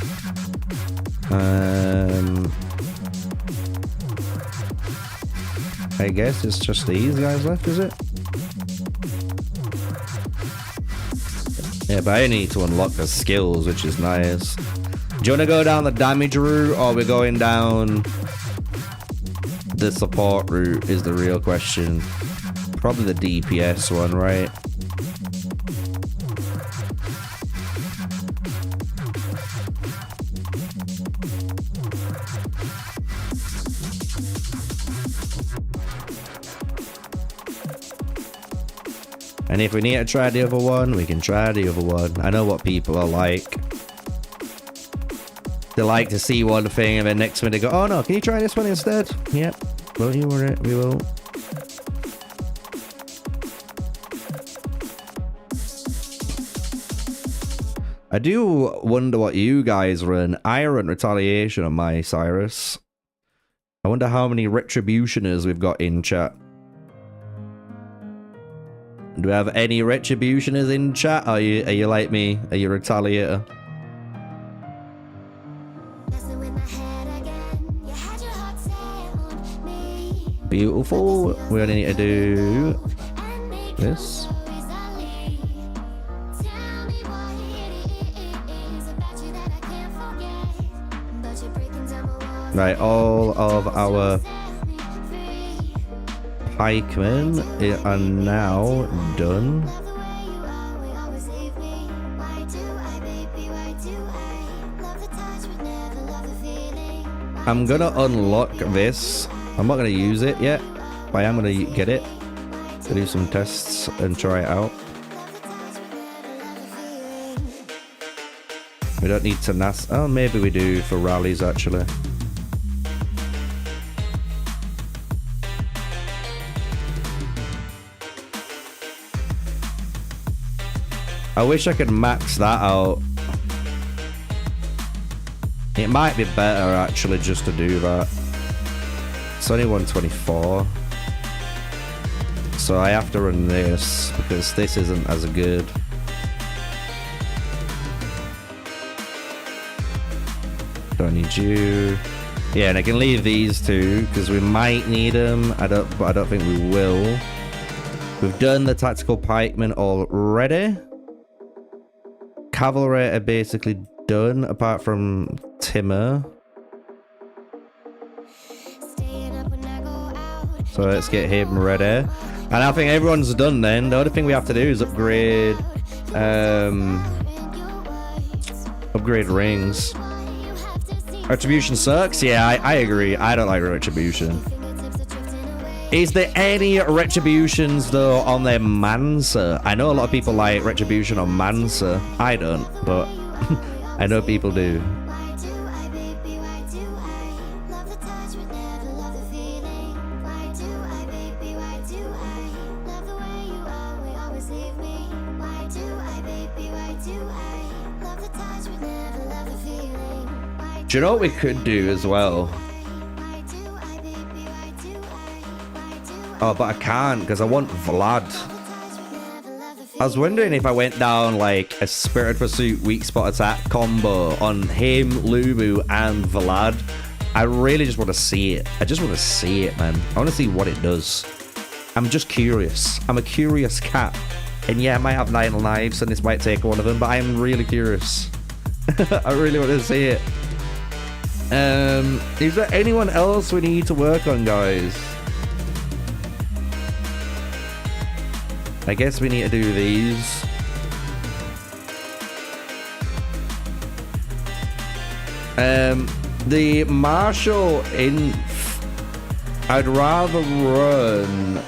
I guess it's just these guys left, is it? Yeah, but I need to unlock the skills, which is nice. Do you want to go down the damage route, or we're going down the support route is the real question. Probably the DPS one, right? And if we need to try the other one, we can try the other one. I know what people are like. They like to see one thing and then next minute they go, oh no, can you try this one instead? Yep, don't you worry, we will. I do wonder what you guys run. I run Retaliation on my Cyrus. I wonder how many Retributioners we've got in chat. Do we have any Retributioners in chat? Are you like me? Are you a Retaliator? Beautiful. We only need to do this. Right, all of our pikemen are now done. I'm gonna unlock this. I'm not gonna use it yet, but I am gonna get it to do some tests and try it out. We don't need to oh, maybe we do for rallies actually. I wish I could max that out. It might be better actually just to do that. It's only 124. So I have to run this because this isn't as good. Don't need you. Yeah, and I can leave these two because we might need them. But I don't think we will. We've done the tactical pikemen already. Cavalry are basically done apart from Timur. So let's get him ready. And I think everyone's done then. The only thing we have to do is upgrade upgrade rings. Retribution sucks? Yeah, I agree. I don't like Retribution. Is there any Retributions though on their Mansa? I know a lot of people like Retribution on Mansa. I don't, but I know people do. Do you know what we could do as well? Oh, but I can't because I want Vlad. I was wondering if I went down like a Spirited Pursuit weak spot attack combo on him, Lubu, and Vlad. I really just want to see it. I just want to see it, man. I want to see what it does. I'm just curious. I'm a curious cat. And yeah, I might have 9 lives and this might take one of them, but I'm really curious. I really want to see it. Is there anyone else we need to work on, guys? I guess we need to do these. The Martial Inf. I'd rather run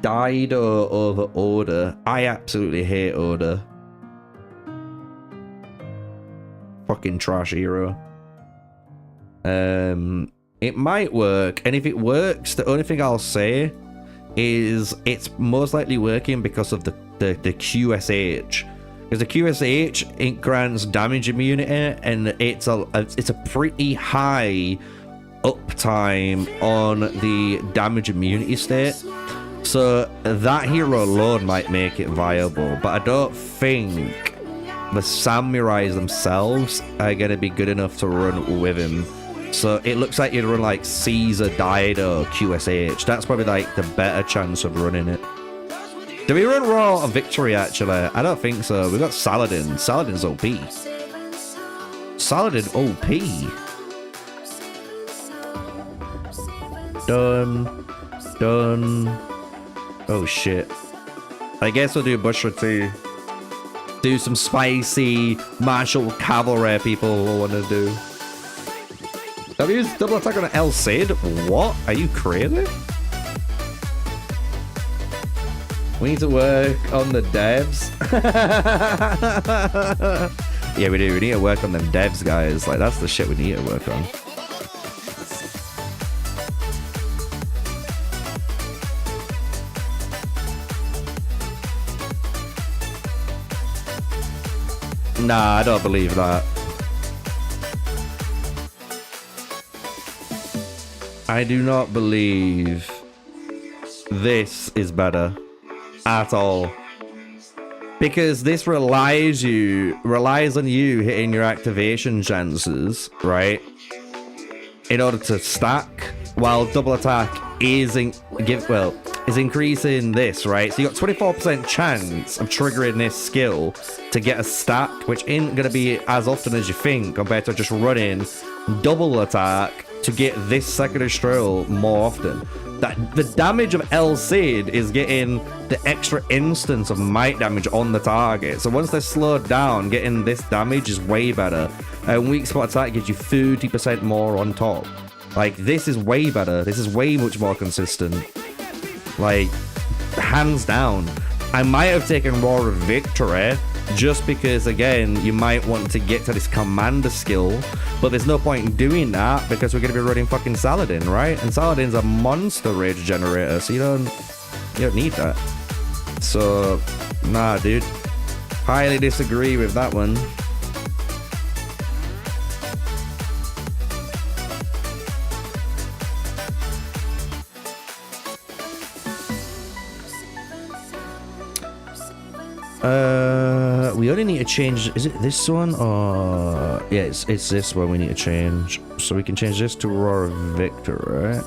Dido over Order. I absolutely hate Order. Fucking trash hero. It might work, and if it works, the only thing I'll say is it's most likely working because of the QSH. Because the QSH, it grants damage immunity, and it's a pretty high uptime on the damage immunity state. So that hero alone might make it viable, but I don't think the samurais themselves are going to be good enough to run with him. So it looks like you'd run like Caesar, Dido, QSH. That's probably like the better chance of running it. Do we run Raw of Victory actually? I don't think so. We've got Saladin. Saladin's OP. Saladin OP. Done. Done. Oh shit. I guess we'll do Bushra too. Do some spicy martial cavalry people will want to do. Have you used double attack on El Cid? What? Are you crazy? We need to work on the devs. Yeah, we do. We need to work on them devs, guys. Like, that's the shit we need to work on. Nah, I don't believe that. I do not believe this is better at all, because this relies on you hitting your activation chances, right, in order to stack, while double attack is increasing this, right? So you got 24% chance of triggering this skill to get a stack, which ain't gonna be as often as you think compared to just running double attack to get this secondary stroll more often. That the damage of El Cid is getting the extra instance of might damage on the target. So once they're slowed down, getting this damage is way better. And weak spot attack gives you 30% more on top. Like, this is way better. This is way much more consistent. Like, hands down. I might have taken Roar of Victory just because, again, you might want to get to this commander skill, but there's no point in doing that because we're going to be running fucking Saladin, right? And Saladin's a monster rage generator, so you don't need that. So, nah, dude. Highly disagree with that one. We only need to change. Is it this one or yeah? It's this one we need to change. So we can change this to Roar of Victor, right?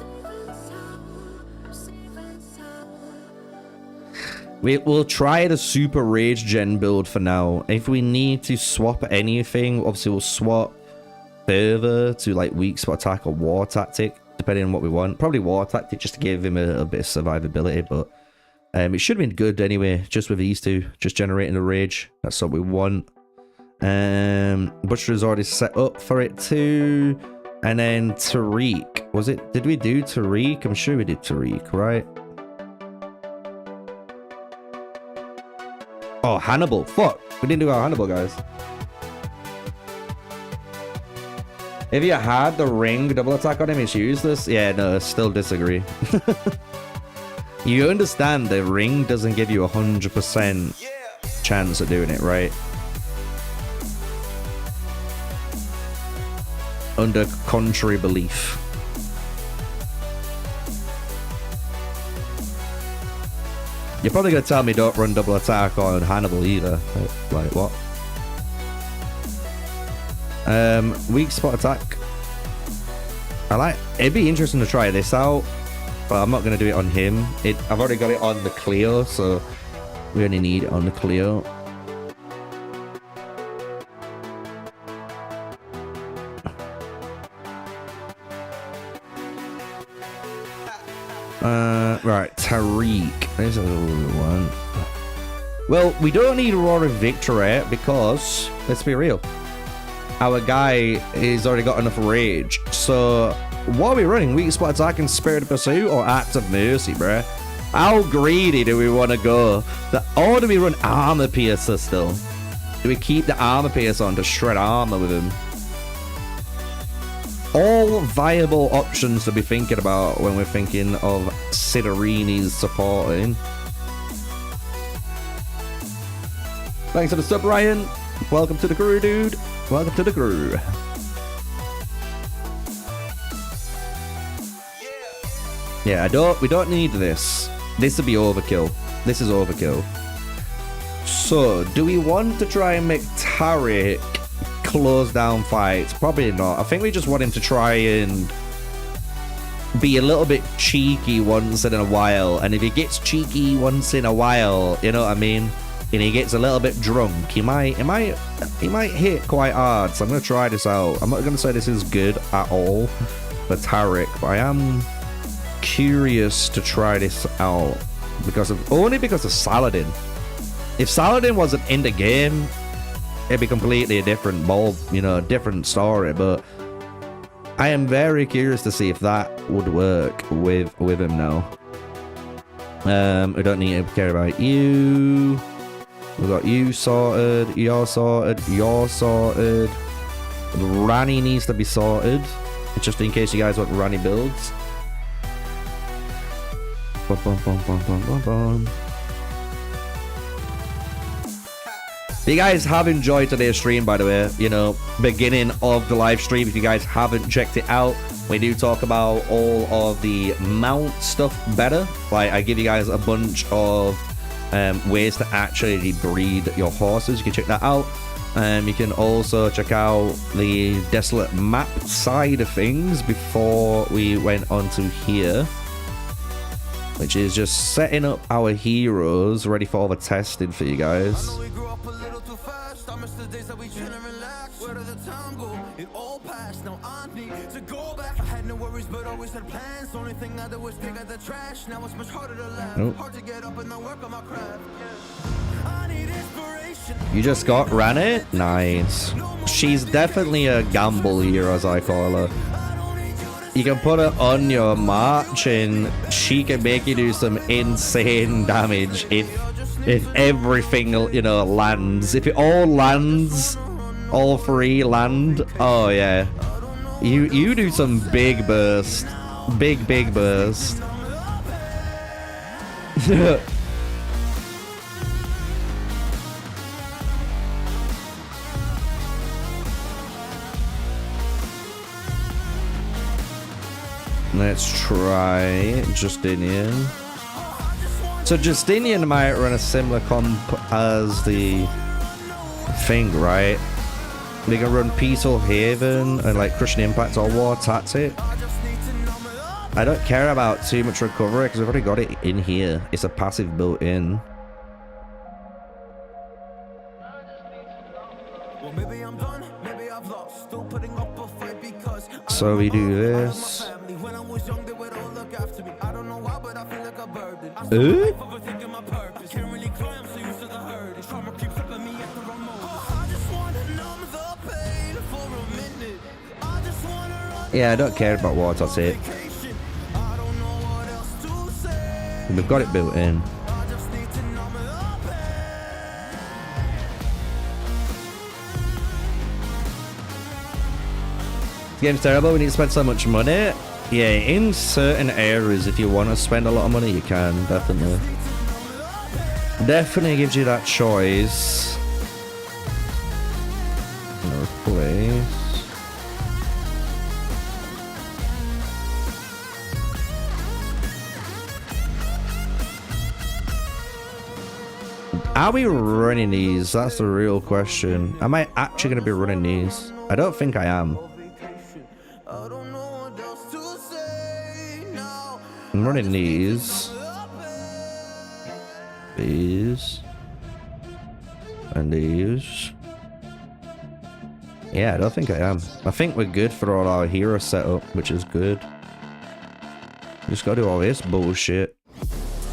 We'll try the super rage gen build for now. If we need to swap anything, obviously we'll swap further to like weak spot attack or war tactic, depending on what we want. Probably war tactic just to give him a bit of survivability, but. It should have been good anyway, just with these two, just generating the rage. That's what we want. Butcher is already set up for it too. And then Tariq. Was it? Did we do Tariq? I'm sure we did Tariq, right? Oh, Hannibal. Fuck. We didn't do our Hannibal, guys. If you had the ring double attack on him, it's useless. Yeah, no, still disagree. You understand the ring doesn't give you 100% chance of doing it, right? under contrary belief. You're probably gonna tell me don't run double attack on Hannibal either. Like what? Weak spot attack. It'd be interesting to try this out, but I'm not gonna do it on him. I've already got it on the Cleo, so we only need it on the Cleo. Right, Tariq. There's a little one. Well, we don't need Aurora Victory because, let's be real, our guy has already got enough rage. So, what are we running? Weak spot attack and Spirit of Pursuit or Act of Mercy, bruh? How greedy do we want to go? Or do we run Armor Piercer still? Do we keep the Armor Piercer on to shred armor with him? All viable options to be thinking about when we're thinking of Sidorini's supporting. Thanks for the sub, Ryan. Welcome to the crew, dude. Welcome to the crew. Yeah, we don't need this. This would be overkill. This is overkill. So, do we want to try and make Tariq close down fights? Probably not. I think we just want him to try and be a little bit cheeky once in a while. And if he gets cheeky once in a while, you know what I mean? And he gets a little bit drunk, he might hit quite hard. So I'm gonna try this out. I'm not gonna say this is good at all for Tariq, but I am curious to try this out only because of Saladin. If Saladin wasn't in the game, it'd be completely a different ball, you know, different story. But I am very curious to see if that would work with him now. We don't need to care about you. We got you sorted, you're sorted, you're sorted. Rani needs to be sorted, just in case you guys want Rani builds. Bum, bum, bum, bum, bum, bum, bum. If you guys have enjoyed today's stream, by the way, you know, beginning of the live stream, if you guys haven't checked it out, we do talk about all of the mount stuff better. Like, I give you guys a bunch of ways to actually breed your horses. You can check that out. You can also check out the Desolate map side of things before we went on to here, which is just setting up our heroes ready for all the testing for you guys. You just got Rani? Nice. She's definitely a gamble hero, as I call her. You can put her on your march and she can make you do some insane damage if everything, you know, lands. If it all lands, all three land, oh yeah. You do some big burst. Big burst. Let's try Justinian. So Justinian might run a similar comp as the thing, right? They can run Peaceful Haven and like Crushing Impact or War Tactic. I don't care about too much recovery because I've already got it in here. It's a passive built in. So we do this. Yeah, I don't care about what I'll say. We've got it built in. This game's terrible, we need to spend so much money. Yeah, in certain areas, if you want to spend a lot of money, you can, definitely. Definitely gives you that choice. Replace. Are we running these? That's the real question. Am I actually going to be running these? I don't think I am. I'm running these. These. And these. Yeah, I don't think I am. I think we're good for all our hero setup, which is good. Just gotta do all this bullshit.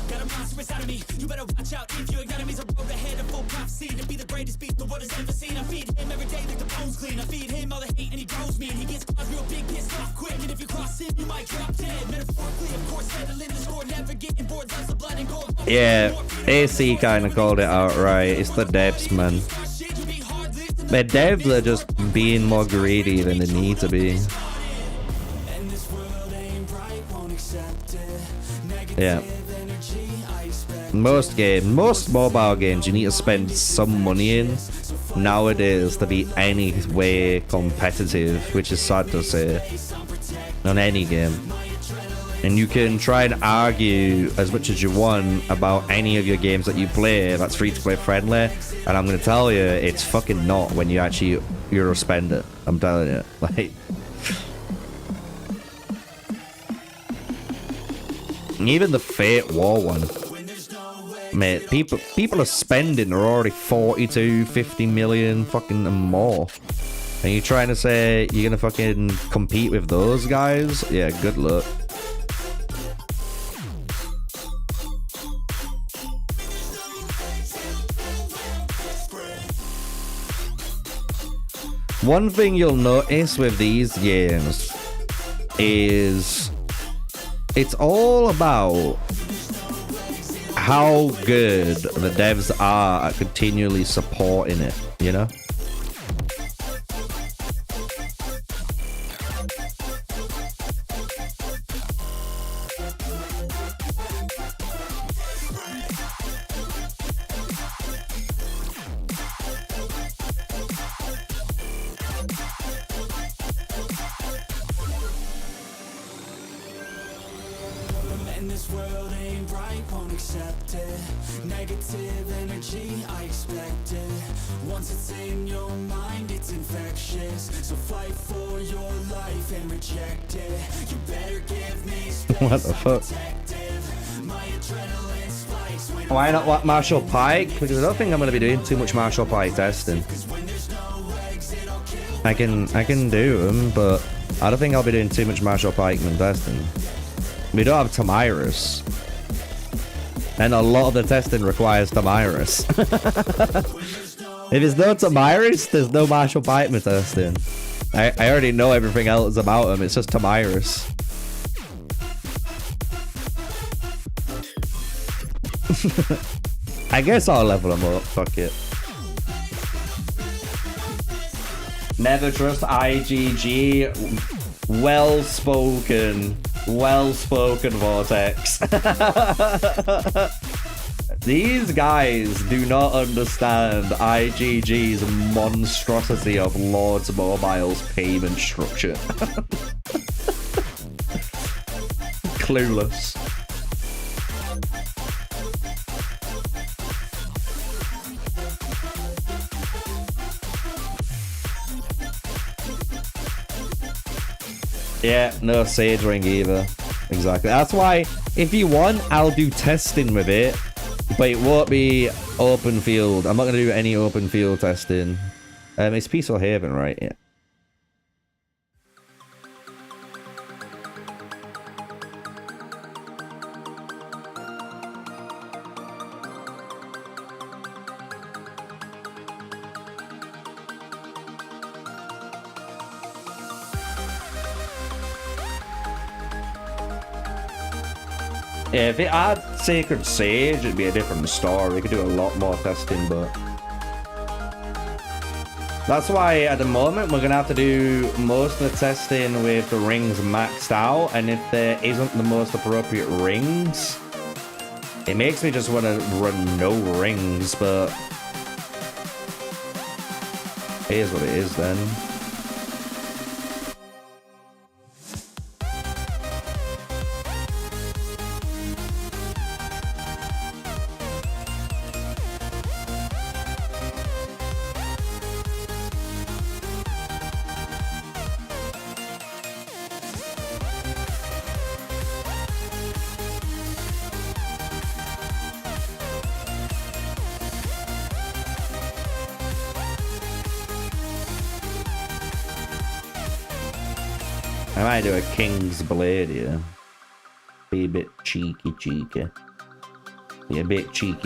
Got a monster inside of me. You better watch out if your enemies are road ahead of full prophecy to be the greatest beast the world has ever seen. I feed him every day like the bones clean. I feed him all the hate and he grows me. And he gets caught real big, pissed off quick. And if you cross him, you might drop dead. Metaphorically, of course, settling the score, never getting bored. Loves the blood and gold. Yeah, AC kind of called it out right. It's the devs, man. The devs are just being more greedy than they need to be. Yeah. Most mobile games, you need to spend some money in nowadays to be any way competitive, which is sad to say, on any game. And you can try and argue as much as you want about any of your games that you play that's free-to-play friendly, and I'm gonna tell you, it's fucking not when you actually Euro spend it. I'm telling you, like. Even the Fate War one, mate, people are spending, they're already 42, 50 million fucking and more. And you're trying to say you're gonna fucking compete with those guys? Yeah, good luck. One thing you'll notice with these games is it's all about how good the devs are at continually supporting it, you know? What the fuck? Why not what Marshall Pike? Because I don't think I'm going to be doing too much Marshall Pike testing. I can do them, but I don't think I'll be doing too much Marshall Pikeman testing. We don't have Tamiris. And a lot of the testing requires Tamiris. If there's no Tamiris, there's no Marshall Pikeman testing. I already know everything else about him, it's just Tamiris. I guess I'll level them up, fuck it. Never trust IGG. Well-spoken Vortex. These guys do not understand IGG's monstrosity of Lords Mobile's payment structure. Clueless. Yeah, no Sage Ring either. Exactly. That's why, if you want, I'll do testing with it, but it won't be open field. I'm not going to do any open field testing. It's Peaceful Haven, right? Yeah. Yeah, if it had Sacred Sage, it'd be a different story. We could do a lot more testing, but that's why at the moment we're gonna have to do most of the testing with the rings maxed out, and if there isn't the most appropriate rings, it makes me just want to run no rings, but here's what it is then. I might do a King's Blade here. Be a bit cheeky. Be a bit cheeky.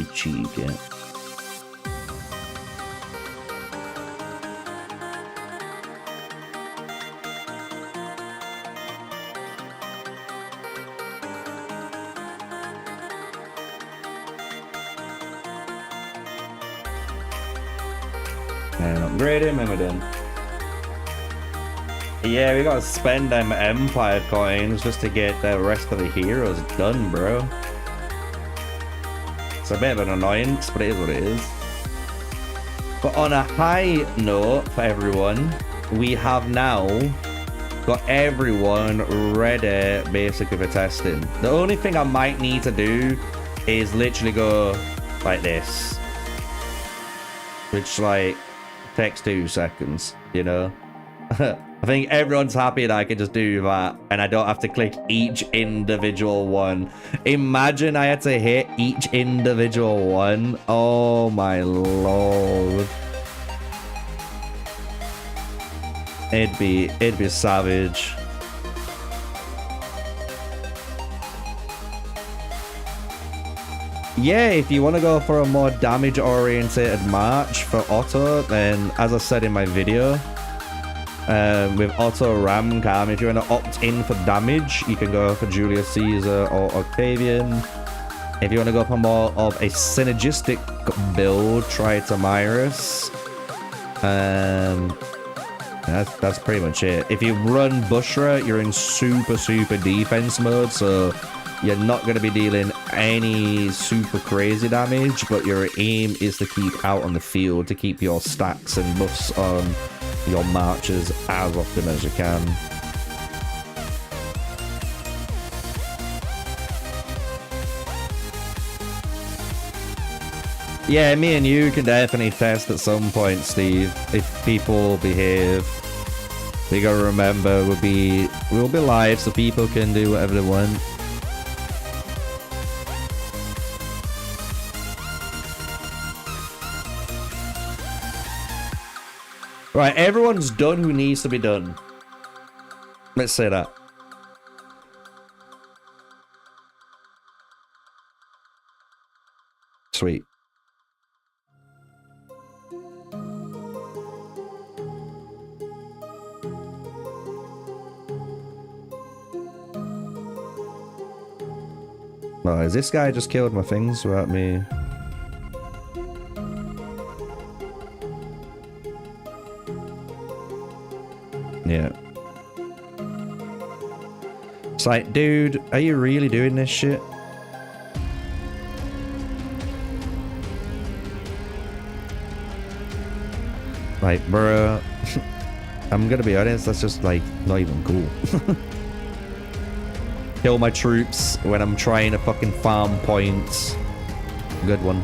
And upgrade him, and then. Yeah, we gotta spend them Empire coins just to get the rest of the heroes done, bro. It's a bit of an annoyance, but it is what it is. But on a high note for everyone, we have now got everyone ready basically for testing. The only thing I might need to do is literally go like this. Which like takes 2 seconds, you know? I think everyone's happy that I can just do that and I don't have to click each individual one. Imagine I had to hit each individual one. Oh my lord. It'd be savage. Yeah, if you want to go for a more damage oriented match for Otto, then as I said in my video, with Otto Ram Cam, if you want to opt in for damage, you can go for Julius Caesar or Octavian. If you want to go for more of a synergistic build, try Tamiris. That's pretty much it. If you run Bushra, you're in super defense mode, so you're not going to be dealing any super crazy damage, but your aim is to keep out on the field to keep your stacks and buffs on your marches as often as you can. Yeah, me and you can definitely test at some point, Steve, if people behave. We gotta remember we'll be live so people can do whatever they want. Right, everyone's done who needs to be done. Let's say that. Sweet. Oh, is this guy just killed my things without me? Yeah. It's like, dude, are you really doing this shit? Like, bro, I'm gonna be honest, that's just like not even cool. Kill my troops when I'm trying to fucking farm points. Good one.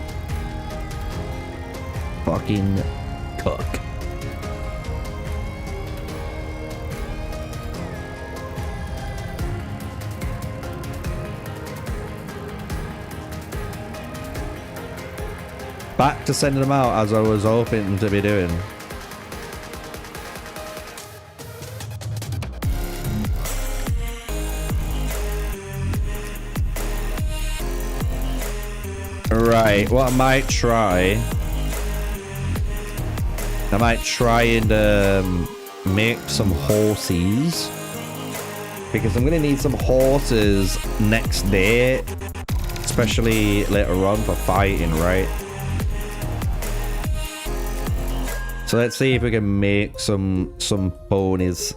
Fucking cook. Back to sending them out as I was hoping to be doing. Right, what I might try and make some horses, because I'm gonna need some horses next day, especially later on for fighting, right? So let's see if we can make some ponies.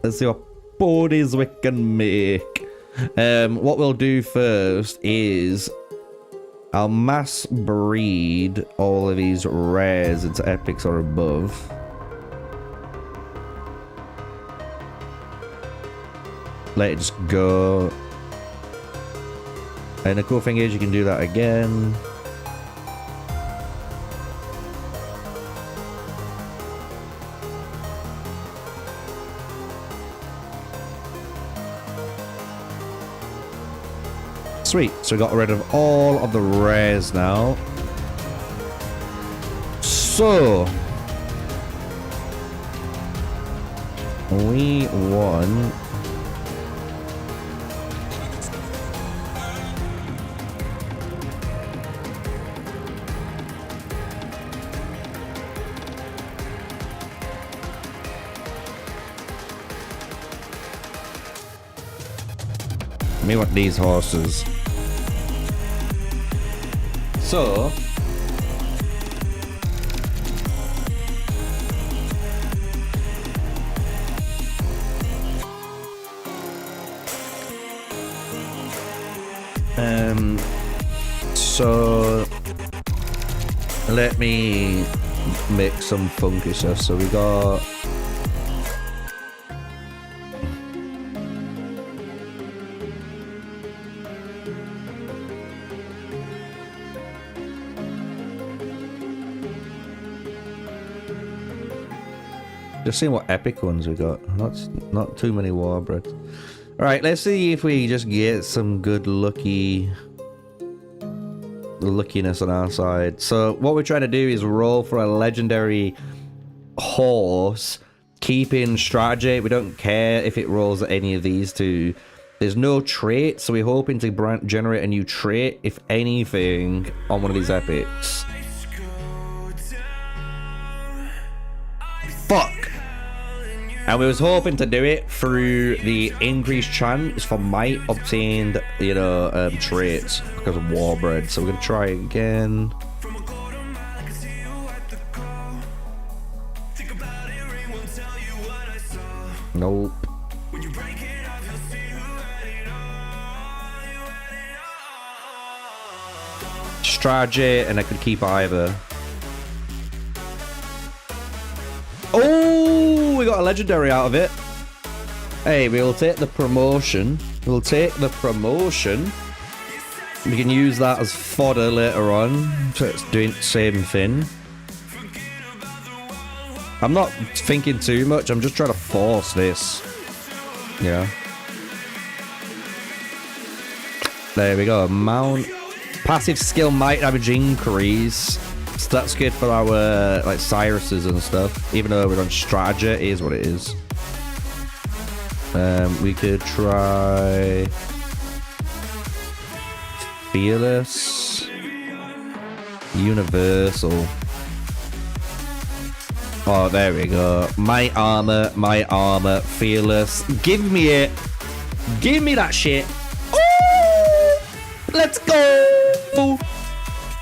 Let's see what ponies we can make. What we'll do first is I'll mass breed all of these rares into epics or above. Let it just go. And the cool thing is you can do that again. Sweet, so we got rid of all of the rares now. So we want Me want these horses. So so let me make some funky stuff. So we got just seeing what epic ones we got. Not too many warbreads. All right, let's see if we just get some good luckiness on our side. So what we're trying to do is roll for a legendary horse, keeping strategy. We don't care if it rolls at any of these two. There's no trait, so we're hoping to generate a new trait, if anything, on one of these epics. Fuck! And we was hoping to do it through the increased chance for might obtained, you know, traits because of warbread. So we're gonna try again. Nope. Strategy, and I could keep either. Oh, we got a legendary out of it. Hey, we'll take the promotion. We'll take the promotion. We can use that as fodder later on. So it's doing the same thing. I'm not thinking too much. I'm just trying to force this. Yeah. There we go. Mount. Passive skill might damage increase. So that's good for our like Cyruses and stuff. Even though we're on strategy, it is what it is. We could try Fearless, Universal. Oh, there we go. My armor, Fearless. Give me it. Give me that shit. Ooh! Let's go.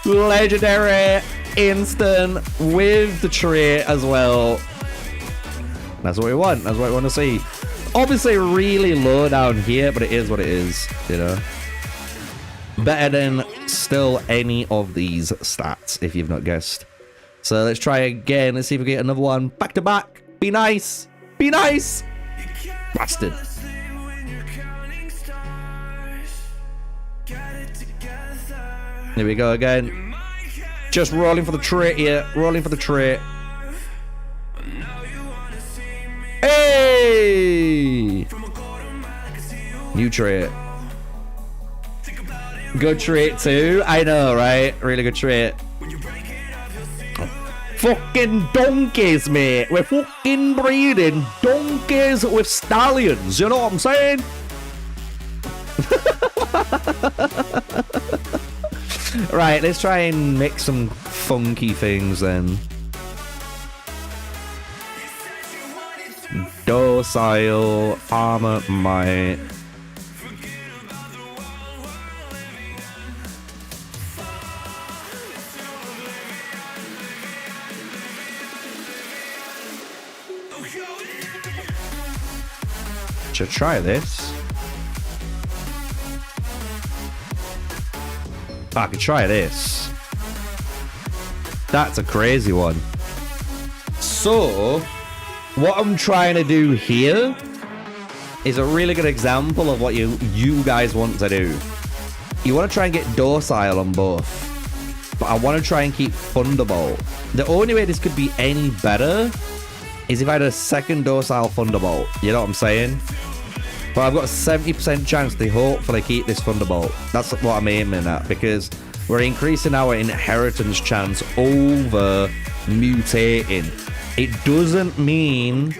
Legendary. Instant with the trait as well. That's what we want. That's what we want to see. Obviously really low down here, but it is what it is, you know. Better than still any of these stats, if you've not guessed. So let's try again. Let's see if we get another one back to back. Be nice. Be nice. Bastard. Here we go again. Just rolling for the trait here. Rolling for the trait. Hey! New trait. Good trait too. I know, right? Really good trait. Fucking donkeys, mate. We're fucking breeding donkeys with stallions. You know what I'm saying? Right, let's try and mix some funky things then. Docile, armor, might. Should try this. I could try this. That's a crazy one. So, what I'm trying to do here is a really good example of what you guys want to do. You want to try and get docile on both, but I want to try and keep Thunderbolt. The only way this could be any better is if I had a second docile Thunderbolt. You know what I'm saying? But I've got a 70% chance to hopefully keep this Thunderbolt. That's what I'm aiming at, because we're increasing our inheritance chance over mutating. It doesn't mean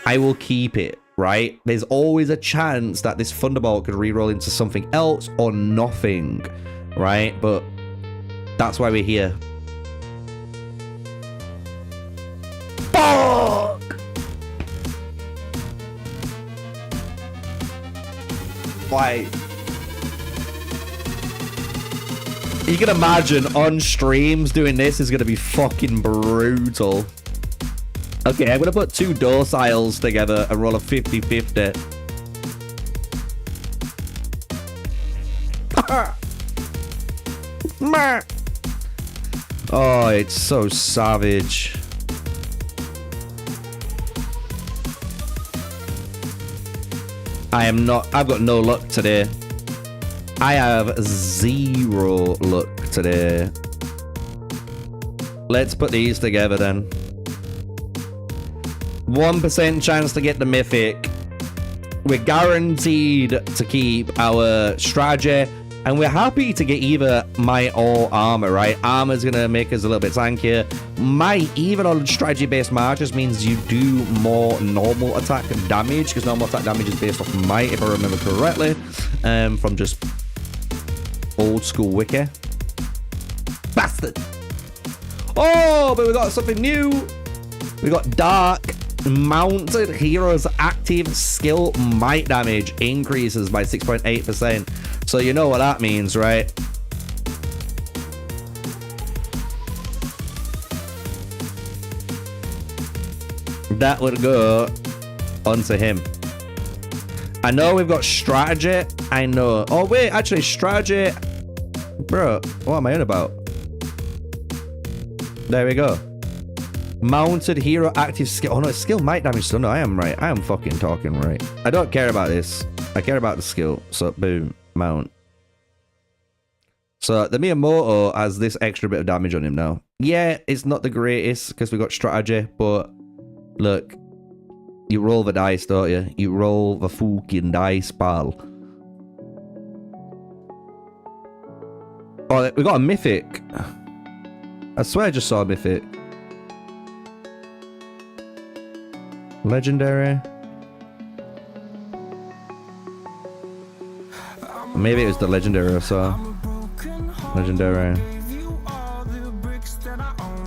I will keep it, right? There's always a chance that this Thunderbolt could reroll into something else or nothing, right? But that's why we're here. Fuck! Why? You can imagine on streams doing this is going to be fucking brutal. Okay, I'm going to put 2 Dociles together and roll a 50-50. Oh, it's so savage. I've got no luck today. I have 0 luck today. Let's put these together then. 1% chance to get the mythic. We're guaranteed to keep our strategy, and we're happy to get either might or armor, right? Armor's gonna make us a little bit tankier. Might, even on strategy-based marches, means you do more normal attack and damage, because normal attack damage is based off might, if I remember correctly, from just old school wiki. Bastard! Oh, but we got something new. We got Dark. Mounted heroes active skill might damage increases by 6.8%. So you know what that means, right? That would go onto him. I know we've got strategy. I know. Oh wait, actually strategy. Bro, what am I on about? There we go. Mounted hero active skill. Oh no, skill might damage. So no, I am right. I am fucking talking right. I don't care about this. I care about the skill. So boom, mount. So the Miyamoto has this extra bit of damage on him now. Yeah, it's not the greatest because we got strategy, but look, you roll the dice, don't you? You roll the fucking dice, pal. Oh, we got a mythic. I swear I just saw a mythic. Legendary. Maybe it was the legendary I saw. Legendary.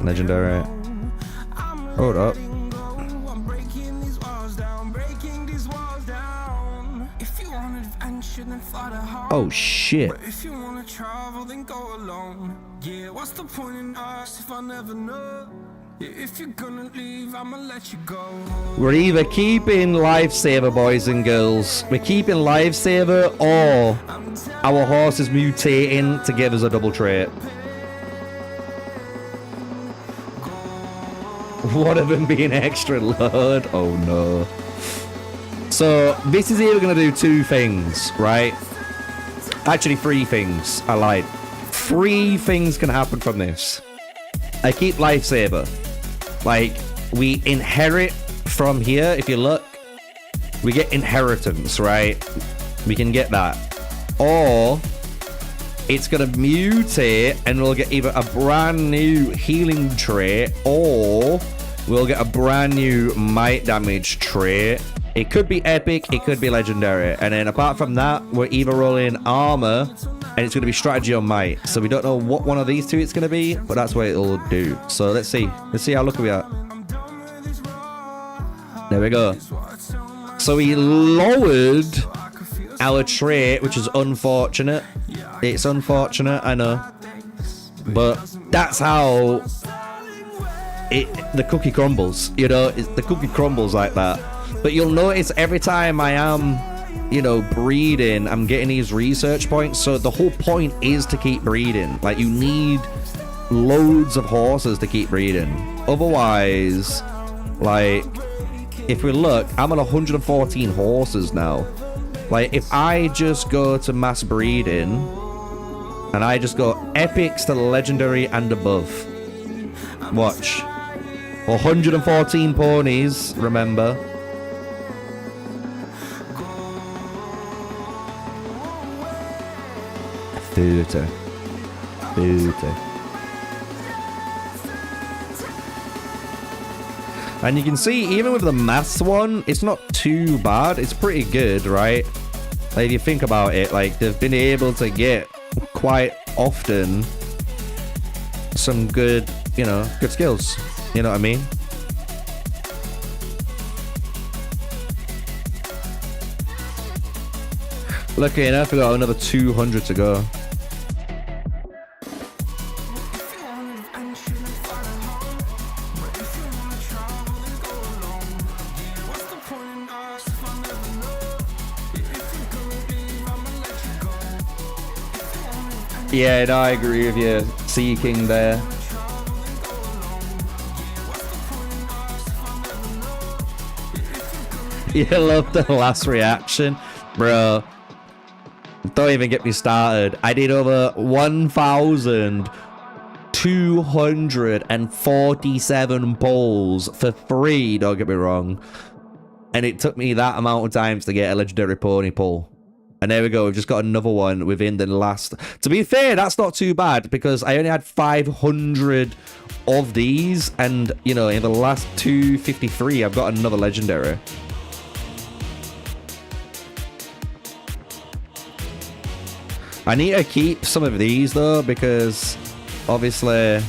Legendary. Hold up. Oh shit. If you wanna travel, then go alone. Yeah, what's the point in us if I never know? If you're gonna leave, I'ma let you go. We're either keeping Lifesaver, boys and girls. We're keeping Lifesaver, or our horse is mutating to give us a double trait. One of them being extra load. Oh no. So this is either gonna do 2 things, right? Actually 3 things. I lied. 3 things can happen from this. I keep Lifesaver. Like, we inherit from here, if you look. We get inheritance, right? We can get that. Or it's gonna mutate and we'll get either a brand new healing trait, or we'll get a brand new might damage trait. It could be epic, it could be legendary. And then apart from that, we're either rolling armor and it's going to be strategy or might. So we don't know what one of these 2 it's going to be, but that's what it'll do. So let's see. Let's see how lucky we are. There we go. So we lowered our trait, which is unfortunate. It's unfortunate, I know. But that's how the cookie crumbles. You know, the cookie crumbles like that. But you'll notice every time I am, you know, breeding, I'm getting these research points. So the whole point is to keep breeding. Like, you need loads of horses to keep breeding. Otherwise, like, if we look, I'm on 114 horses now. Like, if I just go to mass breeding and I just go epics to legendary and above, watch. 114 ponies, remember. Beauty. And you can see, even with the maths one, it's not too bad. It's pretty good, right? Like, if you think about it, like, they've been able to get quite often some good, you know, good skills. You know what I mean? Lucky enough, we got another 200 to go. Yeah, no, I agree with you. Seeking there. You love the last reaction, bro. Don't even get me started. I did over 1,247 pulls for free, don't get me wrong. And it took me that amount of times to get a legendary pony pull. And there we go, we've just got another one within the last... To be fair, that's not too bad, because I only had 500 of these. And, you know, in the last 253, I've got another legendary. I need to keep some of these though, because obviously,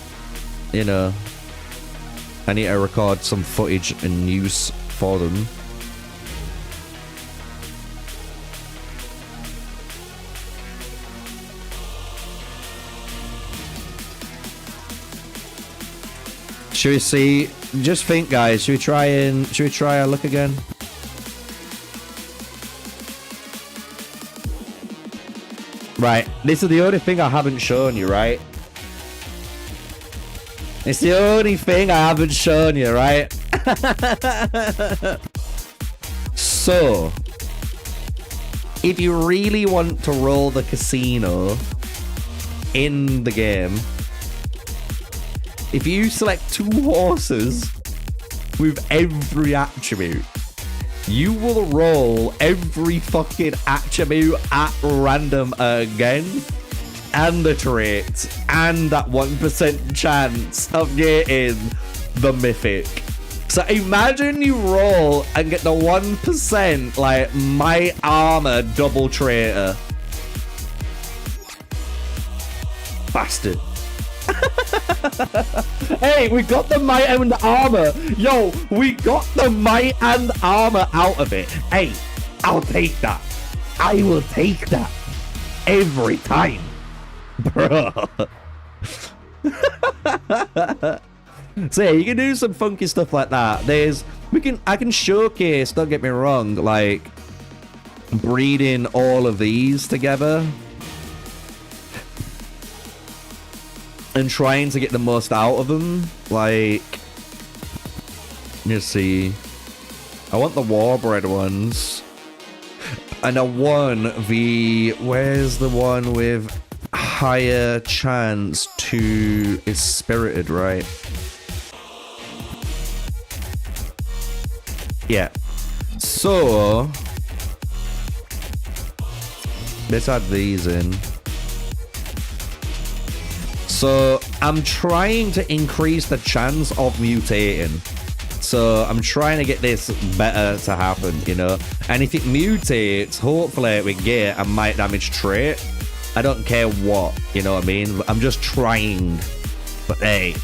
you know, I need to record some footage and use for them. Should we see? Just think, guys. Should we try a look again? Right, this is the only thing I haven't shown you, right? It's the only thing I haven't shown you, right? So, if you really want to roll the casino in the game, if you select 2 horses with every attribute, you will roll every fucking attribute at random again, and the trait, and that 1% chance of getting the mythic. So imagine you roll and get the 1% like Might Armor double traitor. Bastard. Hey, we got the might and the armor. Yo, we got the might and armor out of it. Hey, I'll take that. I will take that every time, bro. So yeah, you can do some funky stuff like that. I can showcase, don't get me wrong, like breeding all of these together and trying to get the most out of them. Like, let's see. I want the Warbred ones. And I want the... Where's the one with higher chance to... It's spirited, right? Yeah. So... let's add these in. So I'm trying to increase the chance of mutating. So I'm trying to get this better to happen, you know. And if it mutates, hopefully we get a might damage trait. I don't care what, you know what I mean? I'm just trying. But hey,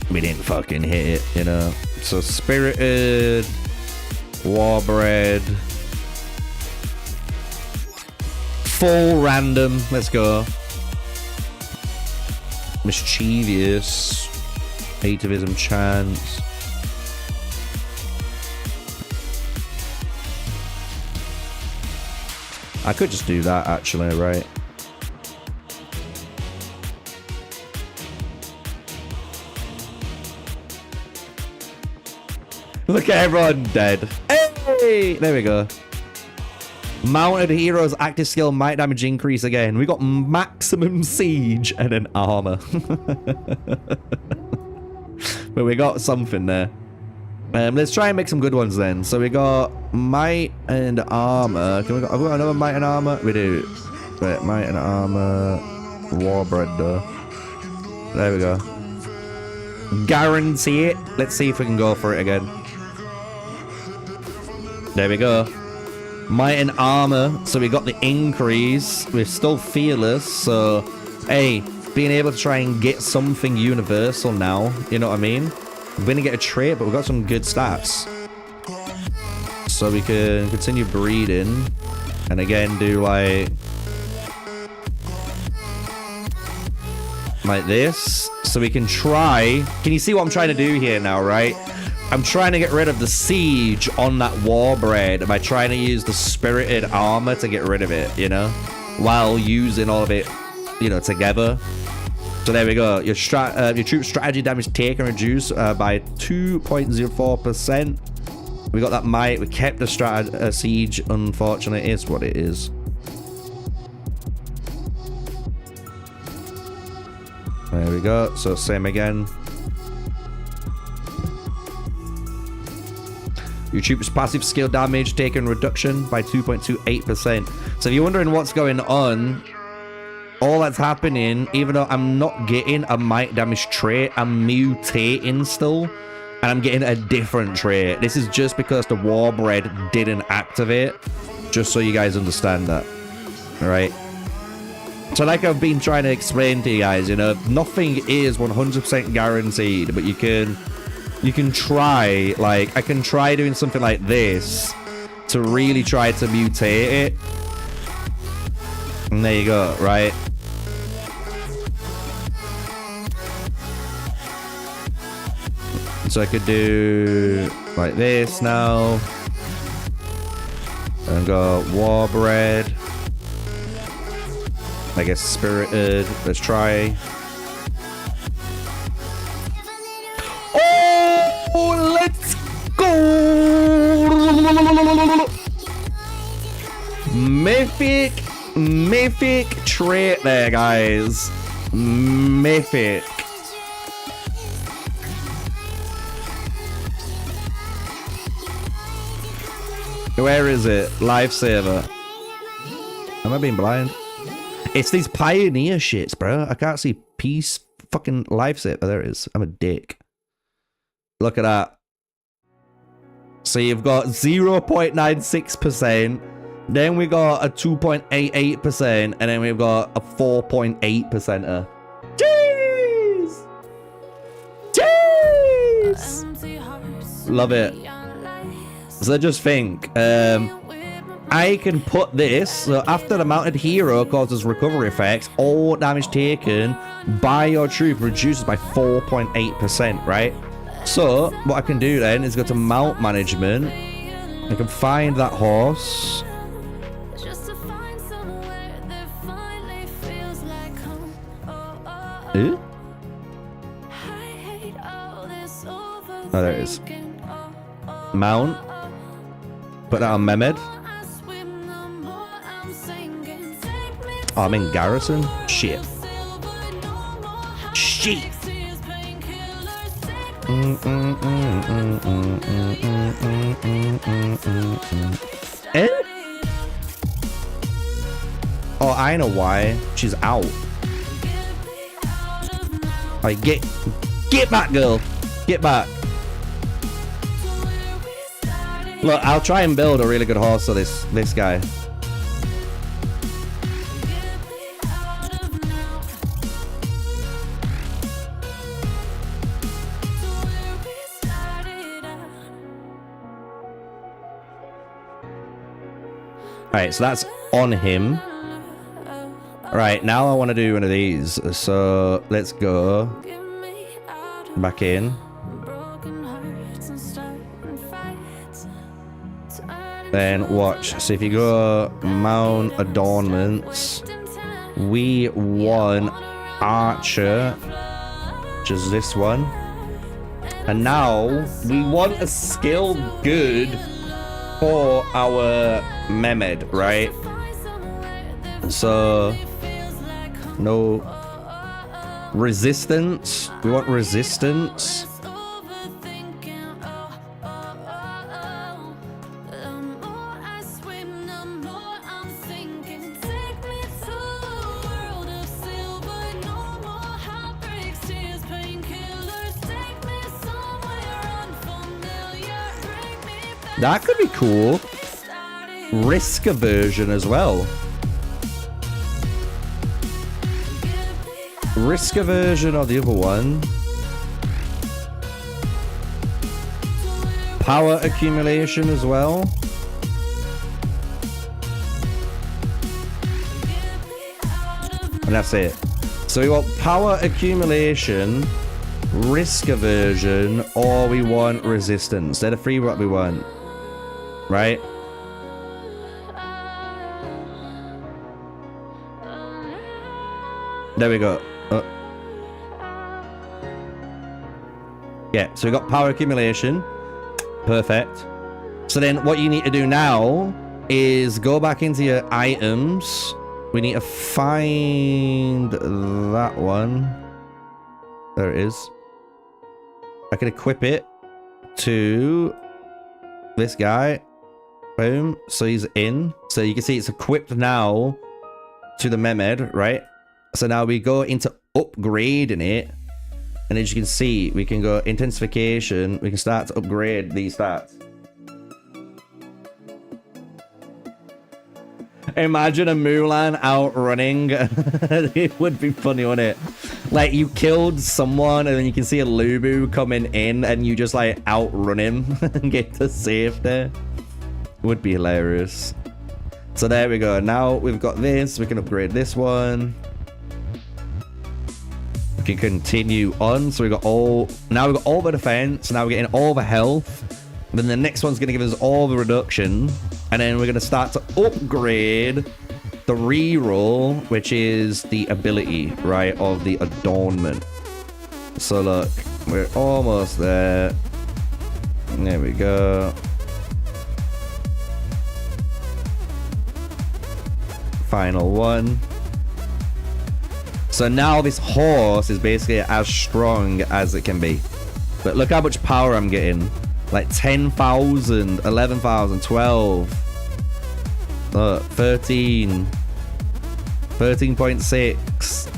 we didn't fucking hit it, you know. So spirited, warbred, full random. Let's go. Mischievous, Atavism chance. I could just do that actually, right? Look at everyone dead. Hey! There we go. Mounted heroes active skill might damage increase again. We got maximum siege and an armor. But we got something there. Let's try and make some good ones then. So we got might and armor. Have we got another might and armor? We do. Wait, might and armor. Warbred though. There we go. Guarantee it. Let's see if we can go for it again. There we go. Might and armor, so we got the increase. We're still fearless, so hey, being able to try and get something universal now, you know what I mean? We're gonna get a trait, but we've got some good stats. So we can continue breeding, and again do like this. So we can try. Can you see what I'm trying to do here now, right? I'm trying to get rid of the siege on that warbred by trying to use the spirited armor to get rid of it, you know? While using all of it you know, together. So there we go. Your troop strategy damage taken reduced by 2.04%. We got that might. We kept the siege. Unfortunately, it is what it is. There we go. So same again. Your troops passive skill damage taken reduction by 2.28%. So if you're wondering what's going on, all that's happening, even though I'm not getting a might damage trait, I'm mutating still, and I'm getting a different trait. This is just because the war bread didn't activate, just so you guys understand that. All right. So like I've been trying to explain to you guys, you know, nothing is 100% guaranteed, but you can try, like, I can try doing something like this to really try to mutate it. And there you go, right? So I could do like this now. And go war bread. I guess spirited. Let's try. Oh, let's go! Mythic trait there, guys. Mythic. Where is it? Lifesaver. Am I being blind? It's these pioneer shits, bro. I can't see peace fucking lifesaver. There it is. I'm a dick. Look at that. So you've got 0.96%. Then we got a 2.88%. And then we've got a 4.8%. Jeez! Jeez! Love it. So just think. I can put this, so after the mounted hero causes recovery effects, all damage taken by your troop reduces by 4.8%, right? So, what I can do then is go to mount management. I can find that horse. Ooh? Oh, there it is. Mount. Put that on Mehmed. Oh, I'm in garrison? Shit. Shit! Eh? Oh, I know why. She's out. Like, get back, girl. Get back. Look, I'll try and build a really good horse for this guy. Alright, so that's on him. Alright, now I want to do one of these. So let's go back in. Then watch. So if you go mount adornments, we want archer, which is this one. And now we want a skill good for our Mehmed, right? So no resistance. We want resistance. That could be cool. Risk aversion as well. Risk aversion or the other one. Power accumulation as well. And that's it. So we want power accumulation, risk aversion, or we want resistance. They're the three what we want. Right? There we go. Yeah, so we got power accumulation. Perfect. So then what you need to do now is go back into your items. We need to find that one. There it is. I can equip it to this guy. Boom. So he's in. So you can see it's equipped now to the Mehmed, right? So now we go into upgrading it. And as you can see, we can go intensification. We can start to upgrade these stats. Imagine a Mulan outrunning. It would be funny, wouldn't it? Like, you killed someone and then you can see a Lubu coming in and you just like outrun him and get to safety. Would be hilarious. So there we go. Now we've got this. We can upgrade this one. We can continue on. So we got all. Now we've got all the defense. Now we're getting all the health. And then the next one's going to give us all the reduction. And then we're going to start to upgrade the reroll, which is the ability, right, of the Adornment. So look, we're almost there. There we go. Final one. So now this horse is basically as strong as it can be. But look how much power I'm getting. Like 10,000, 11,000, 12. 13. 13.6.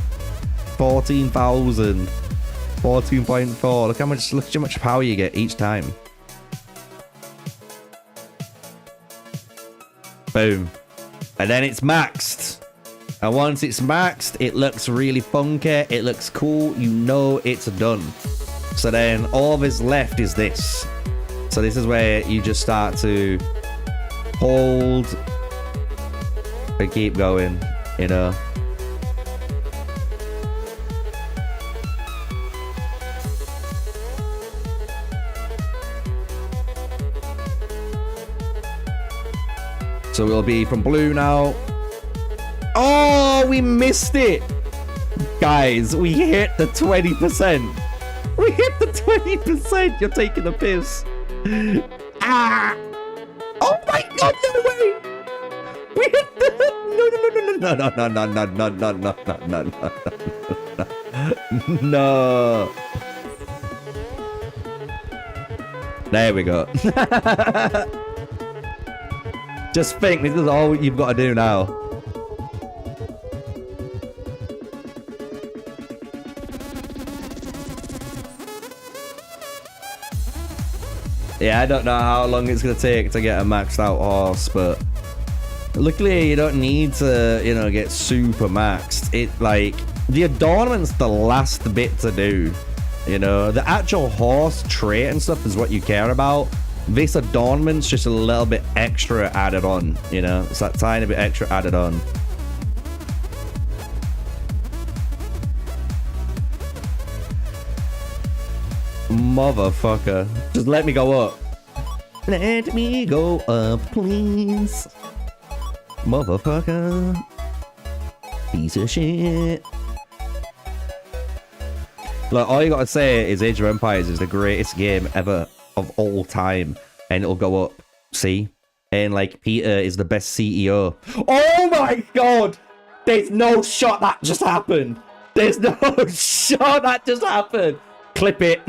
14,000. 14.4. Look how much power you get each time. Boom. And then it's maxed. And once it's maxed, it looks really funky. It looks cool. You know it's done. So then all that's left is this. So this is where you just start to hold and keep going, you know. So we'll be from blue now. Oh, we missed it. Guys, we hit the 20%. We hit the 20%. You're taking the piss. Ah! Oh my god, no way! We hit the no. There we go. Just think, this is all you've got to do now. Yeah, I don't know how long it's going to take to get a maxed out horse, but luckily you don't need to, you know, get super maxed. It, like, the Adornment's the last bit to do, you know. The actual horse trait and stuff is what you care about. This Adornment's just a little bit extra added on, you know. It's that tiny bit extra added on. Motherfucker. Just let me go up. Let me go up, please. Motherfucker. Piece of shit. Look, all you gotta say is Age of Empires is the greatest game ever of all time. And it'll go up. See? And like, Peter is the best CEO. Oh my god! There's no shot that just happened. There's no shot that just happened. Clip it.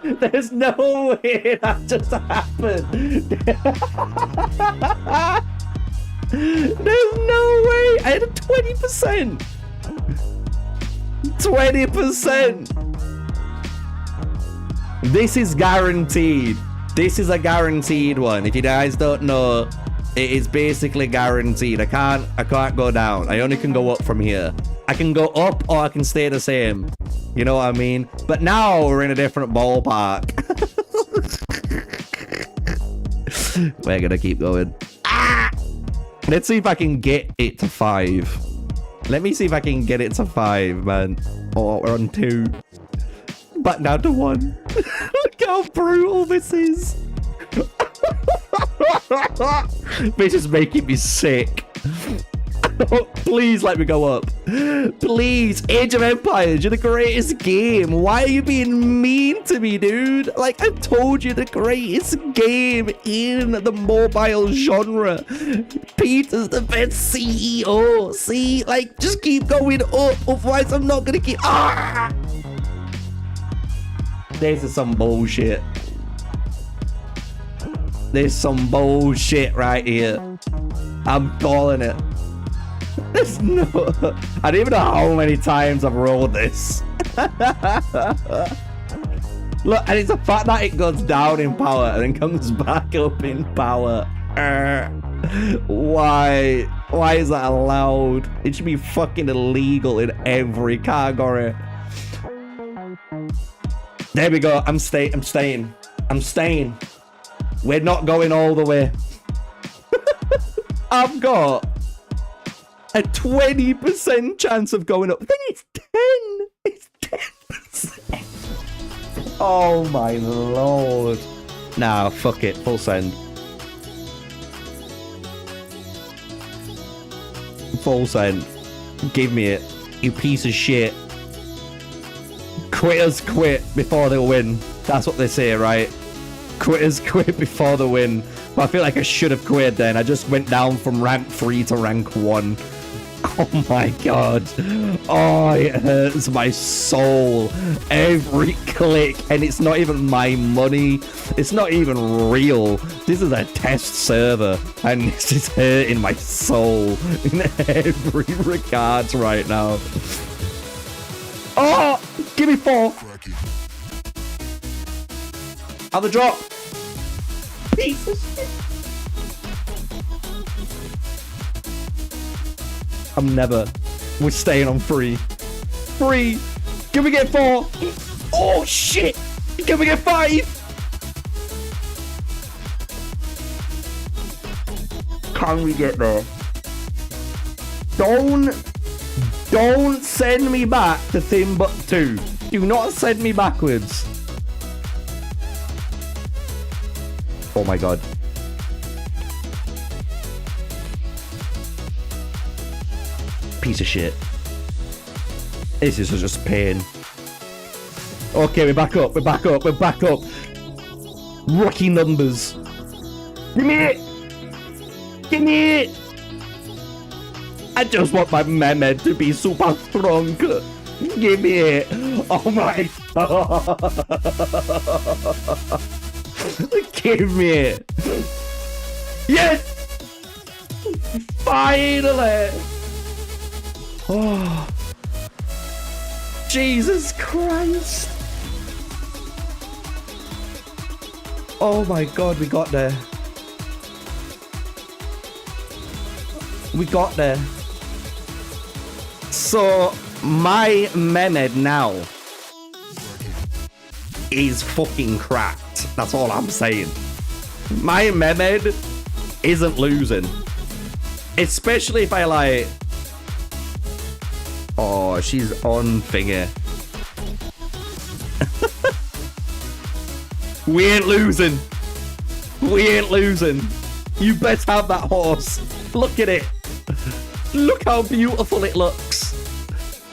There's no way that just happened. There's no way. I had a 20%. 20%. This is guaranteed. This is a guaranteed one. If you guys don't know, it is basically guaranteed. I can't go down. I only can go up from here. I can go up or I can stay the same. You know what I mean? But now we're in a different ballpark. We're gonna keep going. Ah! Let's see if I can get it to 5. Let me see if I can get it to 5, man. Oh, we're on 2. But now to 1. Look how brutal this is. This is making me sick. Please let me go up. Please. Age of Empires, you're the greatest game. Why are you being mean to me, dude? Like, I told you, the greatest game in the mobile genre. Peter's the best CEO. See? Like, just keep going up. Otherwise, I'm not gonna keep... Ah! This is some bullshit. There's some bullshit right here. I'm calling it. There's no... I don't even know how many times I've rolled this. Look, and it's the fact that it goes down in power and then comes back up in power. Why? Why is that allowed? It should be fucking illegal in every category. There we go. I'm staying. We're not going all the way. I've got a 20% chance of going up. Then it's 10. It's 10%. Oh my lord. Nah, fuck it. Full send. Full send. Give me it. You piece of shit. Quitters quit before they win. That's what they say, right? Quitters quit before the win. But I feel like I should have quit then. I just went down from rank 3 to rank 1. Oh my god. Oh, it hurts my soul. Every click. And it's not even my money. It's not even real. This is a test server. And this is hurting my soul in every regards right now. Oh! Give me 4. On the drop. Piece of shit. I'm never. We're staying on 3. 3. Can we get 4? Oh shit! Can we get 5? Can we get there? Don't send me back to Timbuktu. Do not send me backwards. Oh my god. Piece of shit. This is just pain. Okay, we're back up. We're back up. We're back up. Rocky numbers. Give me it. Give me it. I just want my Mehmed to be super strong. Give me it. Oh my god. Give me it. Yes. Finally. Oh. Jesus Christ. Oh my god, we got there. We got there. So, my Mehmed now is fucking cracked. That's all I'm saying. My Mehmed isn't losing. Especially if I like... Oh, she's on finger. We ain't losing. We ain't losing. You best have that horse. Look at it. Look how beautiful it looks.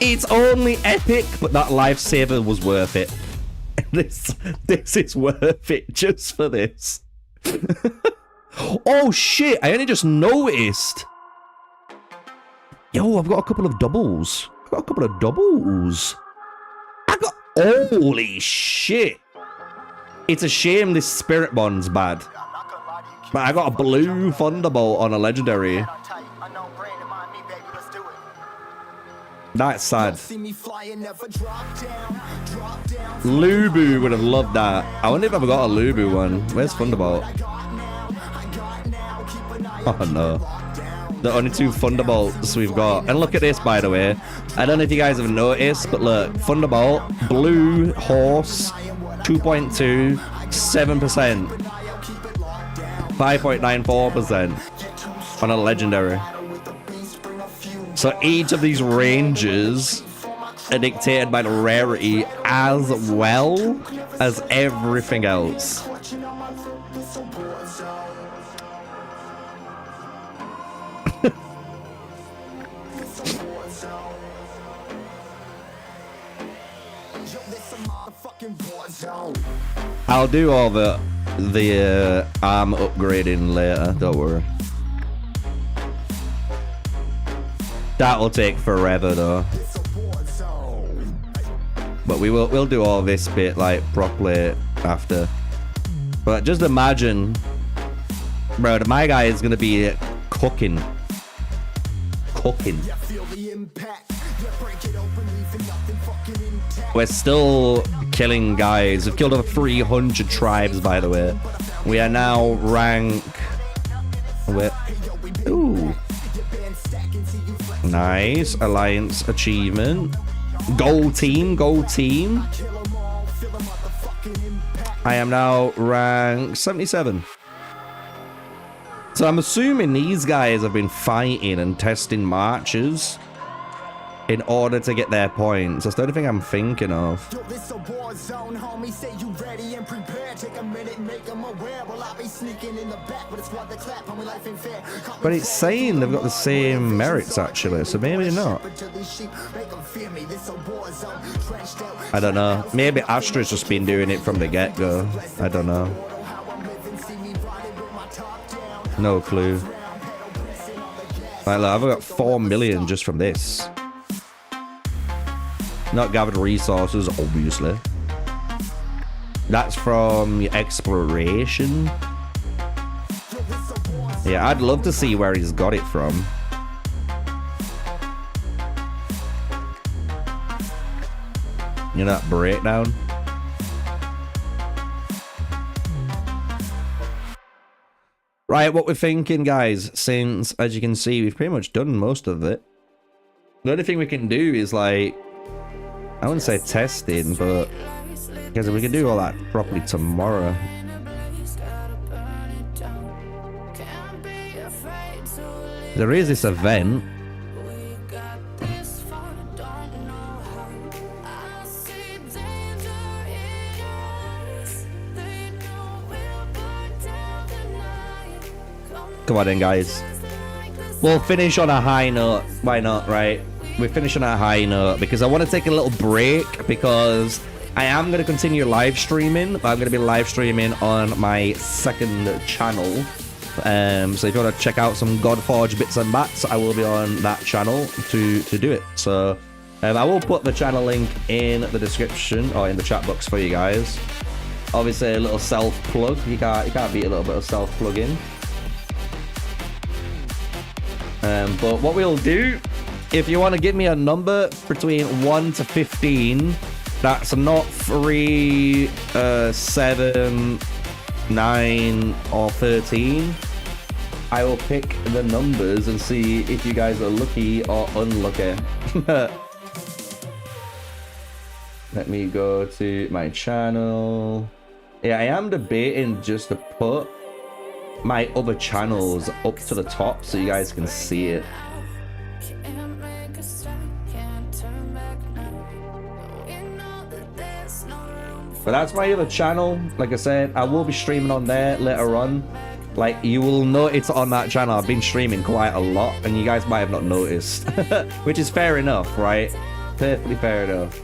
It's only epic, but that lifesaver was worth it. This is worth it just for this. Oh shit, I only just noticed. Yo, I've got a couple of doubles. I got... Holy shit. It's a shame this Spirit Bond's bad. But I got a blue Thunderbolt on a legendary. That's sad. Lubu would have loved that. I wonder if I've got a Lubu one. Where's Thunderbolt? Oh no. The only 2 Thunderbolts we've got. And look at this, by the way. I don't know if you guys have noticed, but look. Thunderbolt, blue, horse, 2.2, 7%. 5.94% on a legendary. So each of these ranges are dictated by the rarity as well as everything else. fucking war zone. I'll do all the arm upgrading later. Don't worry. That'll take forever though. It's a war zone. But we'll do all this bit like properly after. But just imagine, bro, my guy is gonna be cooking. Cooking. Yeah, feel the impact. Yeah, break it open, leaving nothing fucking intact. We're still killing guys. We've killed over 300 tribes, by the way. We are now rank. Ooh. Nice. Alliance achievement. Gold team. Gold team. I am now rank 77. So I'm assuming these guys have been fighting and testing marches in order to get their points. That's the only thing I'm thinking of. Yo, this a war zone, homie. Say you ready and prepared. Take a minute, make them aware. Well, I'll be sneaking in the back, but it's what the clap, homie. Life ain't fair. But it's saying they've got the same merits actually, so maybe not. I don't know. Maybe Astra's just been doing it from the get-go. I don't know. No clue. Like, look, I've got 4 million just from this. Not gathered resources, obviously. That's from your exploration. Yeah, I'd love to see where he's got it from. You know that breakdown? Right, what we're thinking, guys, since, as you can see, we've pretty much done most of it. The only thing we can do is, like, I wouldn't say testing, but because we can do all that properly tomorrow. There is this event. Come on then, guys. We'll finish on a high note. Why not, right? We finish on a high note because I want to take a little break because I am going to continue live streaming. But I'm going to be live streaming on my second channel. So if you want to check out some Godforge bits and bats, I will be on that channel to do it. So I will put the channel link in the description or in the chat box for you guys. Obviously, a little self plug. You can't beat a little bit of self plugging. But what we'll do, if you want to give me a number between 1 to 15, that's not 3, 7, 9, or 13. I will pick the numbers and see if you guys are lucky or unlucky. Let me go to my channel. Yeah, I am debating just to put my other channels up to the top so you guys can see it. But that's my other channel. Like I said, I will be streaming on there later on. Like, you will notice on that channel I've been streaming quite a lot and you guys might have not noticed. Which is fair enough, right? Perfectly fair enough.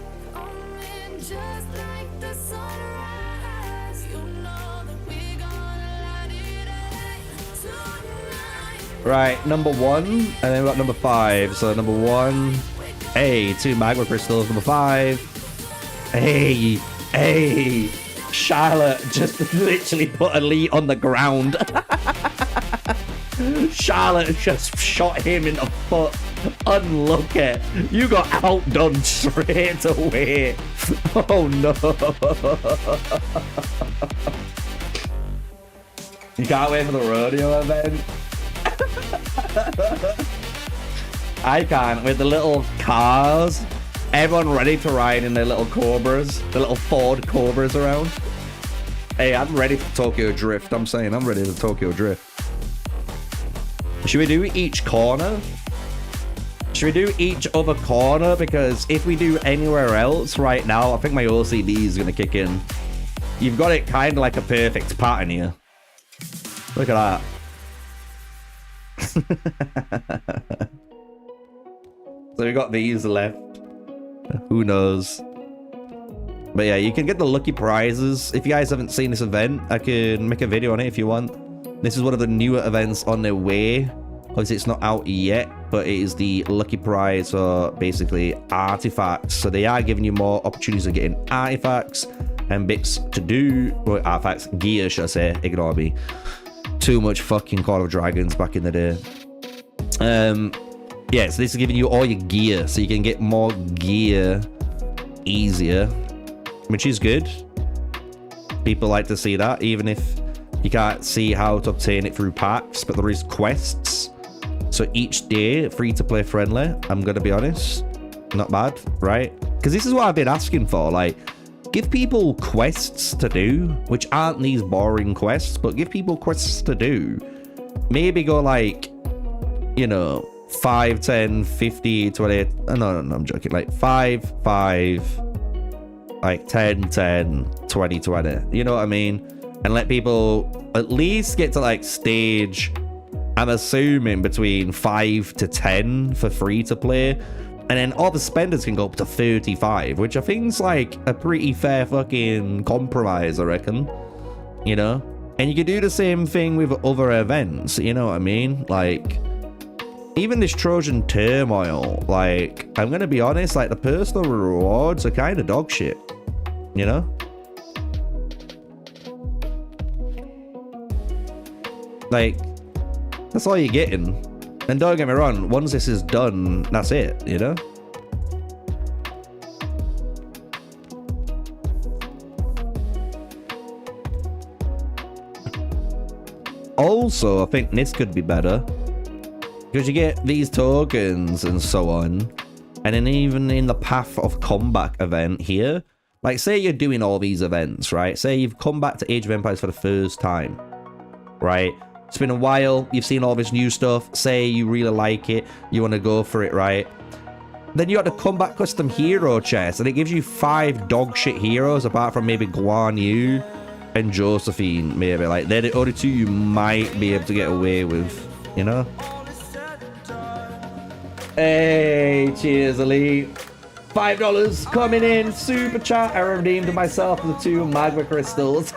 Right, number 1, and then we've got number 5. So number 1, hey, 2 magma crystals. Number 5, hey, Charlotte just literally put Elite on the ground. Charlotte just shot him in the foot. Unlucky. You got outdone straight away. Oh no. You can't wait for the rodeo event. I can't, with the little cars, everyone ready to ride in their little Cobras, the little Ford Cobras around. Hey, I'm ready for Tokyo Drift. I'm saying I'm ready to Tokyo Drift. Should we do each corner? Should we do each other corner? Because if we do anywhere else right now, I think my OCD is going to kick in. You've got it kind of like a perfect pattern here. Look at that. So we got these left. Who knows? But yeah, you can get the lucky prizes. If you guys haven't seen this event, I can make a video on it if you want. This is one of the newer events on their way. Obviously, it's not out yet, but it is the lucky prize for basically artifacts. So they are giving you more opportunities of getting artifacts and bits to do. Well, artifacts, gear, should I say. Ignore me. Too much fucking Call of Dragons back in the day. Yeah, so this is giving you all your gear. So you can get more gear easier, which is good. People like to see that, even if you can't see how to obtain it through packs, but there is quests. So each day, free to play friendly, I'm gonna be honest. Not bad, right? Because this is what I've been asking for. Like, give people quests to do, which aren't these boring quests, but give people quests to do. Maybe go like, you know, 5, 10, 50, 20. No, I'm joking. Like 5, 5, like 10, 10, 20, 20. You know what I mean? And let people at least get to like stage, I'm assuming between 5 to 10 for free to play. And then all the spenders can go up to 35, which I think is like a pretty fair fucking compromise, I reckon. You know? And you can do the same thing with other events, you know what I mean? Like, even this Trojan Turmoil, like, I'm gonna be honest, like, the personal rewards are kind of dog shit, you know? Like, that's all you're getting. And don't get me wrong, once this is done, that's it, you know? Also, I think this could be better, because you get these tokens and so on, and then even in the Path of Combat event here, like, say you're doing all these events, right? Say you've come back to Age of Empires for the first time, right? It's been a while, you've seen all this new stuff, say you really like it, you want to go for it, right? Then you got the Combat Custom Hero chest, and it gives you 5 dog shit heroes, apart from maybe Guan Yu and Josephine, maybe. Like, they're the only 2 you might be able to get away with, you know? Hey, cheers, Elite. $5 coming in, super chat. I redeemed myself the 2 magma crystals.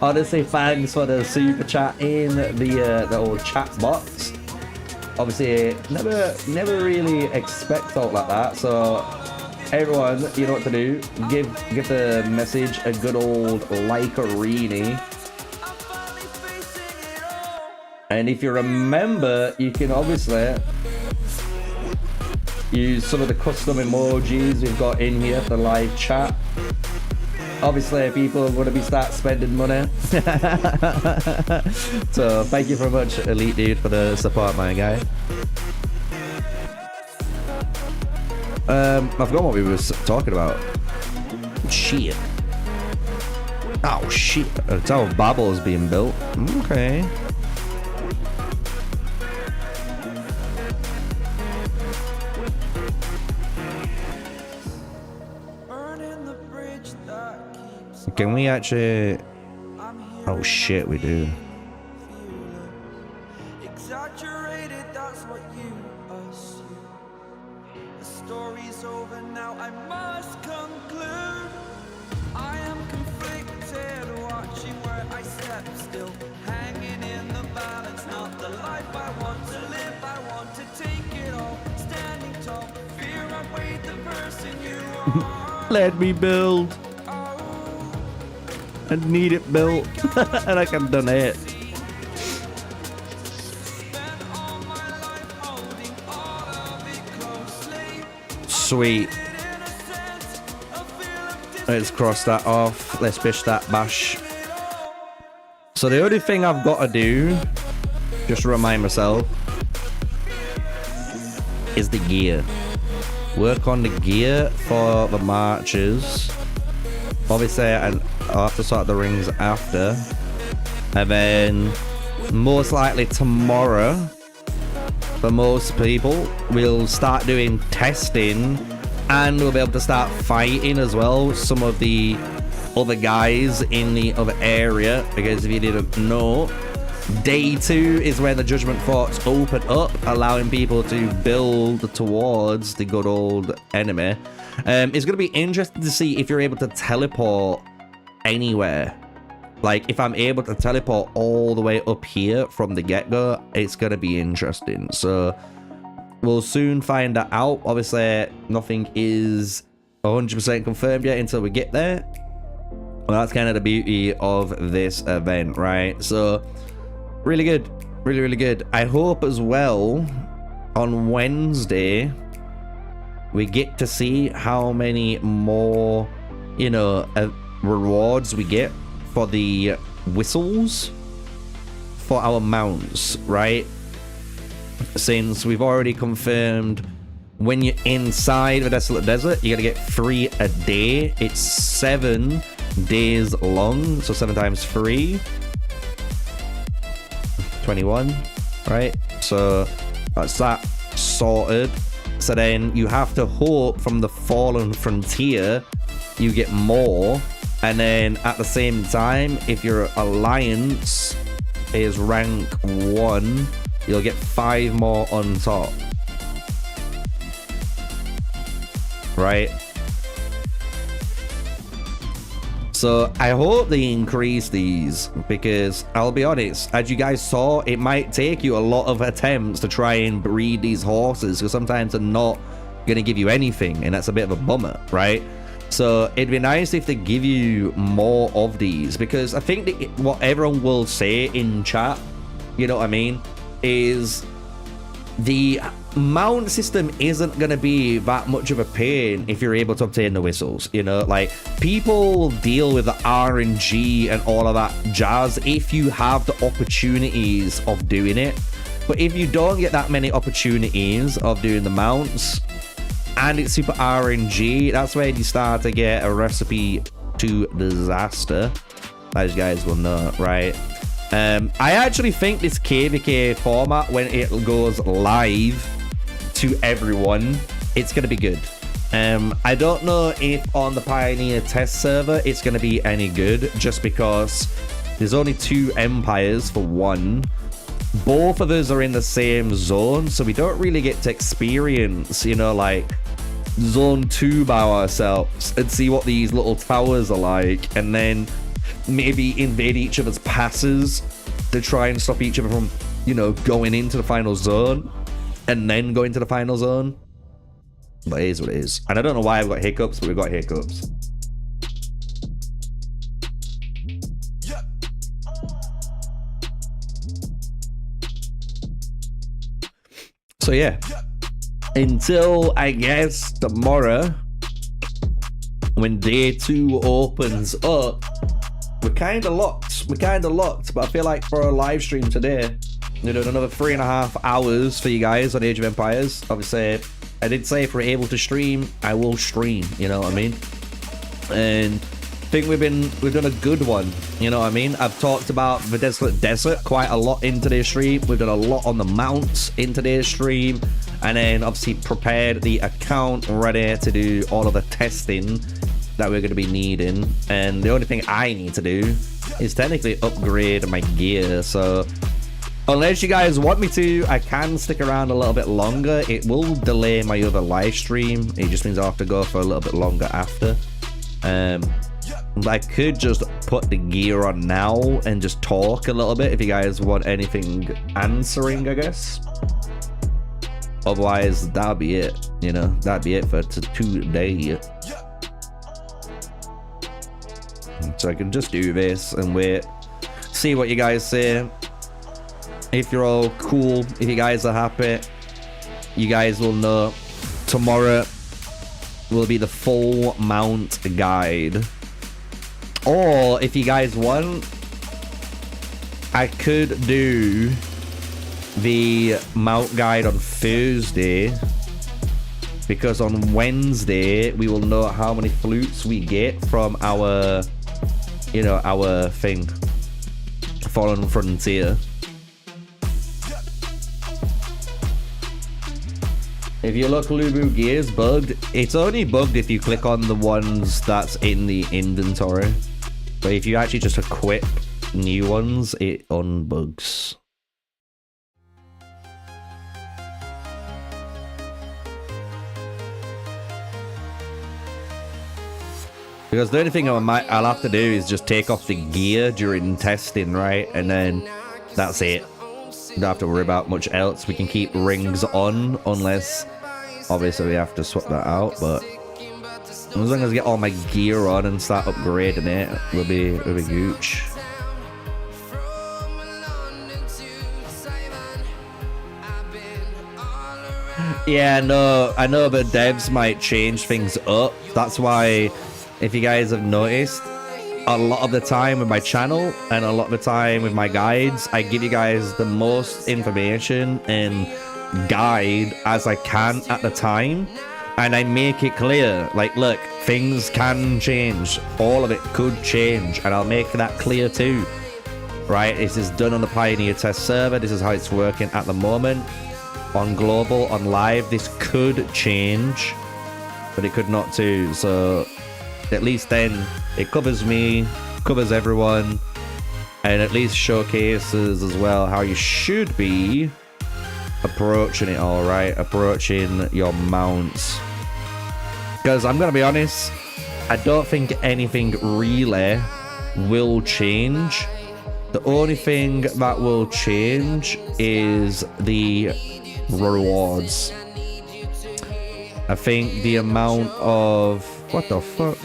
Honestly, thanks for the super chat in the old chat box. Obviously, never really expect out like that. So everyone, you know what to do. Give the message a good old like-a-reenie. And if you remember, you can obviously use some of the custom emojis we've got in here for live chat. Obviously, people are going to be start spending money. So thank you very much, Elite Dude, for the support, my guy. I forgot what we were talking about. Shit. Oh shit. A Tower of Babel is being built. Okay. Can we actually... Oh shit, we do. Exaggerated, that's what you assume. The story's over now, I must conclude. I am conflicted, watching where I step still, hanging in the balance, not the life I want to live. I want to take it all, standing tall, fear I weighed the person you are. Let me build. I need it built. And I can donate. Sweet. Let's cross that off. Let's bish that bash. So the only thing I've got to do, just to remind myself, is the gear. Work on the gear for the marches. Obviously, I'll have to sort the rings after. And then, most likely tomorrow, for most people, we'll start doing testing. And we'll be able to start fighting as well some of the other guys in the other area. Because if you didn't know, Day 2 is when the Judgment Forts open up, allowing people to build towards the good old enemy. It's going to be interesting to see if you're able to teleport anywhere. Like, if I'm able to teleport all the way up here from the get-go, it's going to be interesting. So, we'll soon find that out. Obviously, nothing is 100% confirmed yet until we get there. Well, that's kind of the beauty of this event, right? So, really good. Really, really good. I hope as well, on Wednesday, we get to see how many more, you know, rewards we get for the whistles for our mounts, right? Since we've already confirmed when you're inside the Desolate Desert, you're gonna get 3 a day. It's 7 days long, so 7 times 3, 21, right? So that's that sorted. So then you have to hope from the Fallen Frontier you get more. And then at the same time, if your alliance is rank 1, you'll get 5 more on top. Right? So I hope they increase these, because I'll be honest, as you guys saw, it might take you a lot of attempts to try and breed these horses, because sometimes they're not going to give you anything, and that's a bit of a bummer, right? So it'd be nice if they give you more of these, because I think that what everyone will say in chat, you know what I mean, is the mount system isn't going to be that much of a pain if you're able to obtain the whistles. You know, like, people deal with the RNG and all of that jazz if you have the opportunities of doing it. But if you don't get that many opportunities of doing the mounts, and it's super RNG, that's where you start to get a recipe to disaster, as you guys will know, right? I actually think this KVK format, when it goes live to everyone, it's going to be good. I don't know if on the Pioneer test server it's going to be any good, just because there's only 2 empires for 1. Both of us are in the same zone, so we don't really get to experience, you know, like, zone 2 by ourselves and see what these little towers are like, and then maybe invade each other's passes to try and stop each other from, you know, going into the final zone and then going to the final zone. But it is what it is. And I don't know why I've got hiccups, but we've got hiccups. So yeah, until I guess tomorrow, when day 2 opens up, we're kind of locked. But I feel like for a live stream today, we're doing another 3.5 hours for you guys on Age of Empires. Obviously, I did say if we're able to stream, I will stream. You know what I mean? And I think we've done a good one. You know what I mean? I've talked about the Desolate Desert quite a lot in today's stream. We've done a lot on the mounts in today's stream. And then obviously prepared the account ready to do all of the testing that we're going to be needing. And the only thing I need to do is technically upgrade my gear. So unless you guys want me to, I can stick around a little bit longer. It will delay my other live stream. It just means I'll have to go for a little bit longer after. I could just put the gear on now and just talk a little bit if you guys want anything answering, I guess. Otherwise, that'll be it. You know, that'd be it for today. So I can just do this and wait, see what you guys say. If you're all cool, if you guys are happy, you guys will know tomorrow will be the full mount guide. Or if you guys want, I could do the mount guide on Thursday, because on Wednesday we will know how many flutes we get from our, you know, our thing, Fallen Frontier. If you look, Lubu Gear's bugged. It's only bugged if you click on the ones that's in the inventory. But if you actually just equip new ones, it unbugs. Because the only thing I'll have to do is just take off the gear during testing, right? And then that's it. Don't have to worry about much else. We can keep rings on unless obviously we have to swap that out, but as long as I get all my gear on and start upgrading it, we'll be gooch. Yeah, no, I know, but devs might change things up. That's why, if you guys have noticed, a lot of the time with my channel and a lot of the time with my guides, I give you guys the most information and guide as I can at the time, and I make it clear, like, look, things can change, all of it could change, and I'll make that clear too, right? This is done on the Pioneer test server. This is how it's working at the moment. On global, on live, this could change, but it could not too. So at least then it covers me, covers everyone, and at least showcases as well how you should be approaching it, all right? Approaching your mounts. Because I'm gonna be honest, I don't think anything really will change. The only thing that will change is the rewards. I think the amount of... What the fuck?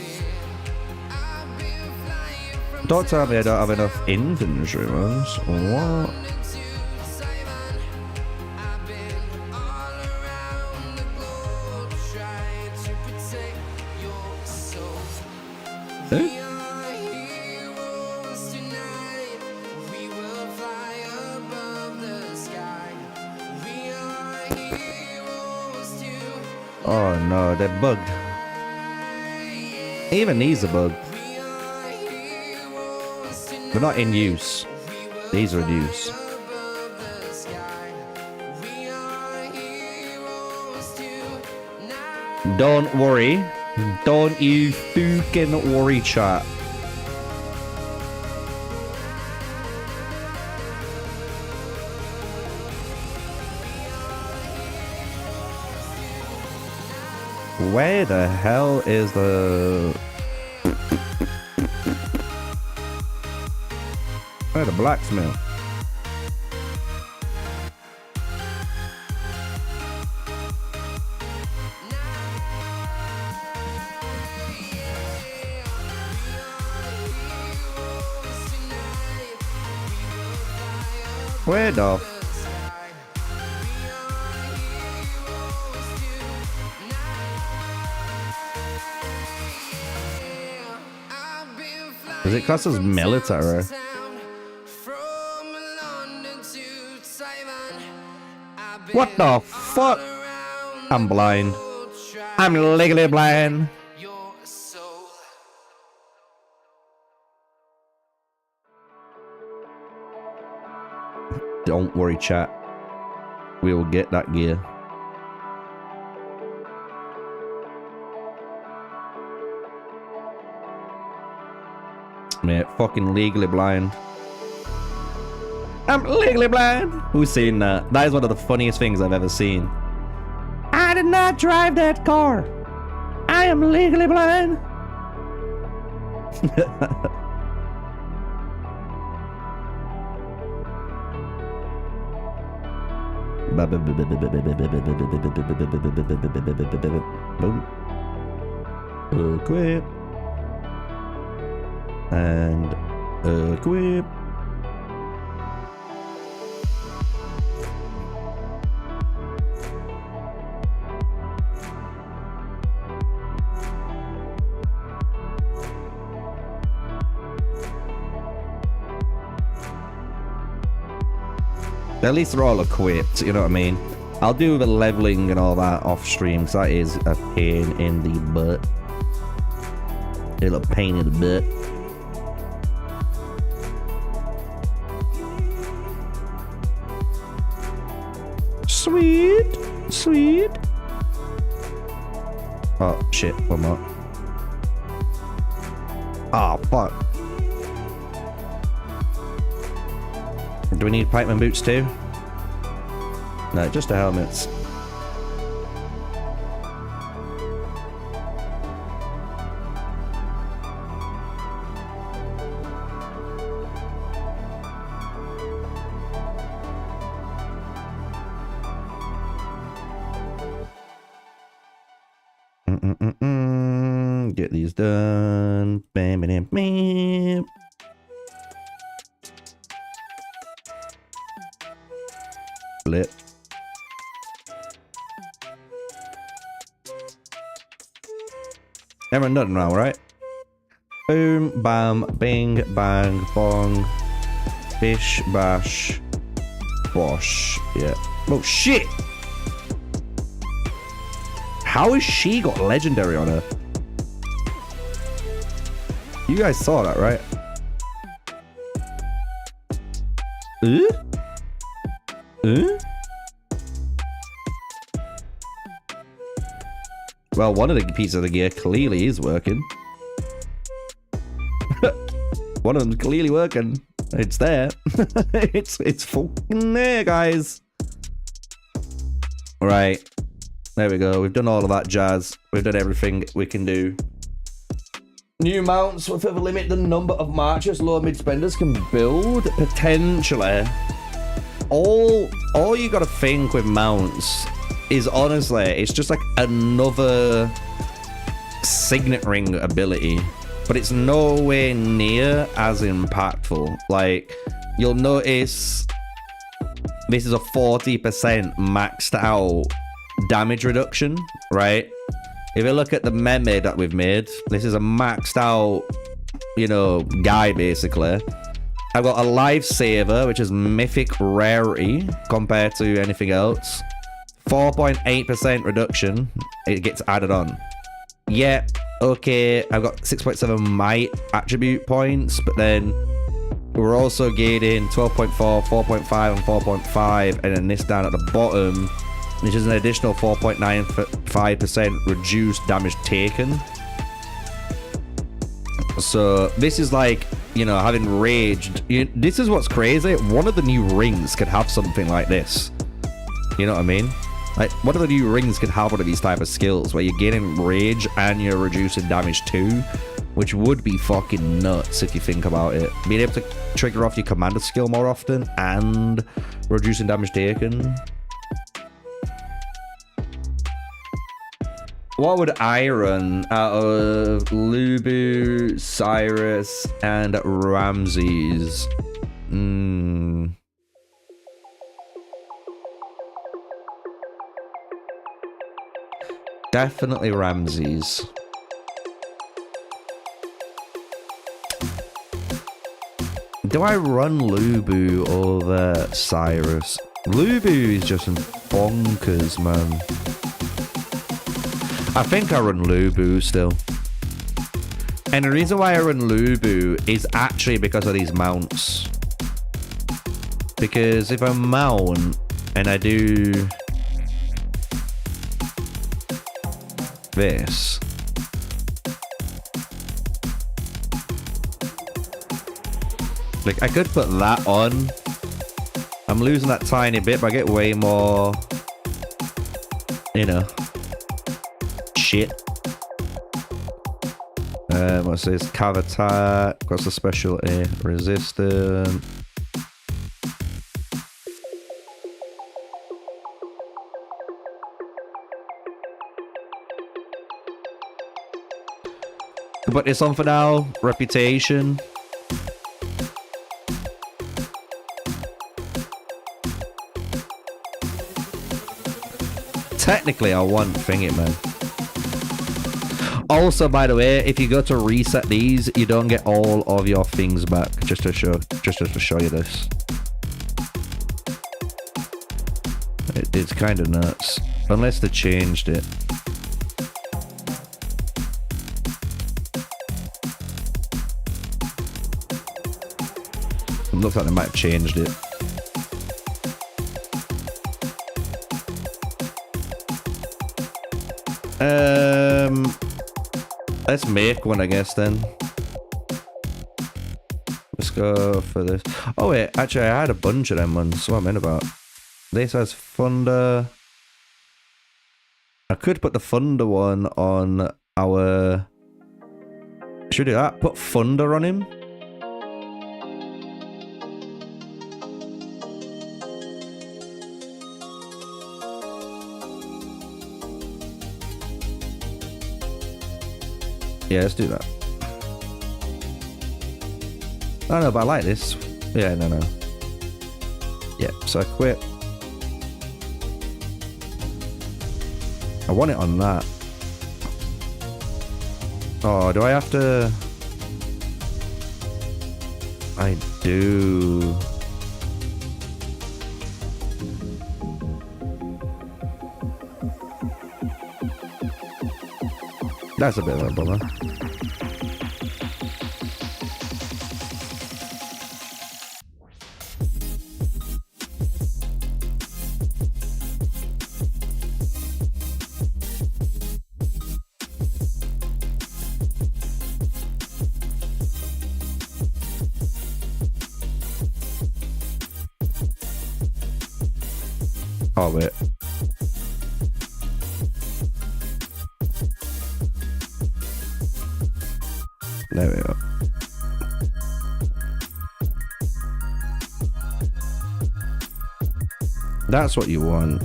Don't tell me I don't have enough inventory ones. What? Huh? Oh no, they're bugged. Even these are bugged. They're not in use. These are in use. Don't worry. Don't you fucking worry, chat. Where the hell is the... Where the blacksmith? Where the... Is it classed as military? What the fuck? I'm blind. I'm legally blind. Don't worry, chat. We will get that gear. Mate, fucking legally blind. I'm legally blind. Who's seen that? That is one of the funniest things I've ever seen. I did not drive that car. I am legally blind. Boom. Equip. And equip. At least they're all equipped, you know what I mean? I'll do the leveling and all that off stream, because that is a pain in the butt. A little pain in the butt. Sweet, sweet. Oh shit, one more. Oh fuck. Do we need pikeman boots too? No, just the helmets. Get these done. Bam, bam, bam. Flip. Everyone done now, right? Boom, bam, bing, bang, bong. Bish, bash, bosh. Yeah. Oh, shit! How has she got legendary on her? You guys saw that, right? Well, one of the pieces of the gear clearly is working. One of them's clearly working. It's there. it's fucking there, guys. Right. There we go. We've done all of that jazz. We've done everything we can do. New mounts will further limit the number of marches low mid spenders can build, potentially. All you gotta think with mounts is honestly, it's just like another signet ring ability, but it's nowhere near as impactful. Like, you'll notice this is a 40% maxed out damage reduction, right? If you look at the meme that we've made, this is a maxed out, you know, guy basically. I've got a lifesaver, which is mythic rarity compared to anything else. 4.8% reduction, it gets added on. Yeah, okay, I've got 6.7 might attribute points, but then we're also gaining 12.4, 4.5, and 4.5, and then this down at the bottom, which is an additional 4.95% reduced damage taken. So this is like, you know, having raged. This is what's crazy. One of the new rings could have something like this. You know what I mean? Like, one of the new rings could have one of these type of skills where you're getting rage and you're reducing damage too, which would be fucking nuts if you think about it. Being able to trigger off your commander skill more often and reducing damage taken. What would I run out of Lubu, Cyrus, and Ramses? Definitely Ramses. Do I run Lubu over Cyrus? Lubu is just bonkers, man. I think I run Lubu still. And the reason why I run Lubu is actually because of these mounts. Because if I mount and I do this, like, I could put that on. I'm losing that tiny bit, but I get way more, you know, shit. What's this? Cav attack. What's the specialty? Resistant. Put this on for now. Reputation. Technically, I want Thing It, man. Also, by the way, if you go to reset these, you don't get all of your things back. Just to show you this. It's kind of nuts, unless they changed it. It looks like they might have changed it. Let's make one, I guess, then. Let's go for this. Oh wait, actually I had a bunch of them ones. What am I in about? This has Thunder. I could put the Thunder one on our... Should we do that? Put Thunder on him? Yeah, let's do that. I know, but I like this. Yeah, no. Yeah, so I quit. I want it on that. Oh, do I have to? I do. That's a bit of a bummer. Oh, wait. There we go. That's what you want.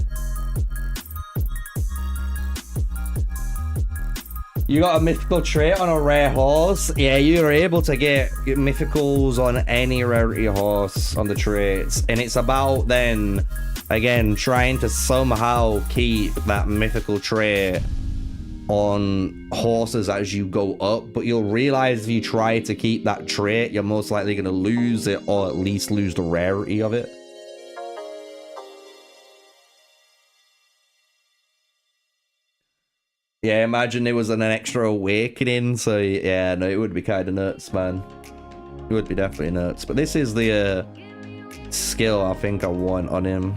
You got a mythical trait on a rare horse? Yeah, you're able to get mythicals on any rarity horse on the traits. And it's about then, again, trying to somehow keep that mythical trait on horses as you go up. But you'll realize if you try to keep that trait, you're most likely going to lose it, or at least lose the rarity of it. Yeah, imagine there was an extra awakening. So yeah, no, it would be kind of nuts, man. It would be definitely nuts. But this is the skill I think I want on him.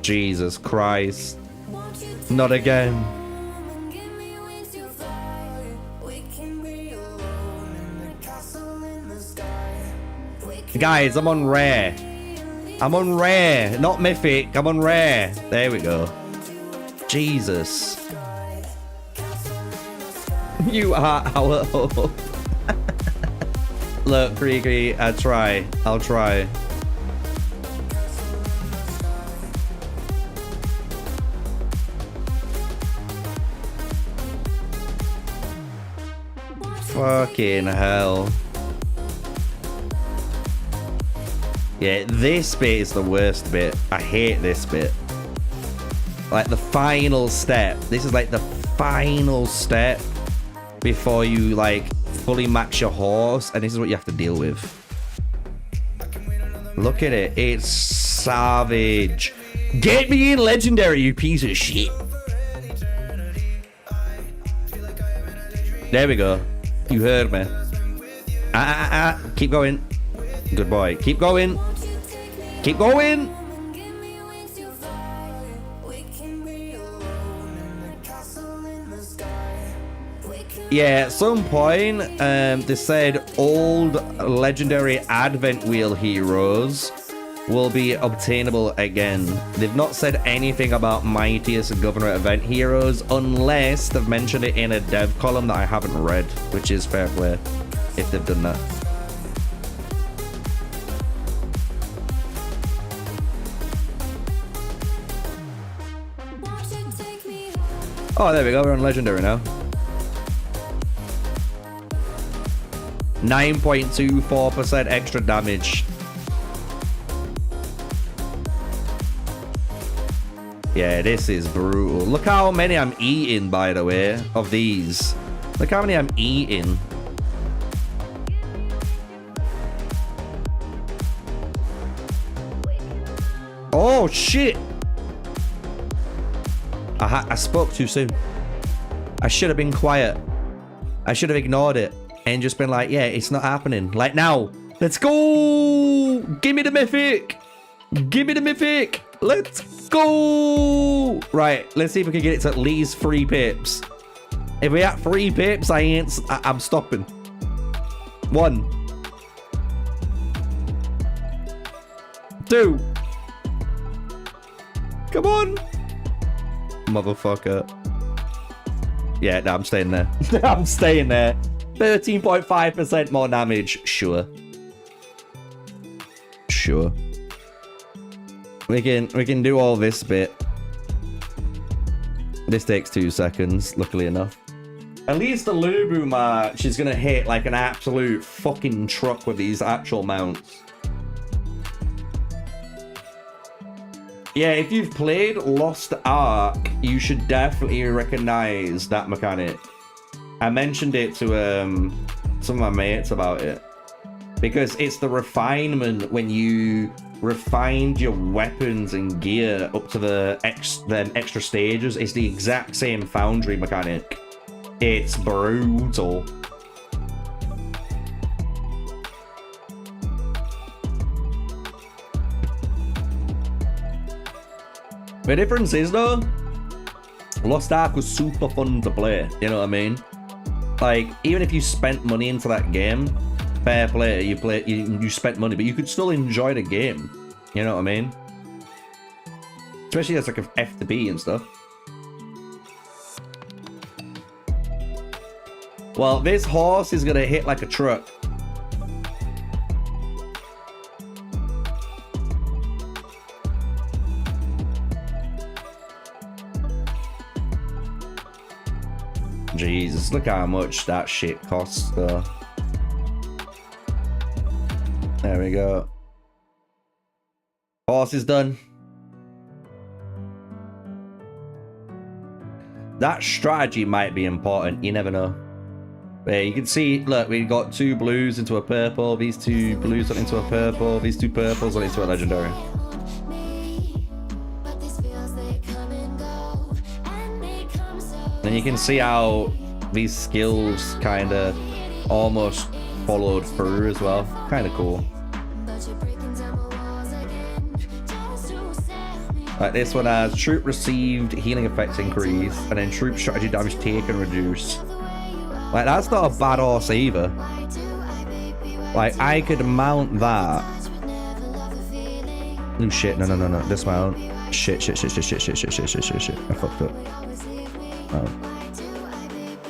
Jesus Christ. Not again. Guys, I'm on rare. I'm on rare, not mythic. I'm on rare. There we go. Jesus. You are our hope. Look, Freaky, I'll try. Fucking hell. Yeah, this bit is the worst bit. I hate this bit. Like the final step. This is like the final step before you like fully max your horse, and this is what you have to deal with. Look at it. It's savage. Get me in legendary, you piece of shit. There we go. You heard me. Keep going. Good boy. Keep going. Keep going. Yeah, at some point, they said old legendary Advent Wheel heroes will be obtainable again. They've not said anything about mightiest governor event heroes unless they've mentioned it in a dev column that I haven't read, which is fair play if they've done that. Oh, there we go. We're on legendary now. 9.24% extra damage. Yeah, this is brutal. Look how many I'm eating, by the way, of these. Look how many I'm eating. Oh, shit. I spoke too soon. I should have been quiet. I should have ignored it and just been like, yeah, it's not happening. Like now. Let's go. Give me the mythic. Give me the mythic. Let's go. Right, let's see if we can get it to at least 3 pips. If we at 3 pips, I'm stopping. 1. 2. Come on. Motherfucker. Yeah, no, I'm staying there. I'm staying there. 13.5% more damage. Sure. Sure. We can do all this bit. This takes 2 seconds, luckily enough. At least the Lubu match is gonna hit like an absolute fucking truck with these actual mounts. Yeah, if you've played Lost Ark, you should definitely recognize that mechanic. I mentioned it to some of my mates about it. Because it's the refinement when you refined your weapons and gear up to the extra stages. It's the exact same foundry mechanic. It's brutal. The difference is though, Lost Ark was super fun to play, you know what I mean? Like, even if you spent money into that game, fair play, you spent money, but you could still enjoy the game, you know what I mean? Especially as like a F2B and stuff. Well, this horse is gonna hit like a truck. Jesus, look how much that shit costs though. There we go. Horse is done. That strategy might be important, you never know. But you can see, look, we got 2 blues into a purple, these 2 blues went into a purple, these 2 purples went into a legendary. And you can see how these skills kind of almost followed through as well. Kind of cool. Like this one has troop received, healing effects increase, and then troop strategy damage taken reduce. Like that's not a bad horse either. Like I could mount that. Oh shit, no, dismount. Shit. I fucked up. Oh.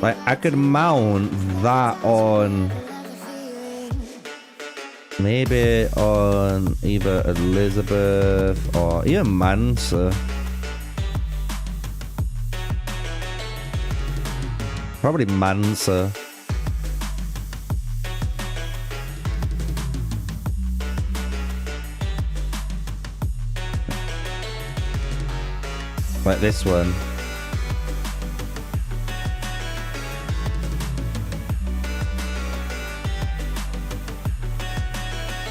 Like I could mount that on maybe on either Elizabeth or even Mansa. Probably Mansa. Like this one.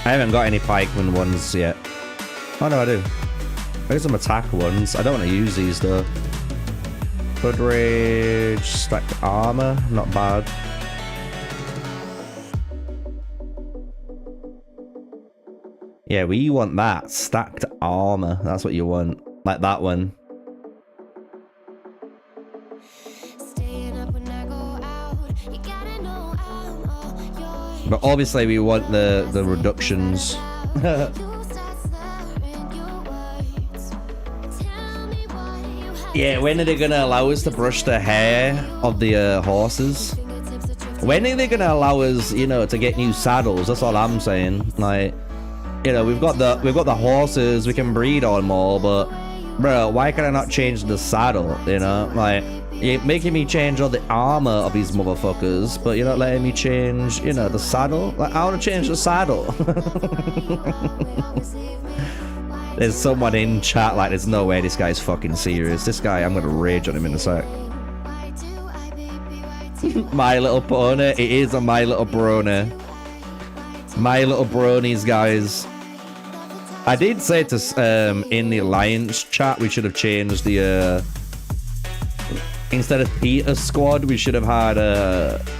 I haven't got any pikeman ones yet. Oh no, I do. I got some attack ones. I don't want to use these though. Blood Rage, stacked armor, not bad. Yeah, we want that. Stacked armor. That's what you want. Like that one. But obviously we want the reductions. Yeah, when are they gonna allow us to brush the hair of the horses? When are they gonna allow us, you know, to get new saddles? That's all I'm saying. Like, you know, we've got the horses, we can breed on more, but bro, why can I not change the saddle? You know, like you're making me change all the armor of these motherfuckers, but you're not letting me change, you know, the saddle. Like, I want to change the saddle. There's someone in chat like, there's no way this guy's fucking serious. This guy, I'm gonna rage on him in a sec. My Little Pony. It is a My Little Brony. My Little Bronies, guys. I did say to in the Alliance chat we should have changed the instead of Peter Squad, we should have had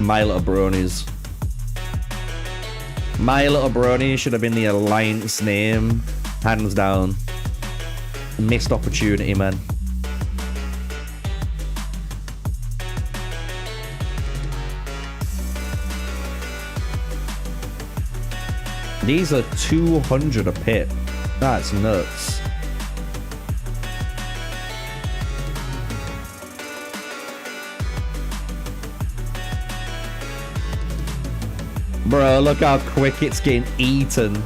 My Little Bronies. My Little Brony should have been the Alliance name. Hands down. Missed opportunity, man. these are 200 a pip. That's nuts. Bro, look how quick it's getting eaten.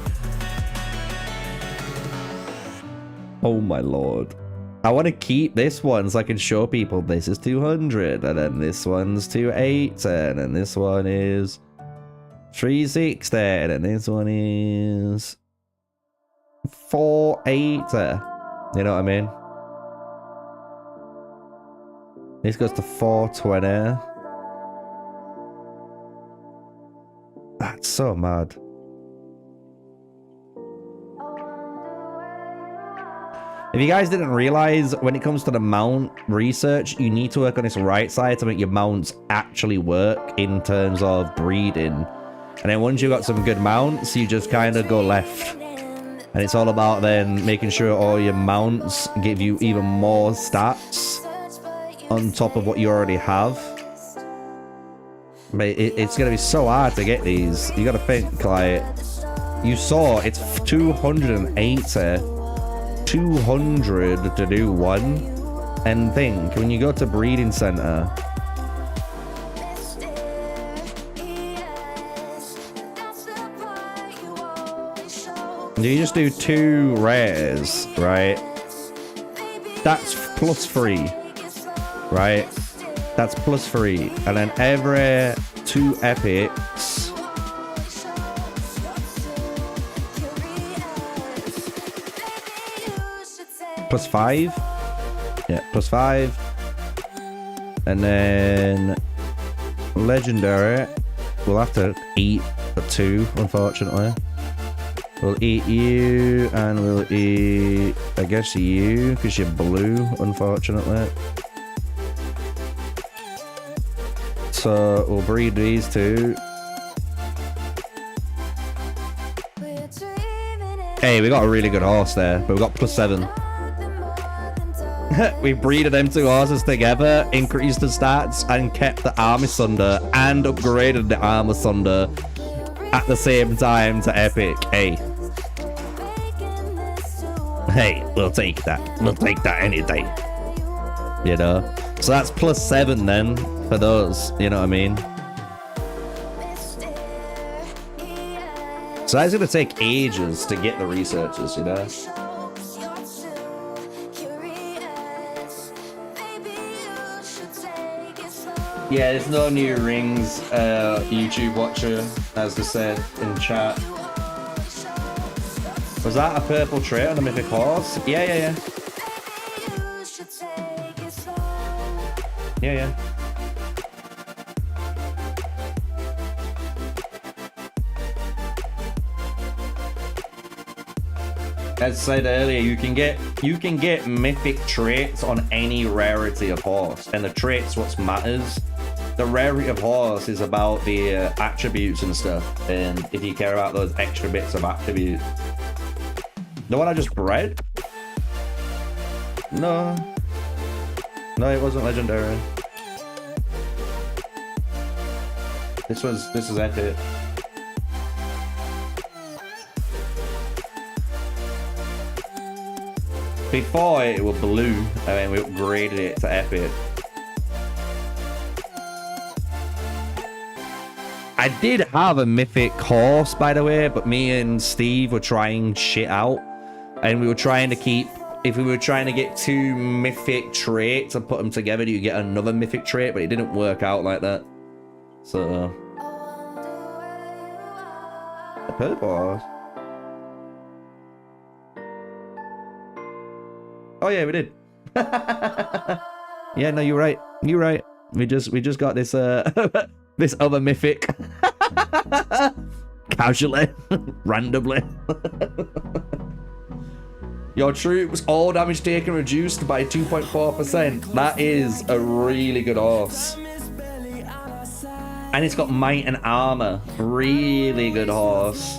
Oh my lord. I want to keep this one so I can show people this is 200, and then this one's 280, and then this one is 360, and this one is 480. You know what I mean? This goes to 420. That's so mad. If you guys didn't realize, when it comes to the mount research, you need to work on this right side to make your mounts actually work in terms of breeding. And then once you've got some good mounts, you just kind of go left. And it's all about then making sure all your mounts give you even more stats on top of what you already have. But it's going to be so hard to get these. You got to think, like, you saw it's 280, 200 to do one. And think, when you go to breeding center, you just do 2 rares, right? That's +3, right? That's +3, and then every 2 epics +5. Yeah, +5. And then legendary, we'll have to eat a 2, unfortunately. We'll eat you, and we'll eat, I guess, you, because you're blue, unfortunately. So we'll breed these 2. Hey, we got a really good horse there, but we got +7. We breeded them 2 horses together, increased the stats, and kept the army sunder, and upgraded the armor sunder at the same time to epic. Hey, we'll take that. We'll take that any day. You know? So that's +7 then for those, you know what I mean? So that's gonna take ages to get the researchers, you know? Yeah, there's no new rings, YouTube watcher, as they said in chat. Was that a purple trait on a mythic horse? Yeah. Yeah. As said earlier, you can get mythic traits on any rarity of horse, and the traits what matters. The rarity of horse is about the attributes and stuff, and if you care about those extra bits of attribute. The one I just bred? No, it wasn't legendary. This was epic. Before it was blue, and then we upgraded it to epic. I did have a mythic horse, by the way, but me and Steve were trying shit out, and we were trying to keep. If we were trying to get 2 mythic traits and put them together, you get another mythic trait, but it didn't work out like that. So, a purple horse. Oh yeah, we did. Yeah, no, you're right. You're right. We just got this this other mythic casually, randomly. Your troops all damage taken reduced by 2.4%. That is a really good horse. And it's got might and armor. Really good horse.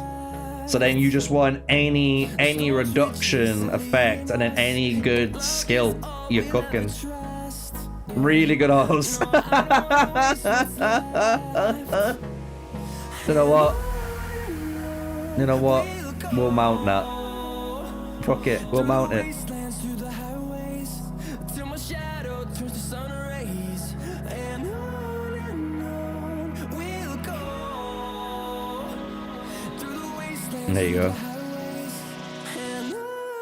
So then you just want any reduction effect and then any good skill. You're cooking. Really good horse. You know what? You know what? We'll mount that. Fuck it, we'll mount it. Wastelands through the highways, till my shadow turns to sun rays, and on we'll go through the wastelands. There you go.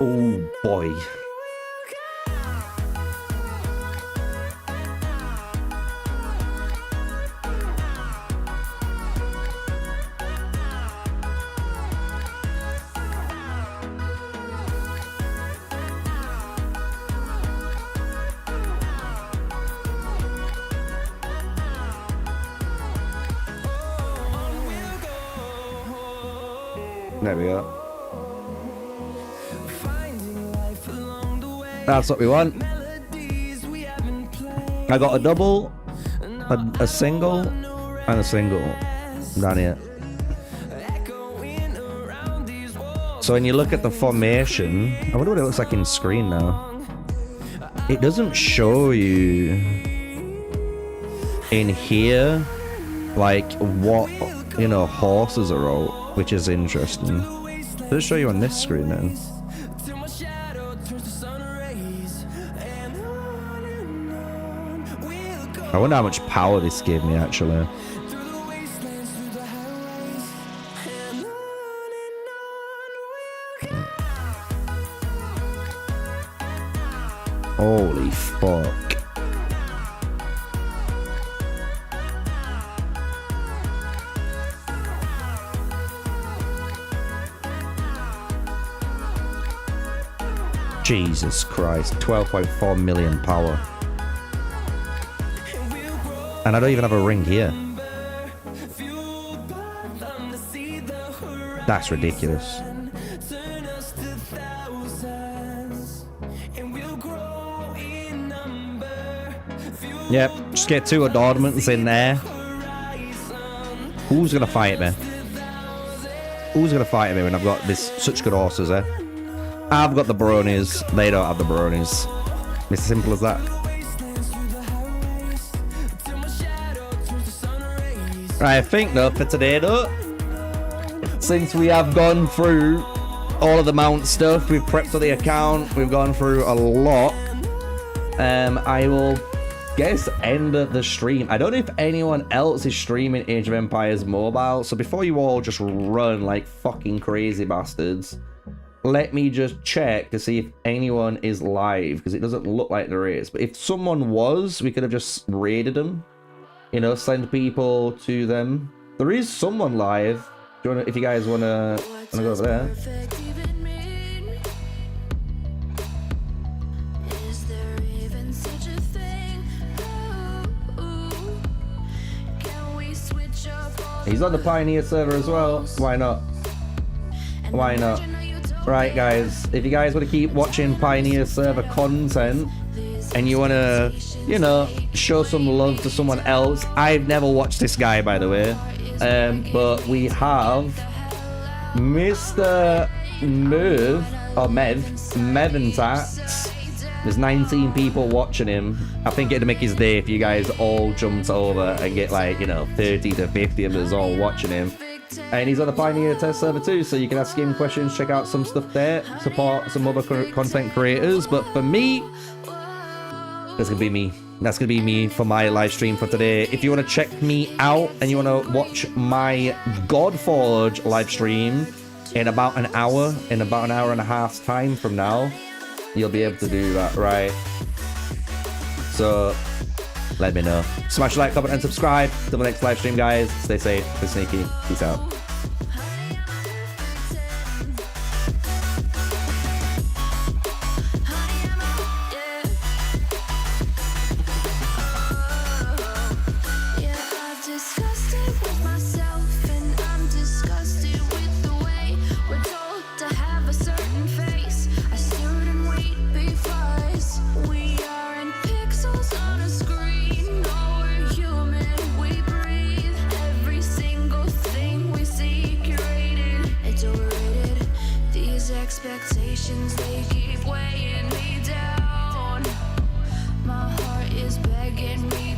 Oh boy. There we go. That's what we want. I got a double, a single, and a single down here. So when you look at the formation, I wonder what it looks like in screen now. It doesn't show you in here like what, you know, horses are out, which is interesting. Does it show you on this screen then? I wonder how much power this gave me actually. Holy fuck. Jesus Christ, 12.4 million power. And I don't even have a ring here. That's ridiculous. Yep, just get 2 adornments in there. Who's gonna fight me? Who's gonna fight me when I've got this such good horses, eh? I've got the bronies, they don't have the bronies. It's as simple as that. Right, I think though, for today though, since we have gone through all of the mount stuff, we've prepped for the account, we've gone through a lot, I will guess end the stream. I don't know if anyone else is streaming Age of Empires mobile, so before you all just run like fucking crazy bastards, let me just check to see if anyone is live, because it doesn't look like there is. But if someone was, we could have just raided them, you know, send people to them. There is someone live. Do you wanna, if you guys wanna go over there? He's on the Pioneer server as well. Why not? Why not? Right, guys. If you guys want to keep watching Pioneer server content and you want to, you know, show some love to someone else. I've never watched this guy, by the way. But we have Mr. Meventat. There's 19 people watching him. I think it'd make his day if you guys all jumped over and get like, you know, 30 to 50 of us all watching him. And he's on the Pioneer test server too, so you can ask him questions, check out some stuff there, support some other content creators. But for me, that's gonna be me. That's gonna be me for my live stream for today. If you want to check me out and you want to watch my Godforge live stream in about an hour and a half's time from now, you'll be able to do that, right? So let me know. Smash a like, comment, and subscribe. Till the next live stream, guys. Stay safe, stay sneaky. Peace out. Expectations, they keep weighing me down. My heart is begging me